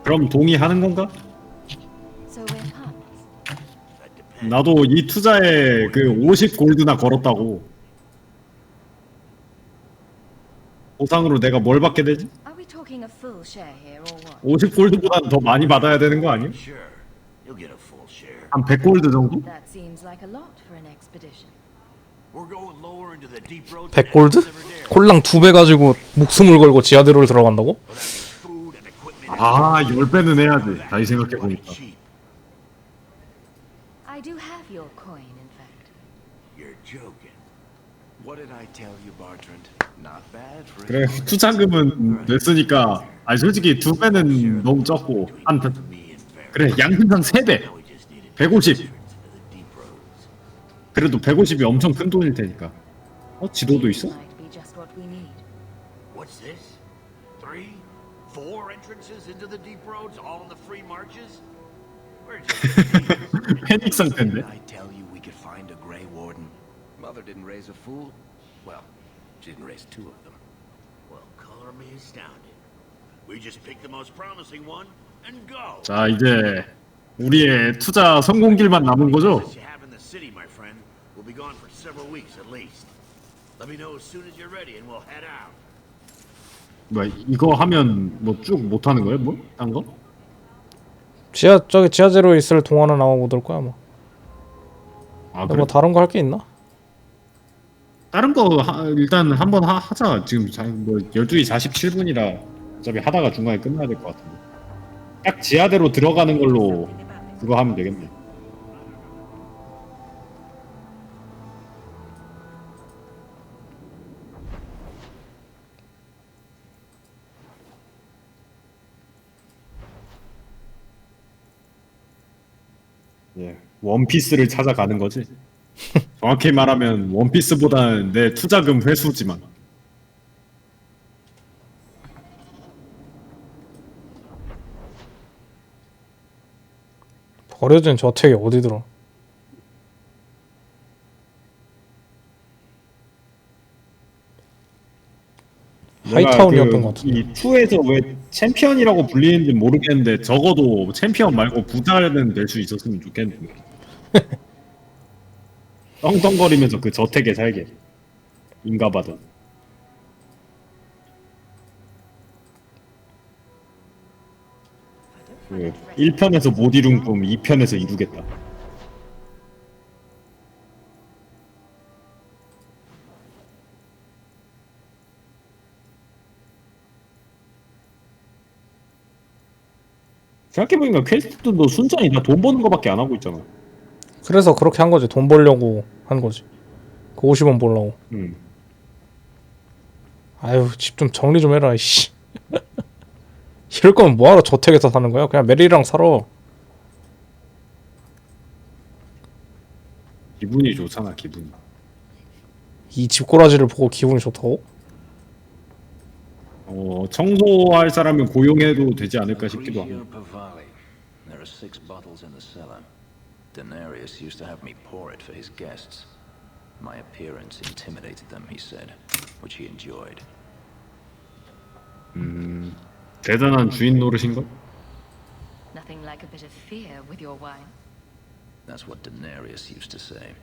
그럼 동의하는 건가? So we're partners. 나도 이 투자에 그 50 골드나 걸었다고. 보상으로 내가 뭘 받게 되지? Are we talking a full share here or what? 50 골드보다는 더 많이 받아야 되는 거 아니야? Sure, you'll get a full share. 한 100 골드 정도? That seems like a lot for an expedition. We're going lower into the deep roads. 100 골드? 콜랑 2배 가지고 목숨을 걸고 지하대로를 들어간다고? 아 10배는 해야지. 다시 생각해보니까. I do have your coin, in fact. You're joking. What did I tell you, Bartrand? Not bad for 그래 투자금은 냈으니까 아니 솔직히 2배는 너무 적고 한 그래 양심상 3배 150 그래도 150이 엄청 큰 돈일 테니까 지도도 있어? Might be just what we need. What's this? 3, 4 entrances into the deep roads, all in the free marches? Where'd you 패닉 상태인데? I tell you we could find a Grey Warden. Mother didn't raise a fool. Well, she didn't raise two of them. Well, color me astounded. We just pick the most promising one and go. 자, 이제 우리의 투자 성공길만 남은 거죠? You have in the city, my friend. We'll be gone for several weeks at least. Let me know as soon as you're ready and we'll head out. 뭐 이거 하면 뭐 쭉 못 하는 거예요? 뭐? 딴 거? 저기 지하재로 있을 동안은 아마 못 올 거야 뭐. 아, 뭐 다른 거 할 게 있나? 다른 거 일단 한번 하자. 지금 뭐 12시 47분이라 어차피 하다가 중간에 끝나야 될 것 같은데. 딱 지하대로 들어가는 걸로 그거 하면 되겠네. 예, 원피스를 찾아가는 거지. 정확히 말하면 원피스보다는 내 투자금 회수지만. 버려진 저택이 어디더라? 하이타운이었던 것 같은데. 이 2에서 왜 챔피언이라고 불리는지 모르겠는데 적어도 챔피언 말고 부자는 될 수 있었으면 좋겠는데. 떵떵거리면서 그 저택에 살게. 인가받은. 그 1편에서 못 이룬 꿈 2편에서 이루겠다. 생각해보니까 퀘스트도 순전히 다 돈 버는 거밖에 안 하고 있잖아. 그래서 그렇게 한 거지. 돈 벌려고 한 거지. 그 50원 벌려고. 아유, 집 좀 정리 좀 해라, 이씨. 이럴 거면 뭐하러 저택에서 사는 거야? 그냥 메리랑 살아. 기분이 좋잖아, 기분이. 이 집꼬라지를 보고 기분이 좋다고? 청소할 사람을 고용해도 되지 않을까 싶기도 하고. There are 6 bottles in the cellar. Denarius used to have me pour it for his guests. My appearance intimidated them, he said, which he enjoyed. 대단한 주인 노릇인걸? Nothing like a bit of fear with your wine. That's what Denarius used to say.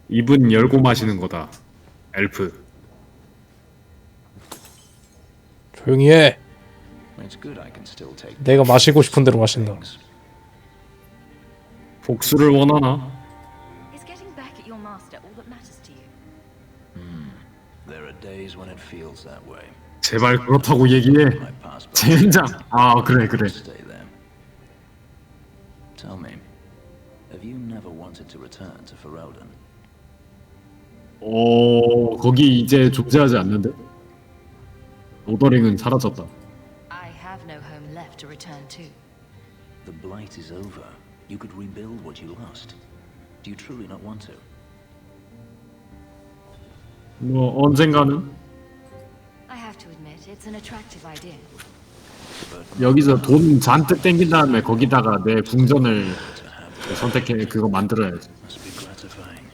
입은 열고 마시는 거다. 엘프. 조용히 해. It's good I can still take. 내가 마시고 싶은 대로 마신다. 복수를 원하나? Is getting back at your master all that matters to you? There are days when it feels that way. 제발 그렇다고 얘기해. 젠장. 아, 그래. Stay there. Tell me, have you never wanted to return to Ferelden? 거기 이제 존재하지 않는데? 오더링은 사라졌다. I have no home left to return to. The blight is over. You could rebuild what you lost. Do you truly not want to? 뭐 언젠가는 I have to admit, it's an attractive idea. 여기서 돈 잔뜩 땡긴 다음에 거기다가 내 궁전을 선택해 그거 만들어야지. Must be gratifying.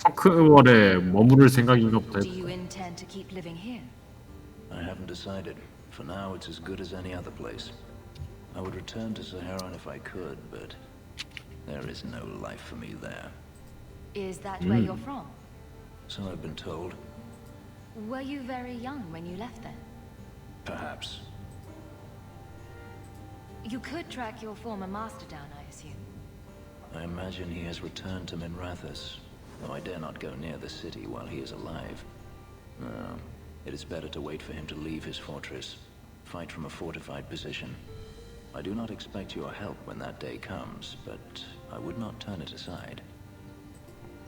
커크월에 머무를 생각인가 보다. Do you intend to keep living here? I haven't decided. For now, it's as good as any other place. I would return to Saharan if I could, but there is no life for me there. Is that where you're from? So I've been told. Were you very young when you left then? Perhaps. You could track your former master down, I assume. I imagine he has returned to Minrathous, though I dare not go near the city while he is alive. No, it is better to wait for him to leave his fortress, fight from a fortified position. I do not expect your help when that day comes, but I would not turn it aside.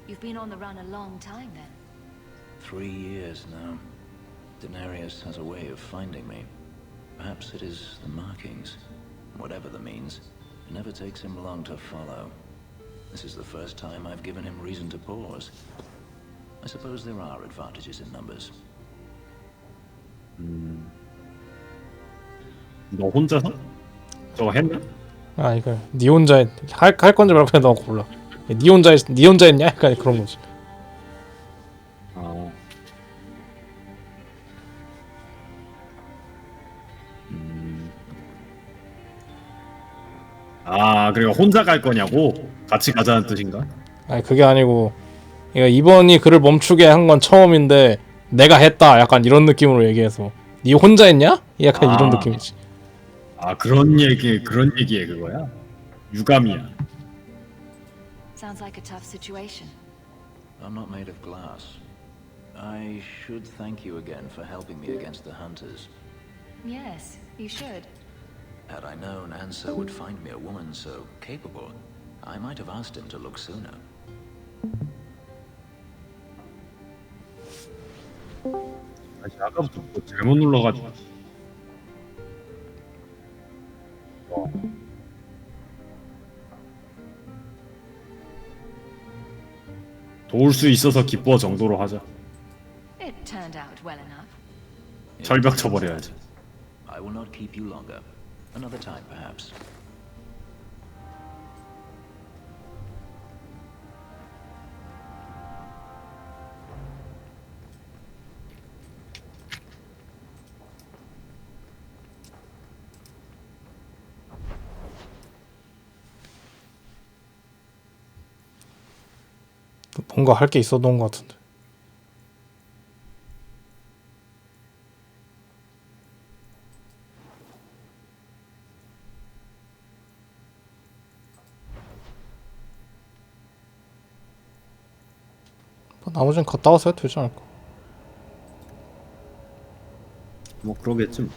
You've been on the run a long time then. 3 years now. Denarius has a way of finding me. Perhaps it is the markings. Whatever the means, it never takes him long to follow. This is the first time I've given him reason to pause. I suppose there are advantages in numbers. 너 혼자서? 저거 했나? 아 이거 니 혼자 할 건지 말고 그냥 너가 골라. 니 혼자 했냐? 약간 그런 거지. 아. 아, 그러니까 혼자 갈 거냐고? 같이 가자는 뜻인가? 아니 그게 아니고 그러니까 이번이 그를 멈추게 한 건 처음인데 내가 했다 약간 이런 느낌으로 얘기해서 니 혼자 했냐? 약간 이런 느낌이지. 아, 그런 얘기에 그거야? 유감이야. Sounds like a tough situation. I'm not made of glass. I should thank you again for helping me against the hunters. Yes, you should. Had I known Anso would find me a woman so capable, I might have asked him to look sooner. 아니, 아까부터 뭐 잘못 눌러가지고. 도울 수 있어서 기뻐 정도로 하자. It turned out well enough. 절벽 쳐버려야지. I will not keep you longer. Another time, perhaps. 뭔가 할 게 있었던 것 같은데. 뭐 나머지는 갔다 와서 해도 되지 않을까? 뭐 그러겠지 뭐.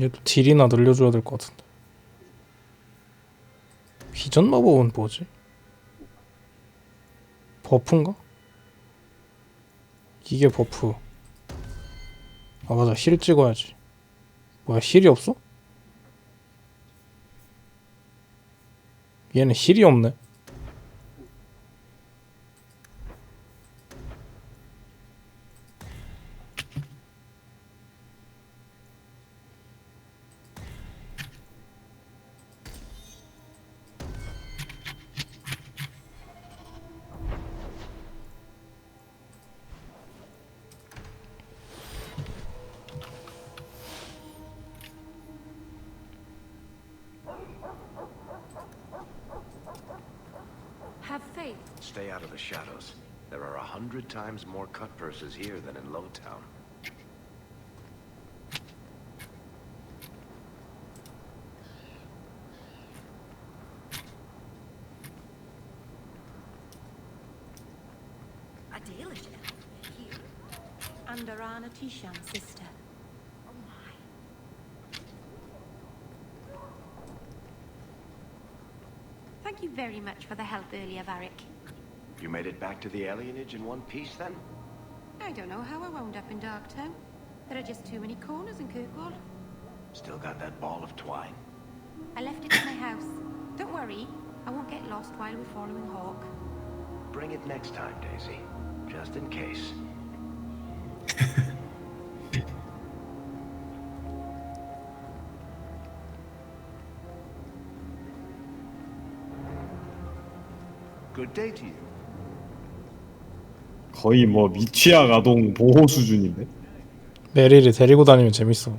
얘도 딜이나 늘려줘야 될 것 같은데. 비전 마법은 뭐지? 버프인가? 이게 버프. 아 맞아, 힐 찍어야지. 뭐야, 힐이 없어? 얘는 힐이 없네. Have faith. Stay out of the shadows. There are 100 times more cut purses here than in Lowtown. A Dalish elf here? Under Anna Tishan's sister. Oh my. Thank you very much for the help earlier, Varric. You made it back to the alienage in one piece, then? I don't know how I wound up in Darktown. There are just too many corners in Kirkwall. Still got that ball of twine. I left it at my house. Don't worry, I won't get lost while we're following Hawk. Bring it next time, Daisy. Just in case. Good day to you. 거의 뭐 미취학 아동 보호 수준인데. 메리를 데리고 다니면 재밌어.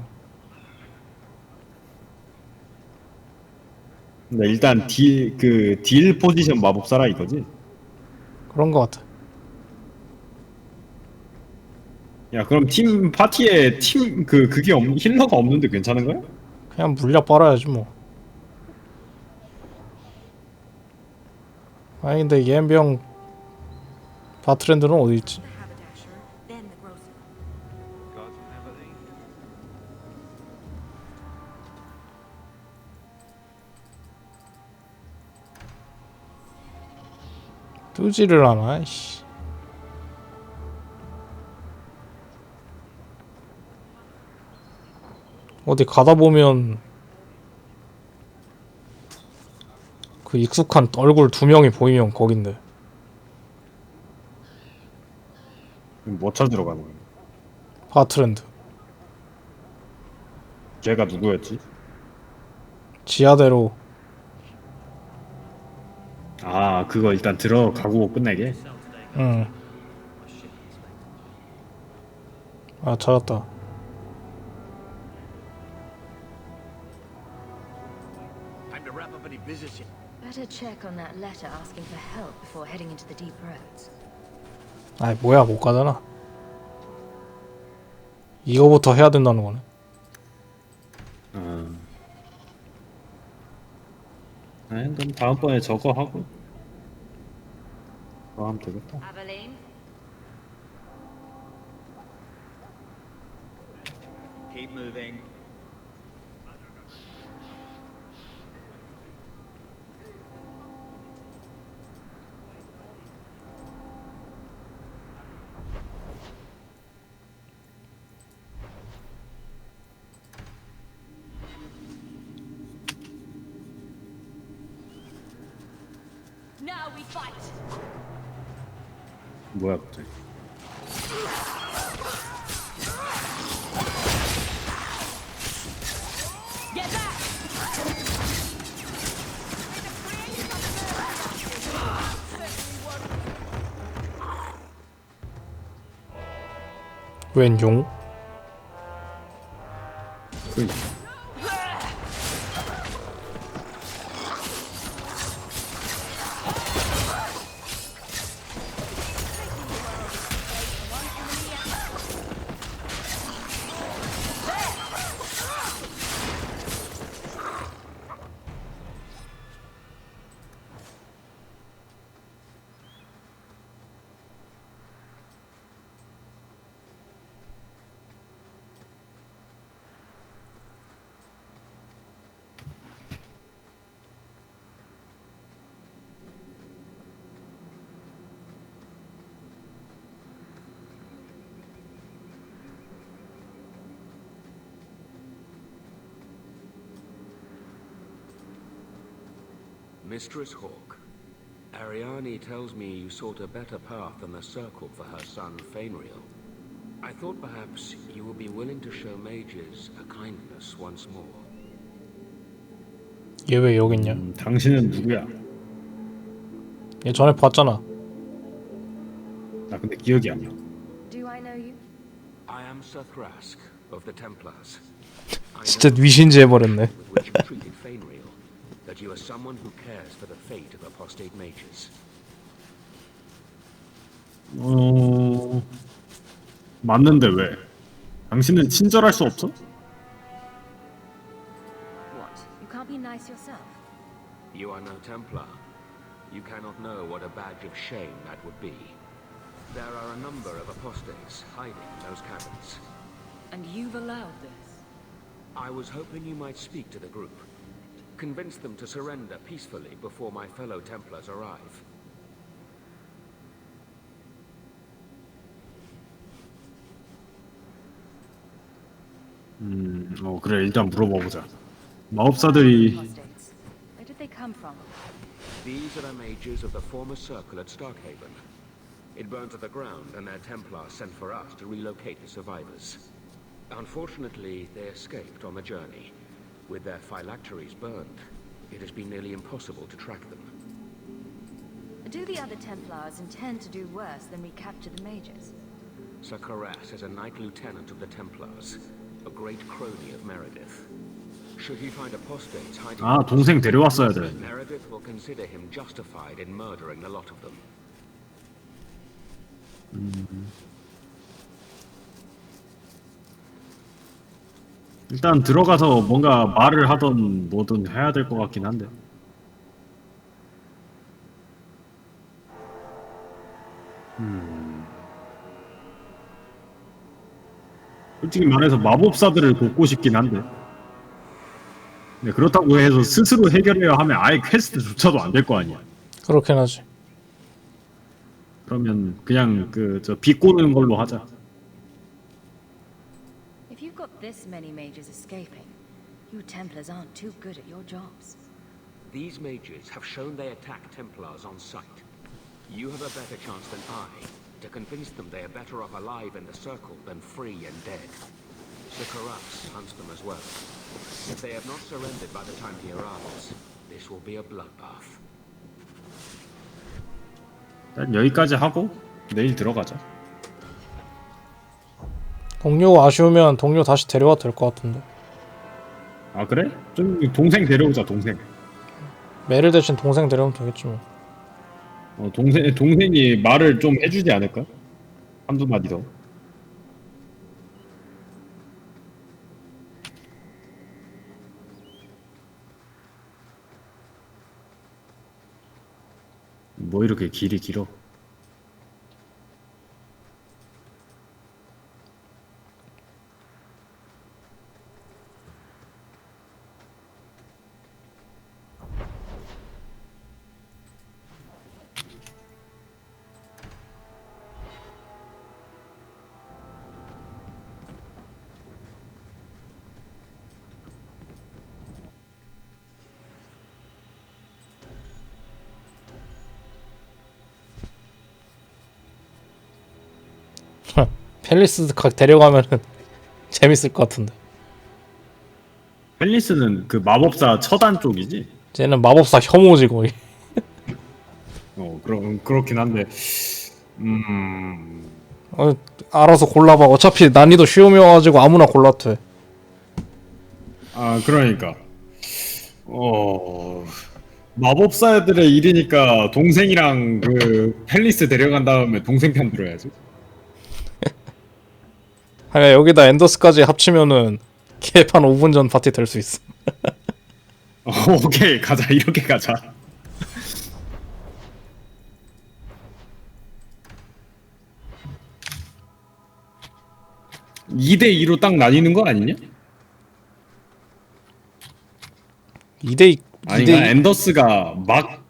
근데 일단 딜 포지션 마법사라 이거지. 그런 것 같아. 야 그럼 팀 파티에 팀 그게 힐러가 없는데 괜찮은 거야? 그냥 물약 빨아야지 뭐. 아니 근데 옌병 바트랜드는 어디 있지? 뜨지를 않아. 씨. 어디 가다 보면 그 익숙한 얼굴 두 명이 보이면 거긴데. 뭐 찾으러 가는 거야? 바트랜드. 걔가 누구였지? 지하대로. 아 그거 일단 들어가고 끝내게? 응. 아 찾았다. Time to wrap up any business. Better check on that letter asking for help before heading into the deep roads. 아이 뭐야 못 가잖아. 이거부터 해야 된다는 거네. 아니 그럼 다음번에 저거 하고 그거 하면 되겠다. Aveline? Keep moving. Now we fight. 뭐야 갑자기? Get back. 웬 용? Mistress Hawk, Ariane tells me you sought a better path than the Circle for her son, Fainriel. I thought perhaps you would be willing to show mages a kindness once more. 얘 왜 여기 있냐? 당신은 누구야? 얘 전에 봤잖아. 나 근데 기억이 안 나. Do I know you? I am Sir Thrask of the Templars. 진짜 위신지 해버렸네. With which you treated Fainriel, that you are someone who cares for the fate of apostate mages. 맞는데 왜? 당신은 친절할 수 없어? What? You can't be nice yourself? You are no Templar. You cannot know what a badge of shame that would be. There are a number of apostates hiding in those caverns. And you've allowed this? I was hoping you might speak to the group. Convince them to surrender peacefully before my fellow Templars arrive. 그래 일단 물어봐보자. 마법사들이 Where did they come from? These are the mages of the former circle at Starkhaven. It burned to the ground, and their Templars sent for us to relocate the survivors. Unfortunately, they escaped on the journey. With their phylacteries burned, it has been nearly impossible to track them. Do the other Templars intend to do worse than recapture the mages? Sir Karas is a Knight Lieutenant of the Templars, a great crony of Meredith. Should he find apostates hiding... 아 동생 데려왔어야 돼. Meredith will consider him justified in murdering the lot of them. 일단 들어가서 뭔가 말을 하던 뭐든 해야 될 것 같긴 한데. 솔직히 말해서 마법사들을 돕고 싶긴 한데. 네, 그렇다고 해서 스스로 해결해야 하면 아예 퀘스트조차도 안 될 거 아니야. 그렇긴 하지. 그러면 그냥 저 비꼬는 걸로 하자. If you've got this many mages escaping, you Templars aren't too good at your jobs. These mages have shown they attack Templars on sight. You have a better chance than I to convince them they are better off alive in the Circle than free and dead. Sycorax hunts them as well. If they have not surrendered by the time he arrives, this will be a bloodbath. 일단 여기까지 하고 내일 들어가자. 동료 아쉬우면 동료 다시 데려와도 될 것 같은데. 아 그래? 좀 동생 데려오자 동생. 메를 대신 동생 데려오면 되겠지 뭐. 동생이 말을 좀 해주지 않을까? 한두 마디 더. 뭐 이렇게 길이 길어? 펠리스 각 데려가면은 재밌을 것 같은데. 펠리스는 그 마법사 처단 쪽이지? 쟤는 마법사 혐오지 거의. 그렇긴 한데 알아서 골라봐. 어차피 난이도 쉬우면가지고 아무나 골라도 돼. 아 그러니까 마법사들의 일이니까 동생이랑 그 펠리스 데려간 다음에 동생 편 들어야지. 아니 여기다 엔더스까지 합치면은 개판 5분 전 파티 될 수 있어. 오케이 가자. 이렇게 가자. (2 대 2로) 딱 나뉘는 거 아니냐? 2대2 아니가 앤더스가 막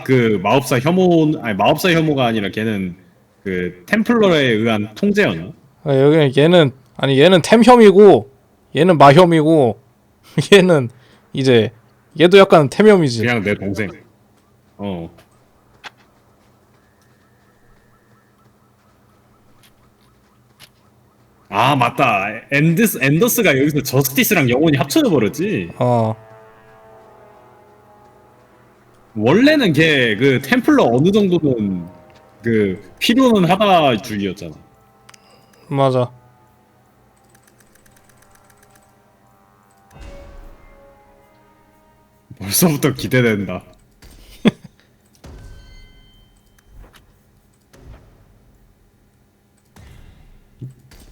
그 마법사 혐오가 아니라 걔는 그 템플러에 의한 통제였나? 여기 얘는 템혐이고 얘는 마혐이고 얘는 이제 얘도 약간 템혐이지. 그냥 내 동생. 아 맞다. 앤더스가 여기서 저스티스랑 영혼이 합쳐져 버렸지. 원래는 걔 그 템플러 어느 정도는 그 필요는 하다 주의였잖아. 맞아. 벌써부터 기대된다.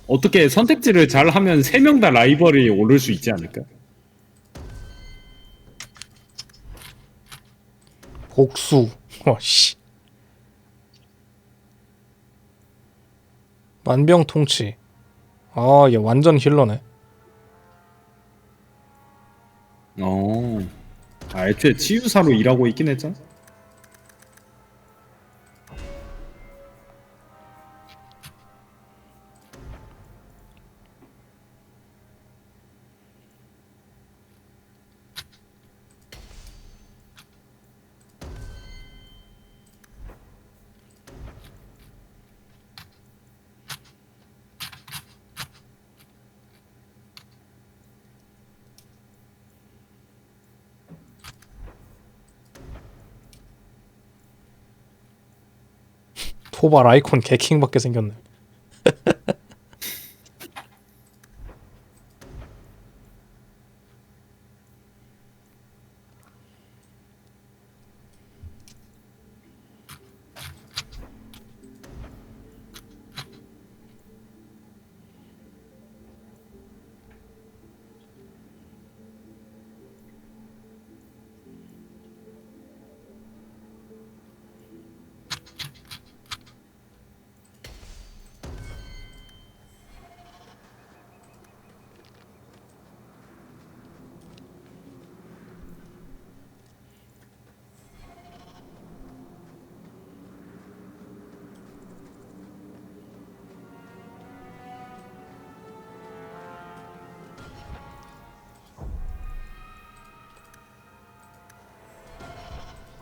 어떻게 선택지를 잘 하면 3명 다 라이벌이 오를 수 있지 않을까? 복수. 씨. 만병통치. 아, 얘 완전 힐러네. 애초에 치유사로 일하고 있긴 했잖아. 토발 아이콘 개킹받게 생겼네.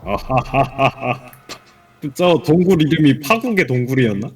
아하하하하. 저 동굴 이름이 파국의 동굴이었나?